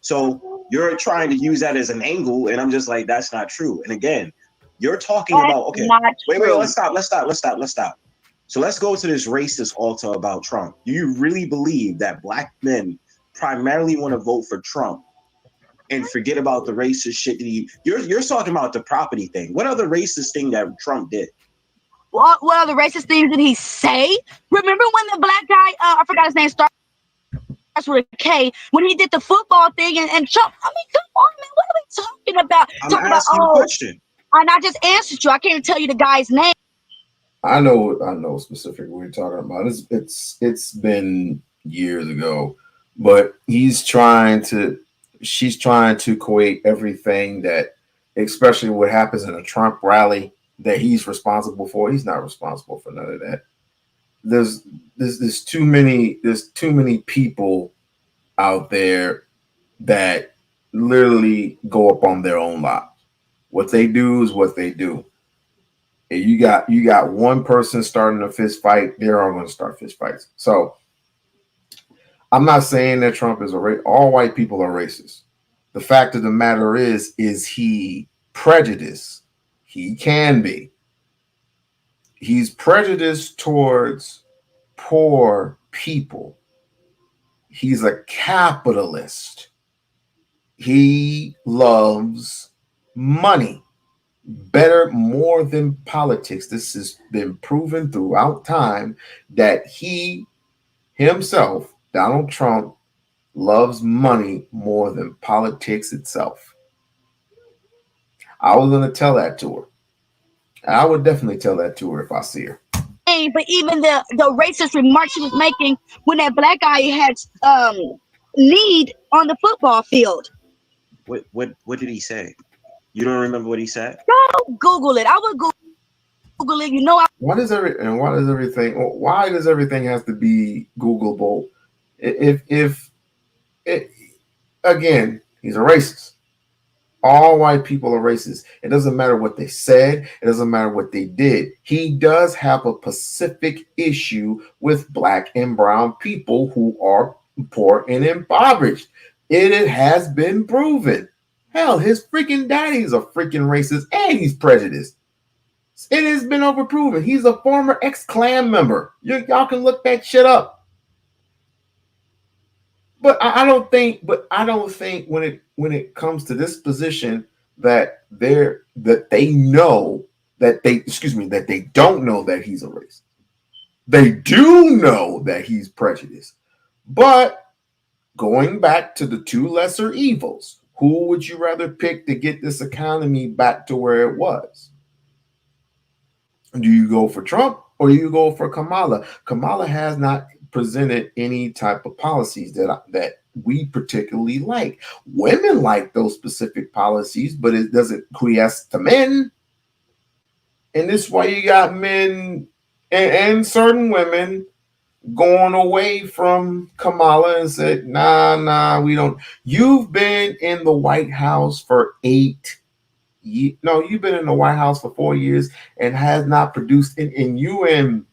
So you're trying to use that as an angle, and I'm just like, that's not true. And again, you're talking about wait, let's stop. So let's go to this racist altar about Trump. Do you really believe that black men primarily want to vote for Trump and forget about the racist shit that you're talking about the property thing? What other racist thing that Trump did? What other racist things did he say? Remember when the black guy, I forgot his name, starts with a K, when he did the football thing and Trump, I mean, come on, man, what are we talking about? I'm asking you a question. And I just answered you. I can't tell you the guy's name. I know specifically what you're talking about. It's been years ago, but she's trying to equate everything that, especially what happens in a Trump rally, that he's responsible for. He's not responsible for none of that. There's too many people out there that literally go up on their own lives. What they do is what they do. You got one person starting a fist fight, they're all going to start fist fights. So I'm not saying that Trump is all white people are racist. The fact of the matter is he prejudiced? He can be. He's prejudiced towards poor people. He's a capitalist. He loves money better, more than politics. This has been proven throughout time that he himself, Donald Trump, loves money more than politics itself. I was going to tell that to her. I would definitely tell that to her if I see her. But even the racist remarks she was making when that black guy had need on the football field. What did he say? You don't remember what he said? Go Google it. I would Google it. You know, why does everything has to be Googleable? If again, he's a racist. All white people are racist. It doesn't matter what they said. It doesn't matter what they did. He does have a specific issue with black and brown people who are poor and impoverished. It has been proven. Hell, his freaking daddy's a freaking racist and he's prejudiced. It has been overproven. He's a former ex-Klan member. Y'all can look that shit up. But I don't think when it comes to this position that they know that they don't know that he's a racist. They do know that he's prejudiced. But going back to the two lesser evils, who would you rather pick to get this economy back to where it was? Do you go for Trump or do you go for Kamala? Kamala has not presented any type of policies that we particularly like. Women like those specific policies, but it doesn't quiesce to men. And this is why you got men and certain women going away from Kamala and said, nah, we don't. You've been in the White House for 8 years. No, you've been in the White House for 4 years and has not produced, and you and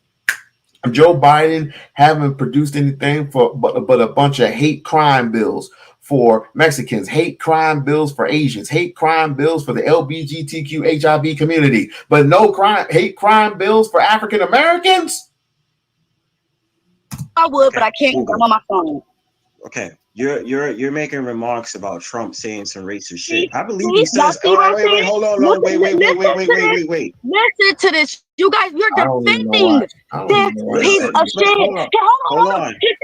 Joe Biden haven't produced anything but a bunch of hate crime bills for Mexicans, hate crime bills for Asians, hate crime bills for the LGBTQ HIV community, but no hate crime bills for African Americans. I would, but I can't. I'm on my phone. Okay, you're making remarks about Trump saying some racist shit. I believe he says. Wait, hold on, wait. Listen to this, you guys. You're defending this piece of shit. Hold on. His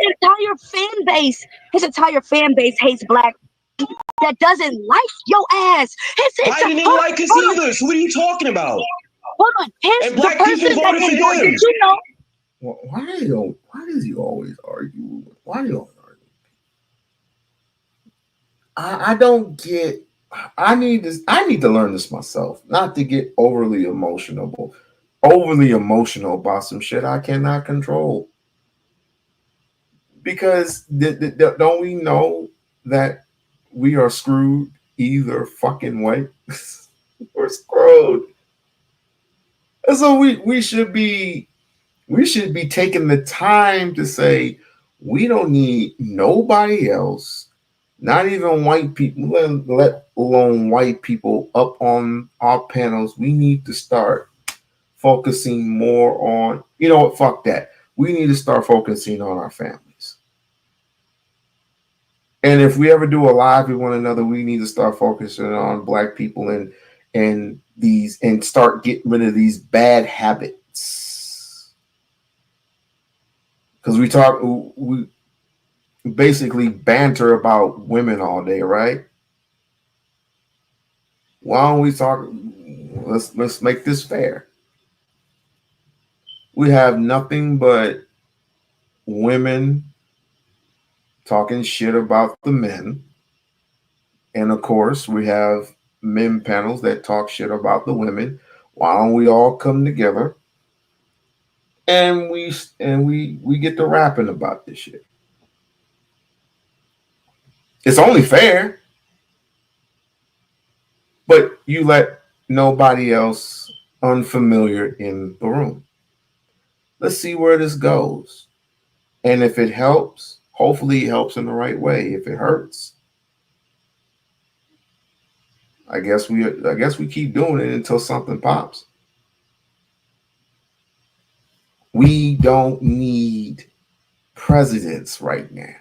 entire fan base hates black people that doesn't like your ass. Biden didn't like us either. So what are you talking about? Hold on. And black people voted for him. Did you know? Why does he always argue? Why do you always argue? I don't get. I need to learn this myself, not to get overly emotional about some shit I cannot control. Because don't we know that we are screwed either fucking way? We're screwed. And so we should be taking the time to say we don't need nobody else, not even white people, let alone white people up on our panels. We need to start focusing more on, you know what, fuck that. We need to start focusing on our families. And if we ever do a live with one another, we need to start focusing on black people and start getting rid of these bad habits. Because we basically banter about women all day, right? Why don't we talk? Let's make this fair. We have nothing but women talking shit about the men, and of course we have men panels that talk shit about the women. Why don't we all come together and we get to rapping about this shit? It's only fair, but you let nobody else unfamiliar in the room. Let's see where this goes. And if it helps, hopefully it helps in the right way. If it hurts, I guess we keep doing it until something pops. We don't need presidents right now.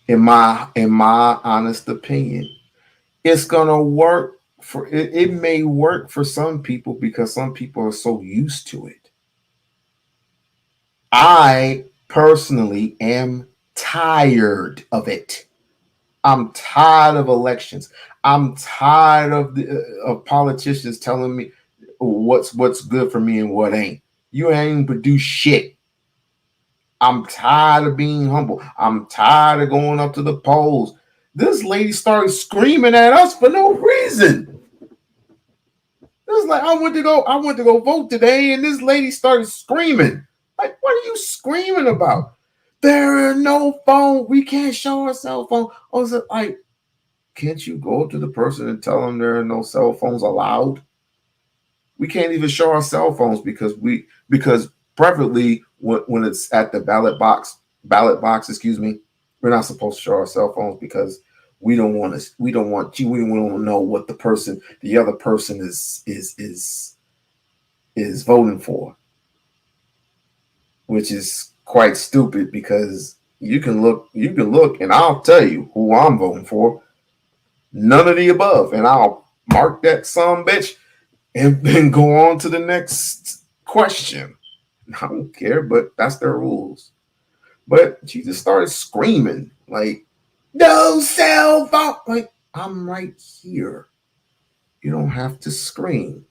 In my honest opinion, it's gonna work for it. It may work for some people because some people are so used to it. I personally am tired of it. I'm tired of elections. I'm tired of politicians telling me what's good for me and what ain't. You ain't produce shit. I'm tired of being humble. I'm tired of going up to the polls. This lady started screaming at us for no reason. It was like I went to go vote today, and this lady started screaming. Like, what are you screaming about? There are no phone. We can't show our cell phone. I was like, can't you go up to the person and tell them there are no cell phones allowed? We can't even show our cell phones because preferably when it's at the ballot box, we're not supposed to show our cell phones because we don't want to know what the other person is voting for, which is quite stupid because you can look and I'll tell you who I'm voting for. None of the above, and I'll mark that some bitch and then go on to the next question. I don't care, but that's their rules. But she just started screaming like, "No cell phone!" Like, I'm right here. You don't have to scream.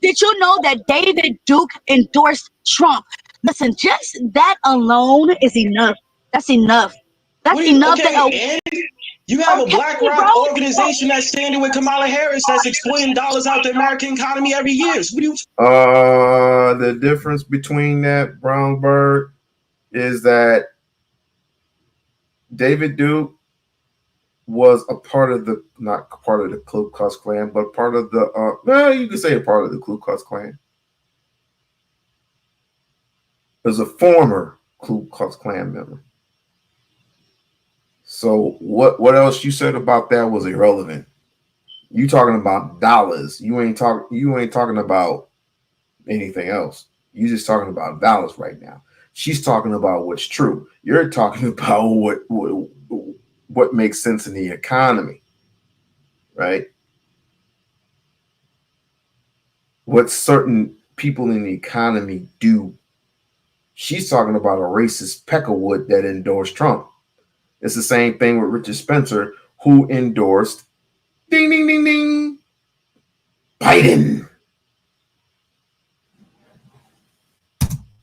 Did you know that David Duke endorsed Trump? Listen, just that alone is enough. That's enough. That's enough. And you have a BlackRock organization that's standing with Kamala Harris that's exploiting dollars out the American economy every year. So what do you? The difference between that, Brown Bird, is that David Duke was not part of the Ku Klux Klan, but part of the you could say a part of the Ku Klux Klan. As a former Ku Klux Klan member. So what else you said about that was irrelevant. You talking about dollars. You ain't talking about anything else. You just talking about dollars right now. She's talking about what's true. You're talking about what makes sense in the economy, right? What certain people in the economy do. She's talking about a racist Peckerwood that endorsed Trump. It's the same thing with Richard Spencer, who endorsed ding, ding, ding, ding, Biden.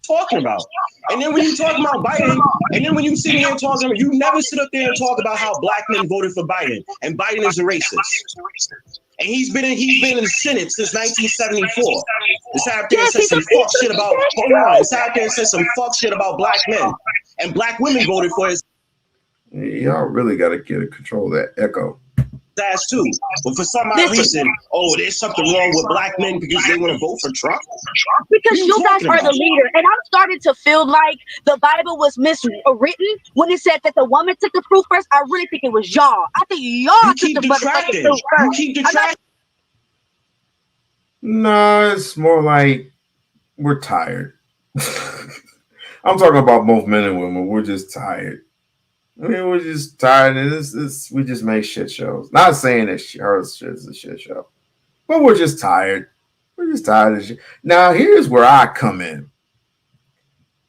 Talking about. And then when you talk about Biden, and then when you sit here and talk, you never sit up there and talk about how black men voted for Biden, and Biden is a racist. And he's been in the Senate since 1974. This out there said some fuck shit about This out there said some fuck shit about black men, and black women voted for his. Y'all really got to get control of that echo. Ass too, but for some odd reason, there's something wrong with black men because they want to vote for Trump. Because you guys are the leader, and I'm starting to feel like the Bible was miswritten when it said that the woman took the fruit first. I really think it was y'all. I think y'all took the motherfucking fruit first. You keep detracting. No, it's more like we're tired. I'm talking about both men and women. We're just tired. I mean, we're just tired, and we just make shit shows. Not saying that her shit is a shit show, but we're just tired. We're just tired of shit. Now, here's where I come in.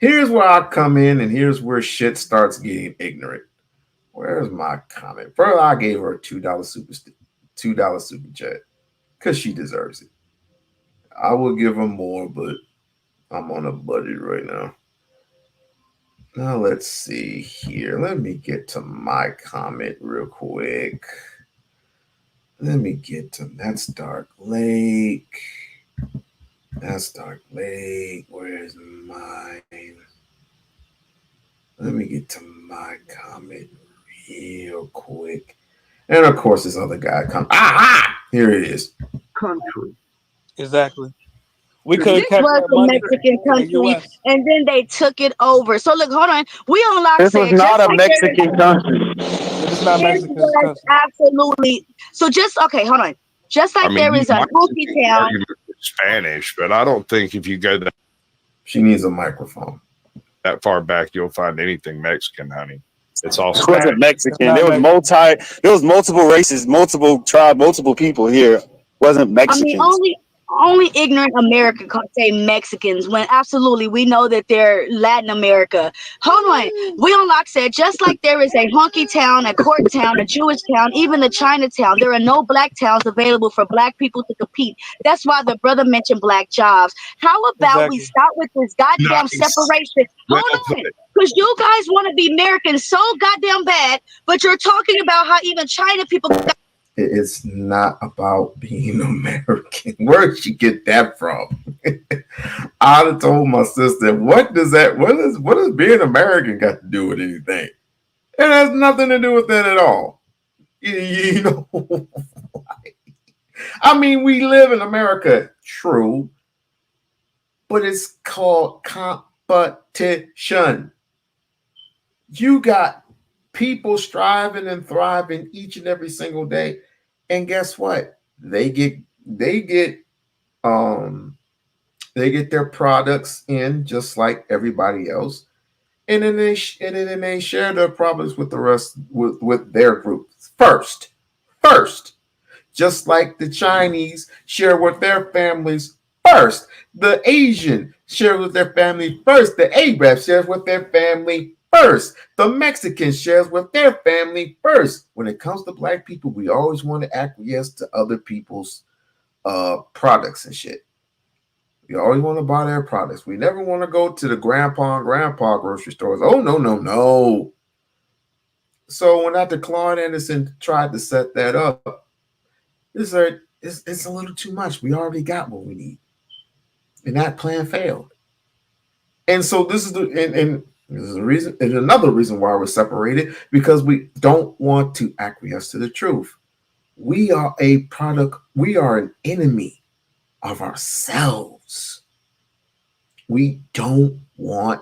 And here's where shit starts getting ignorant. Where's my comment? First, I gave her a $2 super chat because she deserves it. I will give her more, but I'm on a budget right now. Now let's see here. Let me get to my comment real quick. That's Dark Lake. Where's mine? Let me get to my comment real quick. And of course, this other guy comes. Here it is. country. Exactly. We couldn't This catch was that a money Mexican in the country, U.S. and then they took it over. So look, hold on. We-On-Loc This was said not just a like there is. Mexican country. It is not This Mexican was country. absolutely. So just okay, hold on. Just I like mean, there you is a might honky make the town. argument with Spanish, but I don't think if you go She needs a microphone. that far back, you'll find anything Mexican, honey. It's all It wasn't Spanish. Mexican. There was multiple races, multiple tribes, multiple people here. Wasn't I mean, Mexicans. only ignorant America can say Mexicans when absolutely we know that they're Latin America. Hold on. We-On-Loc said just like there is a honky town, a court town, a Jewish town, even the Chinatown, there are no black towns available for black people to compete. That's why the brother mentioned black jobs. How about we Exactly. start with this goddamn Nice. separation? Well Hold on. put. Because you guys want to be Americans so goddamn bad, but you're talking about how even China people. It's not about being American. Where'd you get that from? I'd have told my sister, what does being American got to do with anything? It has nothing to do with that at all. You know, I mean, we live in America, true, but it's called competition. You got people striving and thriving each and every single day. And guess what? They get their products in just like everybody else, and then they share their products with the rest with their groups first, just like the Chinese share with their families first, the Asian share with their family first, the Arab shares with their family first, the Mexican shares with their family first. When it comes to black people, we always want to acquiesce to other people's products and shit. We always want to buy their products. We never want to go to the grandpa and grandpa grocery stores. Oh, no. So when Dr. Claude Anderson tried to set that up, it's a little too much. We already got what we need. And that plan failed. And so this is the reason, and another reason why we're separated, because we don't want to acquiesce to the truth. We are a product, we are an enemy of ourselves. We don't want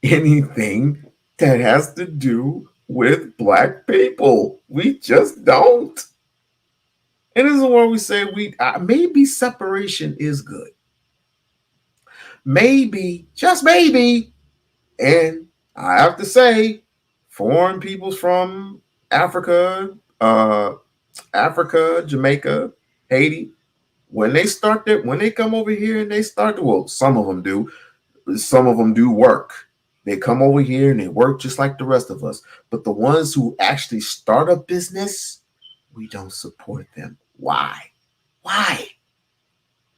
anything that has to do with black people. We just don't. And this is where we say maybe separation is good. Maybe, just maybe. And I have to say, foreign peoples from Africa, Jamaica, Haiti, when they come over here and they start well, some of them do work. They come over here and they work just like the rest of us. But the ones who actually start a business, we don't support them. Why?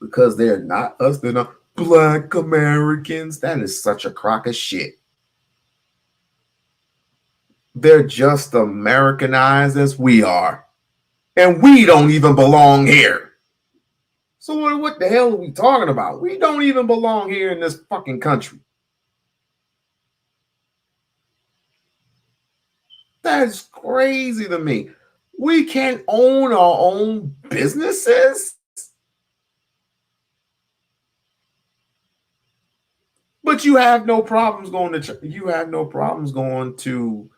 Because they're not us. They're not black Americans. That is such a crock of shit. They're just Americanized as we are. And we don't even belong here. So what the hell are we talking about? We don't even belong here in this fucking country. That's crazy to me. We can't own our own businesses. But you have no problems going to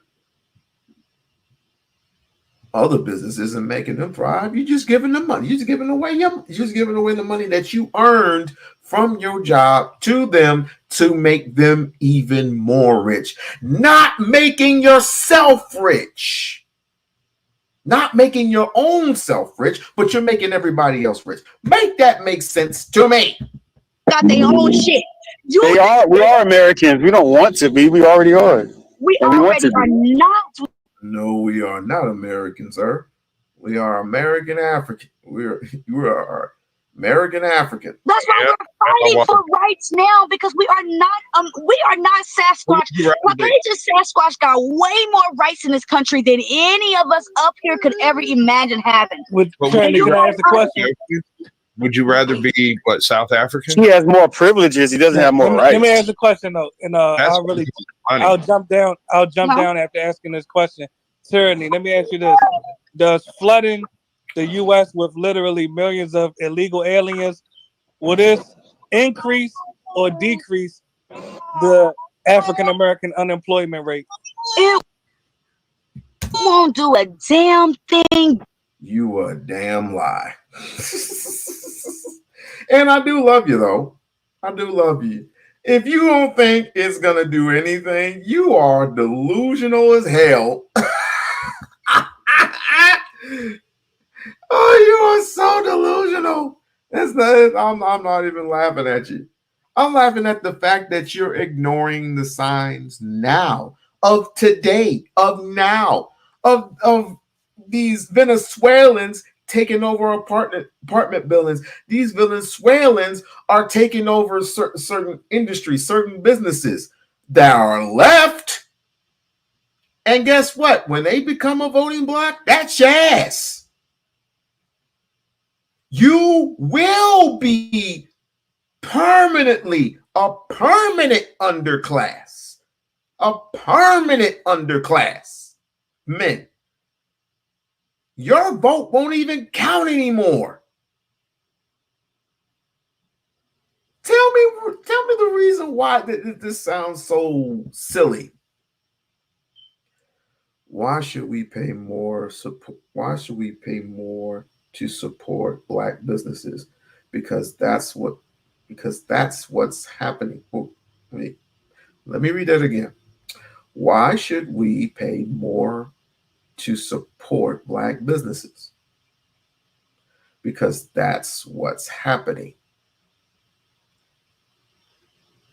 other businesses and making them thrive. You're just giving them money. You're just giving away the money that you earned from your job to them to make them even more rich. Not making yourself rich. Not making your own self rich, but you're making everybody else rich. Make that make sense to me. Got their own shit. We are Americans. We don't want to be. We already are. We already are not. No, we are not Americans, sir. We are American African. You are American African. That's why we're fighting for rights now, because we are not Sasquatch. Sasquatch got way more rights in this country than any of us up here could ever imagine having. Would you rather be South African? He has more privileges. He doesn't have more rights. Let me ask a question though, and I'll jump down after asking this question. Tyranny, let me ask you this: does flooding the U.S. with literally millions of illegal aliens, will this increase or decrease the African American unemployment rate? It won't do a damn thing. You a damn lie. And I do love you though. I do love you. If you don't think it's gonna do anything, you are delusional as hell. Oh, you are so delusional. I'm not even laughing at you. I'm laughing at the fact that you're ignoring the signs now, of today, of now, of these Venezuelans taking over apartment buildings. These Venezuelans are taking over certain industries, certain businesses that are left. And guess what? When they become a voting bloc, that's your ass. You will be permanently a permanent underclass. A permanent underclass. Men. Your vote won't even count anymore. Tell me the reason why this sounds so silly. Why should we pay more support? Why should we pay more to support Black businesses? Because that's what's happening. Let me read that again. Why should we pay more to support Black businesses? Because that's what's happening.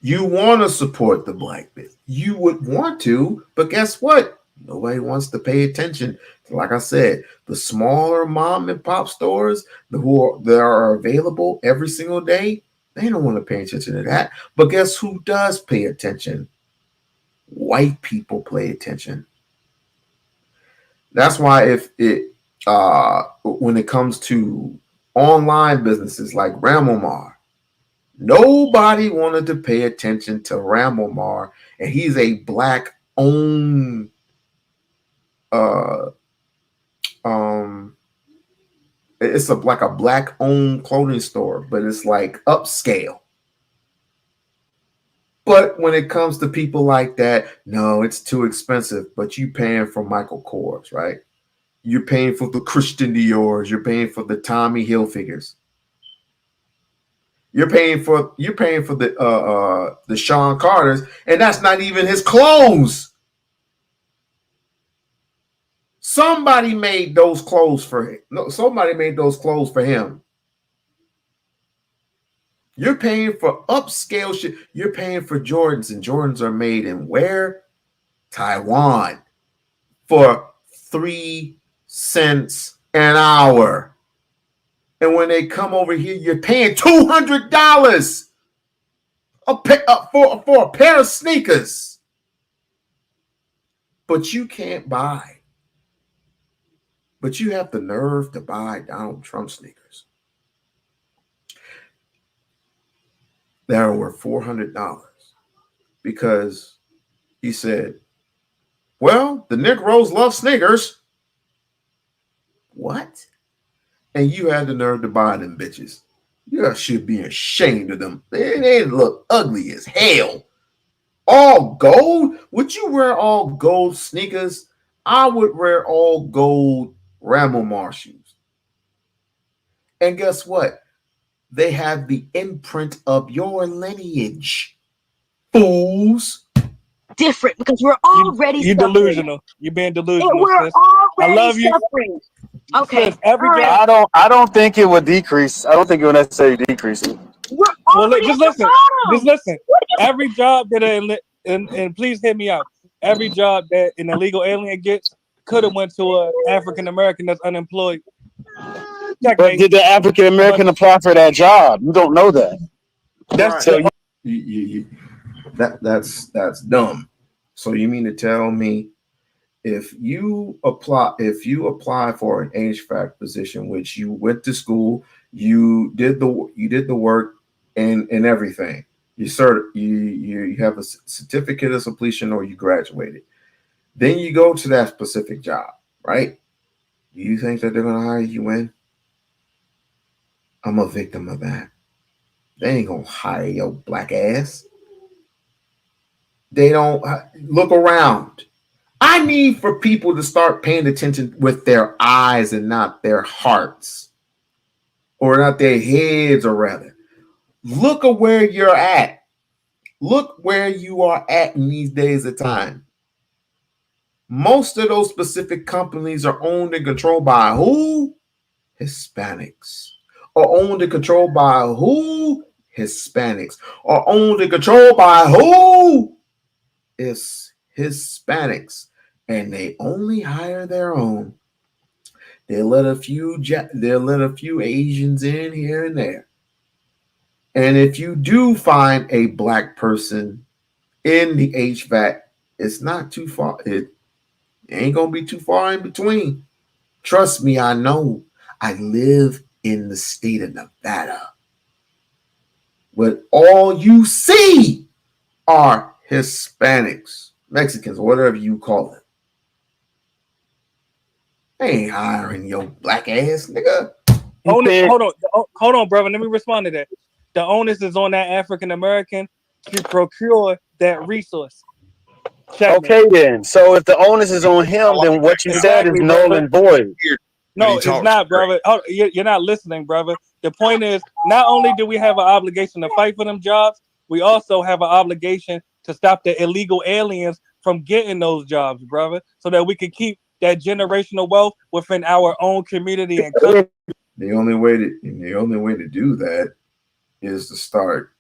You want to support the Black business. You would want to, but guess what? Nobody wants to pay attention. Like I said, the smaller mom and pop stores that are available every single day, they don't want to pay attention to that. But guess who does pay attention? White people pay attention. That's why when it comes to online businesses like Ramomar, nobody wanted to pay attention to Ramomar, and he's a Black-owned it's like a Black-owned clothing store, but it's like upscale. But when it comes to people like that, no, it's too expensive. But you paying for Michael Kors, right? You're paying for the Christian Dior's. You're paying for the Tommy Hilfigers. You're paying for the Sean Carters, and that's not even his clothes. Somebody made those clothes for him. No, somebody made those clothes for him. You're paying for upscale shit. You're paying for Jordans, and Jordans are made in where? Taiwan. For 3 cents an hour. And when they come over here, you're paying $200 for a pair of sneakers. But you can't buy. But you have the nerve to buy Donald Trump sneakers. They're worth $400 because he said, well, the Negroes love sneakers. What? And you had the nerve to buy them bitches. You should be ashamed of them. They look ugly as hell. All gold? Would you wear all gold sneakers? I would wear all gold Ramomar shoes. And guess what? They have the imprint of your lineage. Fools. Different because we're already You're delusional. You're being delusional. And we're sis. already I love you. suffering. Okay. Sis, every day. I don't think it would decrease. I don't think it would necessarily decrease it. We're already just at the listen. bottom. Just listen. Every job that and please hear me out. Every job that an illegal alien gets could have went to an African American that's unemployed. But did the African American apply for that job? You don't know that. That's so that's dumb. So you mean to tell me if you apply for an HVAC position, which you went to school, you did the work and everything, you have a certificate of completion or you graduated, then you go to that specific job, right? Do you think that they're gonna hire you in? I'm a victim of that. They ain't gonna hire your black ass. They don't look around. I need for people to start paying attention with their eyes and not their hearts, or not their heads, or rather. Look at where you're at. Look where you are at in these days of time. Most of those specific companies are owned and controlled by who? Hispanics. Or owned and controlled by who? Hispanics. Or owned and controlled by who? It's Hispanics. And they only hire their own. They let a few Asians in here and there. And if you do find a black person in the HVAC, it's not too far. It ain't gonna be too far in between. Trust me, I know. I live in the state of Nevada. But all you see are Hispanics, Mexicans, whatever you call it. They ain't hiring your black ass, nigga. Hold on, brother. Let me respond to that. The onus is on that African American to procure that resource. Okay, then. So if the onus is on him, then what you said is null and void. No, it's not, brother. Oh, you're not listening, brother. The point is, not only do we have an obligation to fight for them jobs, we also have an obligation to stop the illegal aliens from getting those jobs, brother, so that we can keep that generational wealth within our own community and country. The only way to do that is to start.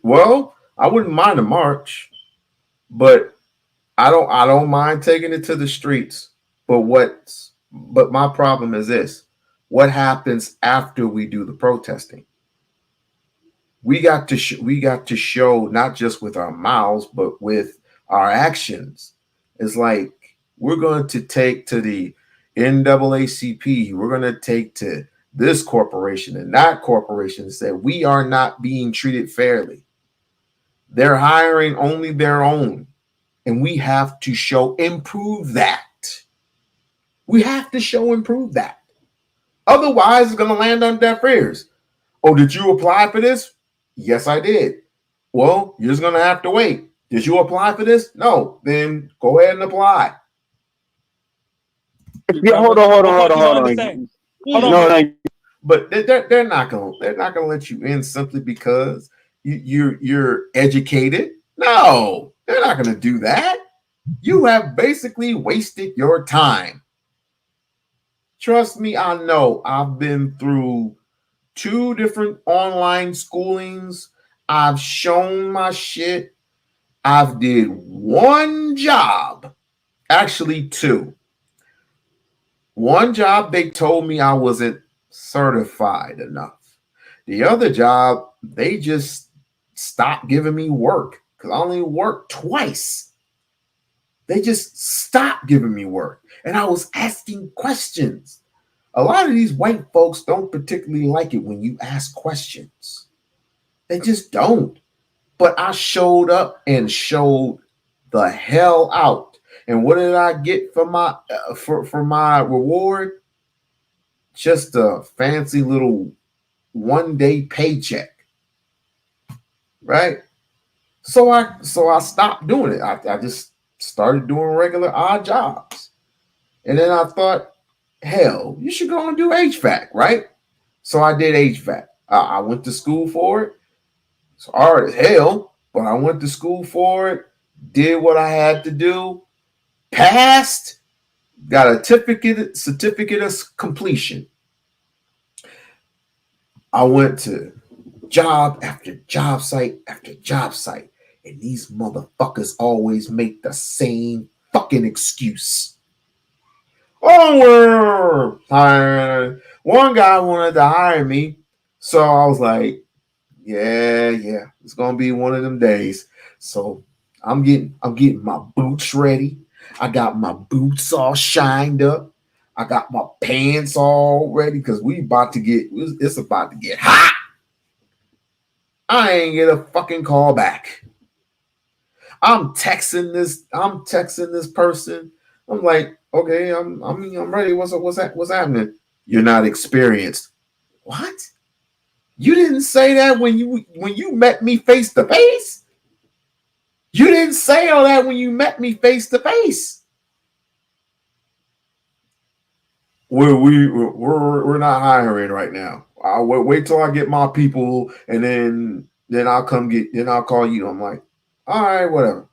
Well, I wouldn't mind a march, but I don't mind taking it to the streets. But my problem is this: what happens after we do the protesting? We got to show not just with our mouths, but with our actions. It's like we're going to take to the NAACP, we're going to take to this corporation and that corporation and say we are not being treated fairly. They're hiring only their own, and we have to improve that. We have to improve that. Otherwise, it's going to land on deaf ears. Oh, did you apply for this? Yes, I did. Well, you're just going to have to wait. Did you apply for this? No. Then go ahead and apply. Yeah, hold on. But they're not gonna let you in simply because you're educated. No, they're not gonna do that. You have basically wasted your time. Trust me, I know. I've been through 2 different online schoolings. I've shown my shit. I've did 1 job, actually 2. One job, they told me I wasn't certified enough. The other job, they just stopped giving me work because I only worked twice. They just stopped giving me work. And I was asking questions. A lot of these white folks don't particularly like it when you ask questions. They just don't. But I showed up and showed the hell out. And what did I get for my reward? Just a fancy little 1-day paycheck, right? So I stopped doing it. I just started doing regular odd jobs, and then I thought, hell, you should go and do HVAC, right? So I did HVAC. I went to school for it. It's hard as hell, but I went to school for it. Did what I had to do. Passed, got a certificate of completion. I went to job after job site after job site, and these motherfuckers always make the same fucking excuse. Oh, one guy wanted to hire me, so I was like, yeah, it's gonna be one of them days. So I'm getting my boots ready. I got my boots all shined up. I got my pants all ready because it's about to get hot. I ain't get a fucking call back. I'm texting this person. I'm like, Okay, I'm ready. What's happening? You're not experienced. What? You didn't say that when you met me face to face. You didn't say all that when you met me face to face. We're not hiring right now. I'll wait till I get my people, and then I'll call you. I'm like, all right, whatever.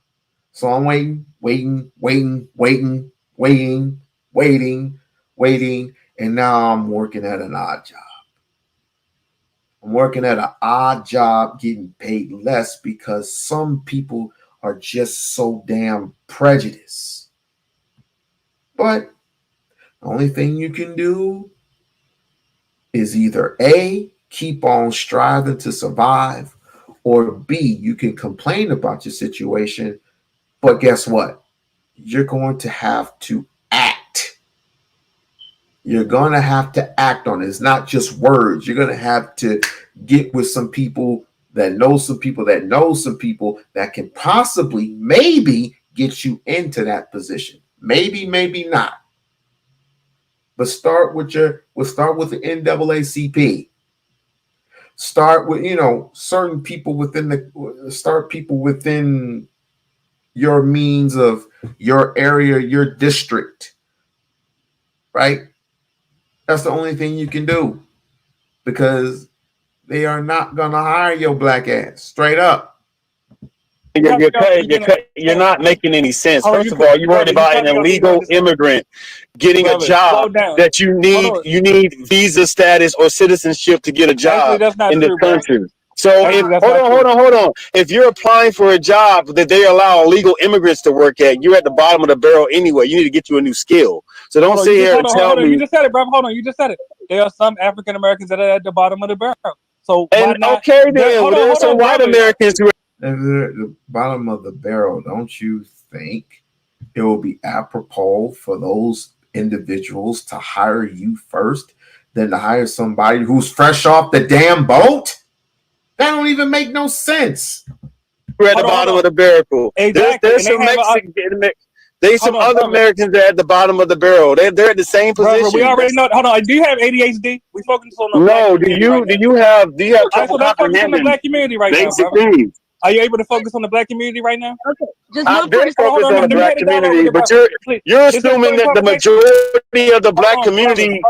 So I'm waiting, and now I'm working at an odd job. I'm working at an odd job, getting paid less because some people are just so damn prejudiced. But the only thing you can do is either A, keep on striving to survive, or B, you can complain about your situation, but guess what? You're going to have to act. You're going to have to act on it. It's not just words. You're going to have to get with some people that know some people that know some people that can possibly, maybe get you into that position. Maybe, maybe not. But start with the NAACP. Start with, certain people within your means of your area, your district, right? That's the only thing you can do, because they are not gonna hire your black ass straight up. You're not making any sense. First of all, you're worried about an illegal immigrant getting a job that you need visa status or citizenship to get a job in this country. So hold on. If you're applying for a job that they allow illegal immigrants to work at, you're at the bottom of the barrel anyway. You need to get you a new skill. So don't sit here and tell me. You just said it, brother. Hold on. You just said it. There are some African Americans that are at the bottom of the barrel. So and okay, then there are some white Americans who. At the bottom of the barrel, don't you think it will be apropos for those individuals to hire you first than to hire somebody who's fresh off the damn boat? That don't even make no sense. We're at the bottom of the barrel. Exactly. There's some Mexican. There's some other Americans that are at the bottom of the barrel. They're at the same position. We already know. Hold on. Do you have ADHD? We focus on the no. Do you have trouble comprehending the black community right now, brother? Are you able to focus on the black community right now? Okay. I've been focused on the black community, but you're assuming that the majority of the black community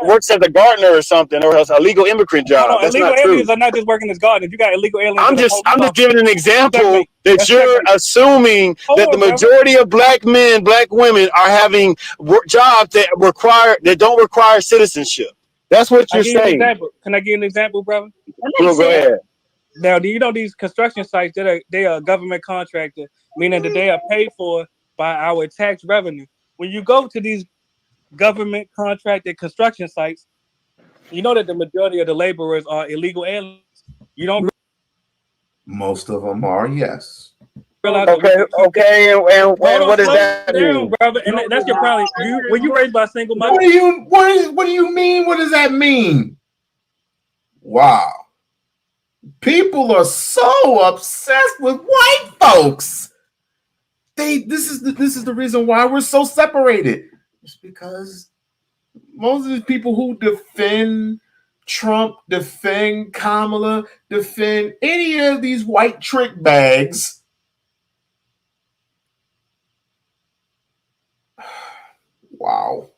works as a gardener or something, or a legal immigrant job. That's illegal not true. aliens are not just working as gardeners. You got illegal aliens. I'm just giving an example that you're assuming that the majority of black men, black women are having jobs that don't require citizenship. That's what you're saying. Can I give you an example, brother? Go ahead. Now, do you know these construction sites they are government contractor, meaning that they are paid for by our tax revenue. When you go to these government contracted construction sites, you know that the majority of the laborers are illegal aliens. You don't. Most of them are, yes. Okay, and what does that mean, brother? And that's your problem. When you raised by a single mother. What do you mean? What does that mean? Wow. People are so obsessed with white folks. This is the reason why we're so separated. It's because most of the people who defend Trump, defend Kamala, defend any of these white trick bags. Wow.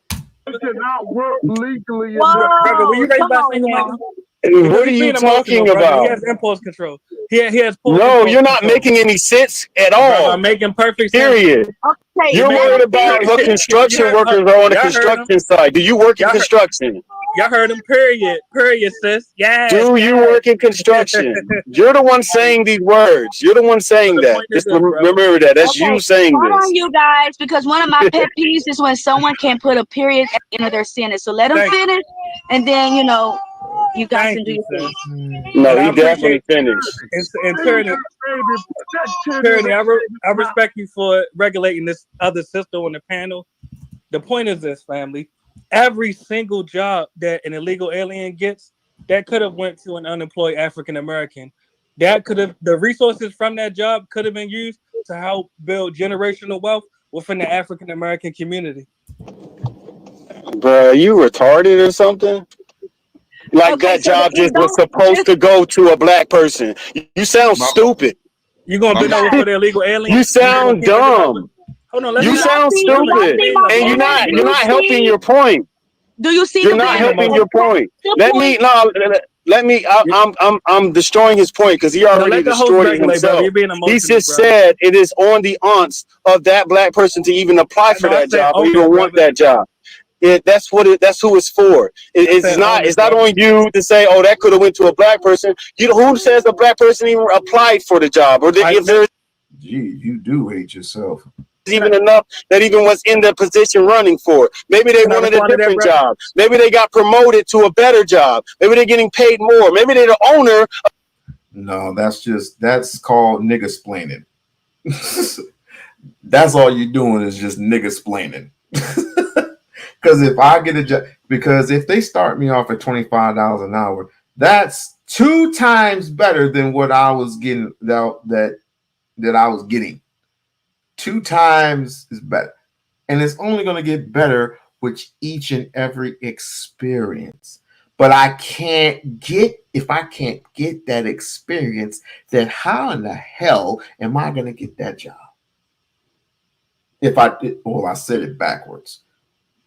You cannot work legally. Brother, when you raised by a single mother. What are you talking about? He has impulse control. He has. No, you're not making any sense at all. Brother, I'm making perfect sense. Period. Okay, you're worried about what construction workers are on the construction site. Do you work in construction? Y'all heard him. Period, sis. Yeah. Do you work in construction? You're the one saying these words. You're the one saying that. Just remember that. That's you saying Hold this. on, you guys, because one of my pet peeves is when someone can't put a period at the end of their sentence. So let them finish, and then you guys can do your thing. No, he definitely finished. And Tyranny, I respect you for regulating this other sister on the panel. The point is this, family. Every single job that an illegal alien gets, that could have went to an unemployed African American. The resources from that job could have been used to help build generational wealth within the African American community. Bruh, you retarded or something? Like Okay, that so the job just was illegal, supposed to go to a black person. You sound My- stupid. You gonna bend over Okay. for the illegal alien? You sound dumb. Hold on, let Do me You not. y'all sound see? Do y'all stupid. see my And you're banner? not Do you're you not helping see? your point. Do you see You're the not banner? helping your point. The Let me point. no let me I'm destroying his point because he No, already let the host destroyed it regulate, brother. himself. You're being He emotional, just brother. said it is on the aunts of that black person to even apply for No, I that said job or own even it, want brother. that job. That's who it's for. I said own it, It's not brother. on you to say, oh, that could have went to a black person. Who says a black person even applied for the job, or if there's Gee, you do hate yourself. even enough that even was in the position running for it. Maybe they Can I wanted a respond to that, different brother? job. Maybe they got promoted to a better job. Maybe they're getting paid more. Maybe they're the owner. No, that's called nigga splaining. That's all you're doing is just nigga splaining. Because if I get a job, because if they start me off at $25 an hour, that's 2 times better than what I was getting that I was getting. 2 times is better. And it's only going to get better with each and every experience. But if I can't get that experience, then how in the hell am I going to get that job? I said it backwards.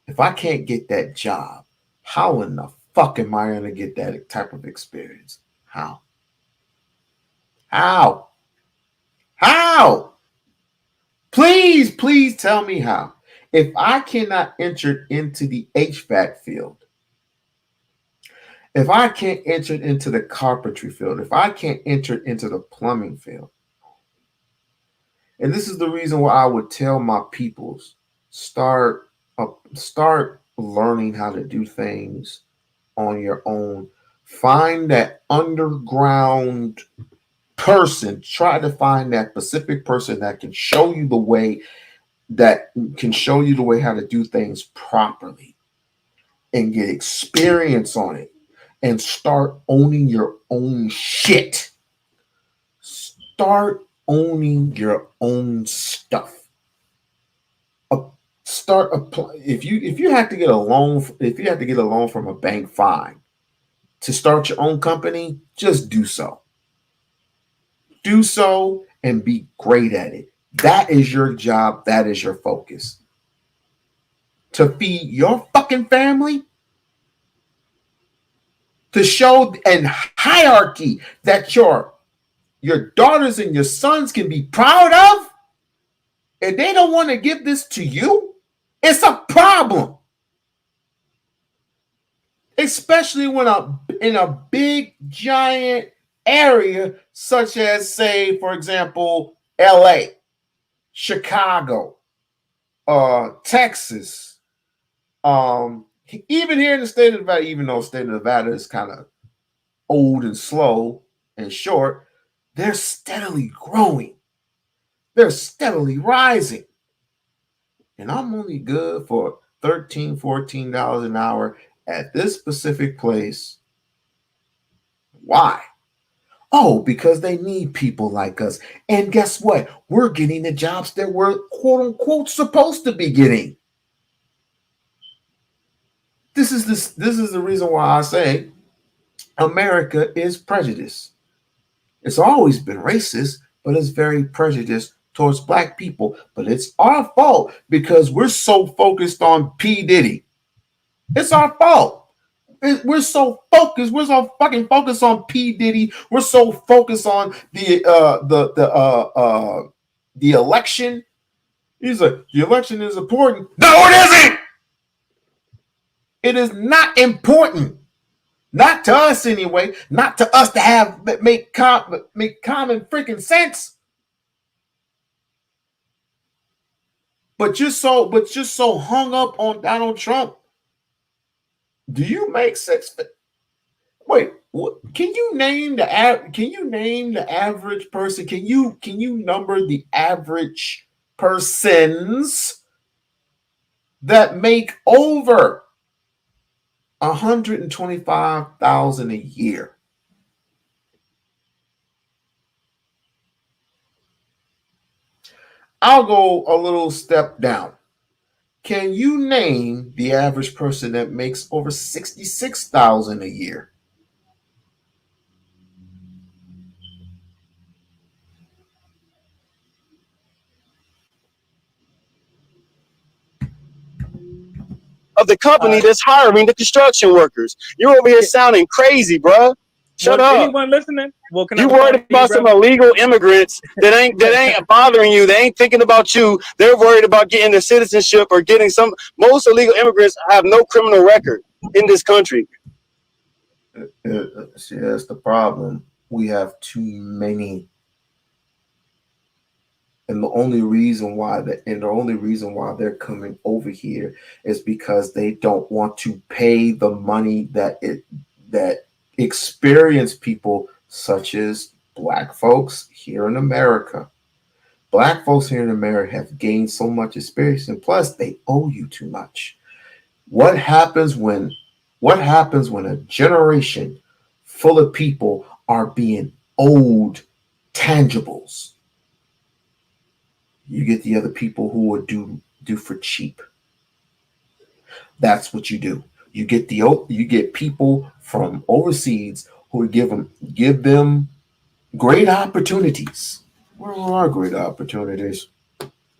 If I can't get that job, how in the fuck am I going to get that type of experience? How? Please tell me how. If I cannot enter into the HVAC field, if I can't enter into the carpentry field, if I can't enter into the plumbing field, and this is the reason why I would tell my peoples, start learning how to do things on your own. Find that underground person. Try to find that specific person that can show you the way how to do things properly and get experience on it and start owning your own shit. Start owning your own stuff. If you have to get a loan from a bank, fine. To start your own company, just do so. Do so and be great at it. That is your job. That is your focus. To feed your fucking family, to show an hierarchy that your daughters and your sons can be proud of, and they don't want to give this to you, it's a problem. Especially when in a big giant area such as, say, for example, LA, Chicago, Texas, even here in the state of Nevada, even though the state of Nevada is kind of old and slow and short, they're steadily growing. They're steadily rising. And I'm only good for $13, $14 an hour at this specific place. Why? Oh, because they need people like us. And guess what? We're getting the jobs that we're quote unquote supposed to be getting. This is the reason why I say America is prejudiced. It's always been racist, but it's very prejudiced towards black people. But it's our fault because we're so focused on P. Diddy. It's our fault. We're so focused. We're so fucking focused on P. Diddy. We're so focused on the election. He's like, the election is important. No, it isn't. It is not important. Not to us anyway. Not to us to make common freaking sense. But you're so hung up on Donald Trump. Do you make sense? Wait, can you name the average person? Can you number the average persons that make over $125,000 a year? I'll go a little step down. Can you name the average person that makes over 66,000 a year? Of the company that's hiring the construction workers. You're over here sounding crazy, bro. Shut up. Anyone listening? Well, can You I worried about some illegal immigrants that ain't bothering you. They ain't thinking about you. They're worried about getting their citizenship or getting some. Most illegal immigrants have no criminal record in this country. See, that's the problem. We have too many. And the only reason why they're coming over here is because they don't want to pay the money that experienced people such as black folks here in America. Black folks here in America have gained so much experience, and plus they owe you too much. What happens when a generation full of people are being owed tangibles? You get the other people who would do for cheap. That's what you do. You get people from overseas who would give them great opportunities. Where are great opportunities?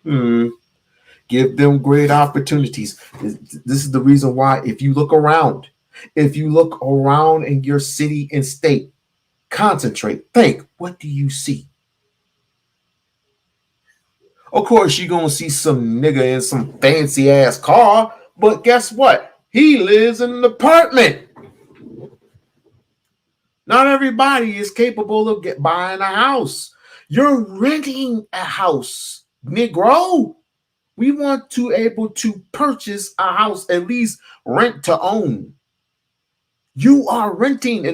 Give them great opportunities. This is the reason why, if you look around in your city and state, concentrate, think, what do you see? Of course, you're going to see some nigga in some fancy ass car, but guess what? He lives in an apartment. Not everybody is capable of buying a house. You're renting a house, Negro. We want to able to purchase a house, at least rent to own. You are renting,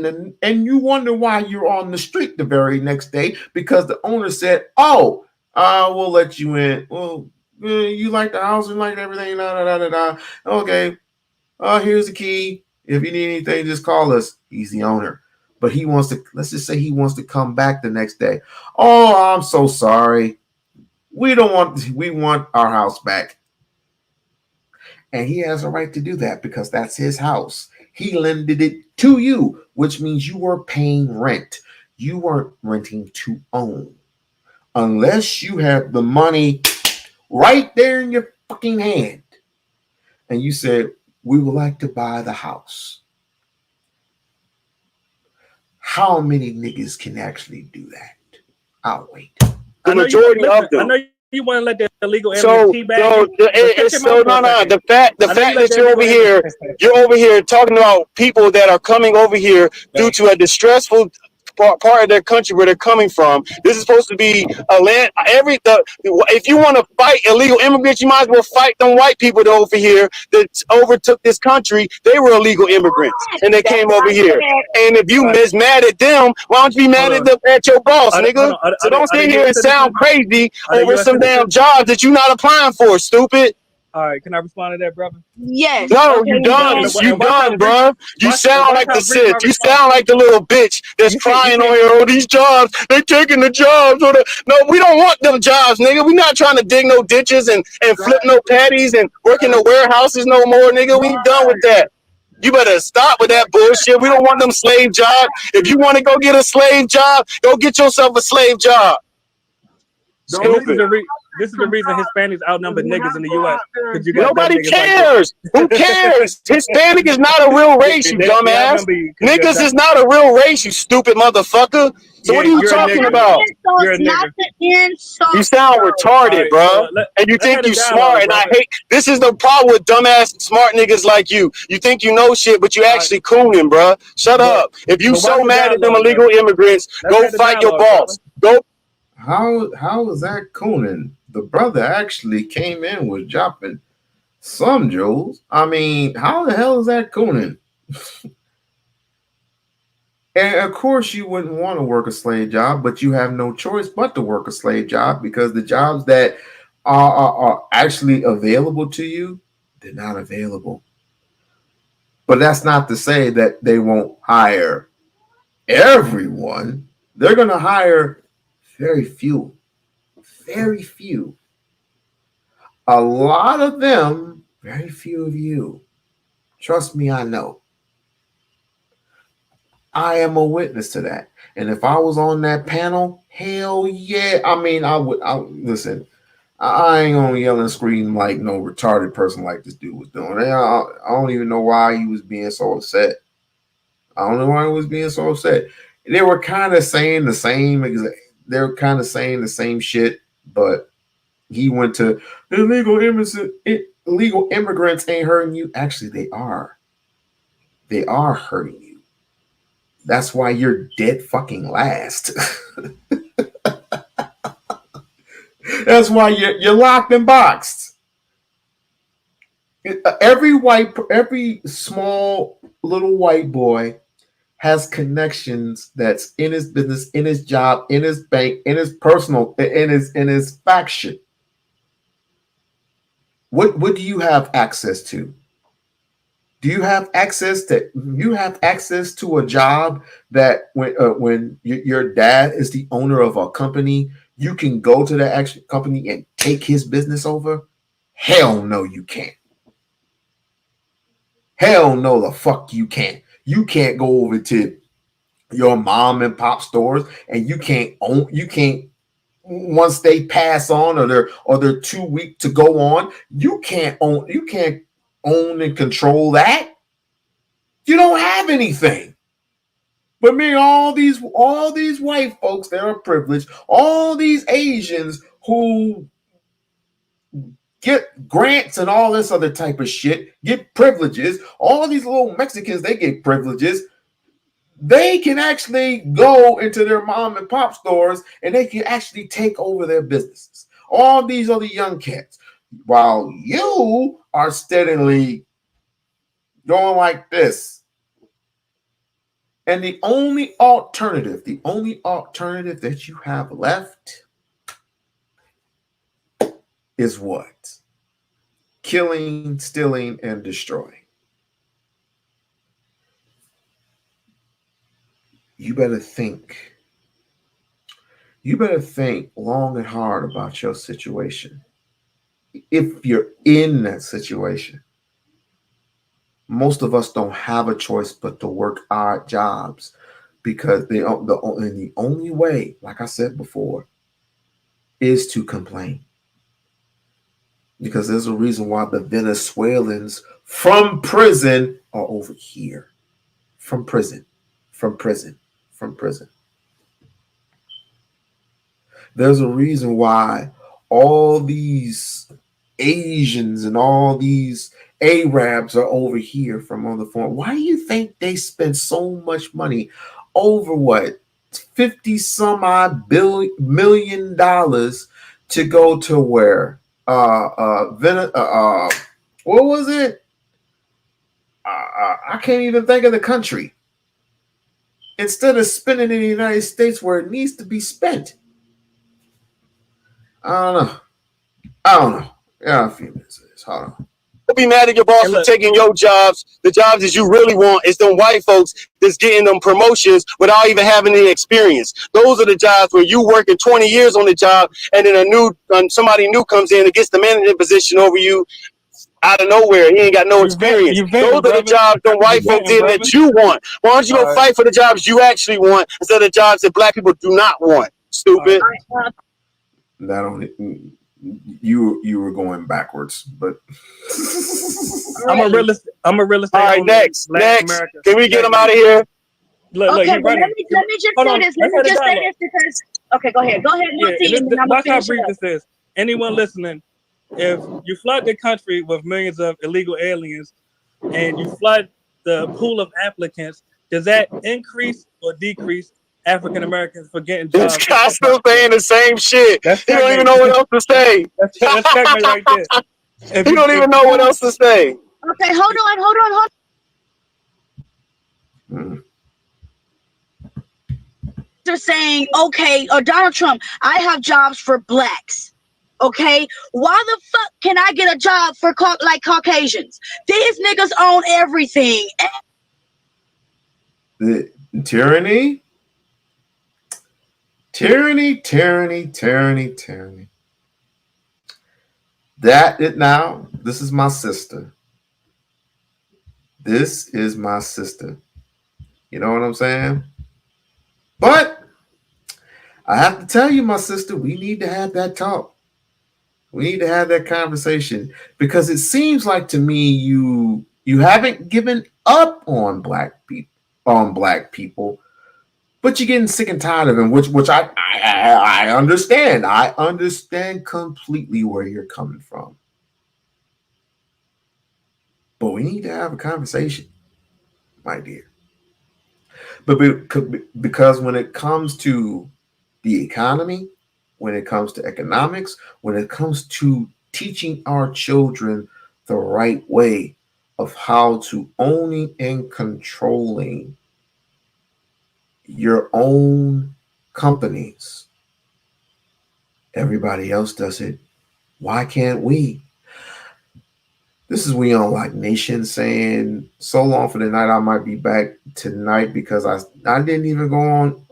and you wonder why you're on the street the very next day because the owner said, "Oh, we'll let you in. Well, you like the house and like everything. Da, da, da, da. Okay. Here's the key. If you need anything, just call us." He's the owner. But he wants to, let's just say he wants to come back the next day. "Oh, I'm so sorry. We want our house back." And he has a right to do that because that's his house. He lended it to you, which means you were paying rent. You weren't renting to own. Unless you have the money right there in your fucking hand. And you said, "We would like to buy the house." How many niggas can actually do that? I'll wait. The majority of them. I know you want to let the illegal aliens So the fact that you're over here talking about people that are coming over here due to a distressful part of their country where they're coming from. This is supposed to be a land. If you want to fight illegal immigrants, you might as well fight them white people that over here that overtook this country. They were illegal immigrants and they came over here. And if you is mad at them, why don't you be mad at your boss, nigga? So don't sit here and sound crazy over some damn jobs that you're not applying for, stupid. All right, can I respond to that, brother? Yes. No, you done. You done, bro. You sound like the sis. You sound like the little bitch that's crying on here. "Oh, these jobs, they taking the jobs." No, we don't want them jobs, nigga. We not trying to dig no ditches and flip no patties and work in the warehouses no more, nigga. We done with that. You better stop with that bullshit. We don't want them slave jobs. If you want to go get a slave job, go get yourself a slave job. Stupid. This is the reason Hispanics outnumber niggas in the U.S. Nobody cares. Who cares? Hispanic is not a real race, you dumbass. Niggas is not a real race, you stupid motherfucker. So what are you talking about? You're a nigger. You sound retarded, bro. And you think you smart, and I hate. This is the problem with dumbass smart niggas like you. You think you know shit, but you actually cooning, bro. Shut up. If you so mad at them illegal immigrants, go fight your boss. Go. How is that cooning? The brother actually came in with dropping some jewels. I mean, how the hell is that cooning? And of course, you wouldn't want to work a slave job, but you have no choice but to work a slave job because the jobs that are actually available to you, they're not available. But that's not to say that they won't hire everyone. They're going to hire very few. Very few. A lot of them, very few of you. Trust me, I know. I am a witness to that. And if I was on that panel, hell yeah. I mean, I would. Listen, I ain't gonna yell and scream like no retarded person like this dude was doing. I don't even know why he was being so upset. I don't know why he was being so upset. They were kind of saying the same. They're kind of saying the same shit, but he went to illegal immigrants ain't hurting you. Actually, they are. They are hurting you. That's why you're dead fucking last. That's why you're locked and boxed. Every small little white boy has connections that's in his business, in his job, in his bank, in his personal, in his faction. What do you have access to? Do you have access to a job that when your dad is the owner of a company, you can go to the actual company and take his business over? Hell no, you can't. Hell no, the fuck you can't. You can't go over to your mom and pop stores and you can't once they pass on or they're too weak to go on, you can't own and control that. You don't have anything. But me, all these white folks that are privileged, all these Asians who get grants and all this other type of shit, get privileges, all these little Mexicans, they get privileges. They can actually go into their mom and pop stores and they can actually take over their businesses. All these other young cats, while you are steadily going like this. And the only alternative that you have left is what? Killing, stealing, and destroying. You better think long and hard about your situation. If you're in that situation, most of us don't have a choice but to work our jobs because the only way, like I said before, is to complain. Because there's a reason why the Venezuelans from prison are over here. From prison. There's a reason why all these Asians and all these Arabs are over here from other foreign. Why do you think they spend so much money, over what, 50 some odd million dollars to go to where? What was it? I can't even think of the country. Instead of spending in the United States where it needs to be spent. I don't know. Yeah, a few minutes. Hold on. Don't be mad at your boss for taking your jobs. The jobs that you really want is them white folks that's getting them promotions without even having any experience. Those are the jobs where you working 20 years on the job and then somebody new comes in and gets the management position over you out of nowhere. He ain't got no experience. Those are the jobs them white folks in that you want. Why don't you go fight for the jobs you actually want instead of jobs that black people do not want? Stupid. That only you were going backwards, but I'm a real estate. All right, next. America. Can we get him out of here? Okay, but let me just say this. Let me just say this because okay, go ahead. Watch how brief this is. Anyone listening, if you flood the country with millions of illegal aliens and you flood the pool of applicants, does that increase or decrease African Americans for getting jobs? This guy's still saying the same shit. He don't even know what else to say. That's checkmate right there. He don't even know what else to say. Okay, hold on. They're saying, okay, or Donald Trump, I have jobs for blacks. Okay, why the fuck can I get a job for like Caucasians? These niggas own everything. The tyranny. This is my sister. This is my sister. You know what I'm saying? But I have to tell you, my sister, we need to have that talk. We need to have that conversation because it seems like to me you haven't given up on black people, but you're getting sick and tired of them, which I understand. I understand completely where you're coming from. But we need to have a conversation, my dear. But because when it comes to the economy, when it comes to economics, when it comes to teaching our children the right way of how to owning and controlling your own companies, everybody else does it. Why can't we? This is We-On-Loc Nation saying so long for the night. I might be back tonight because I didn't even go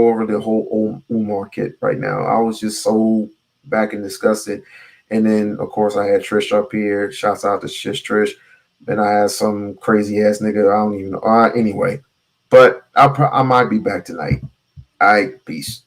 over the whole Umar kit right now. I was just so back and disgusted. And then of course I had Trish up here. Shouts out to Trish. Then I had some crazy ass nigga. I don't even know. Anyway, but I might be back tonight. All right, peace.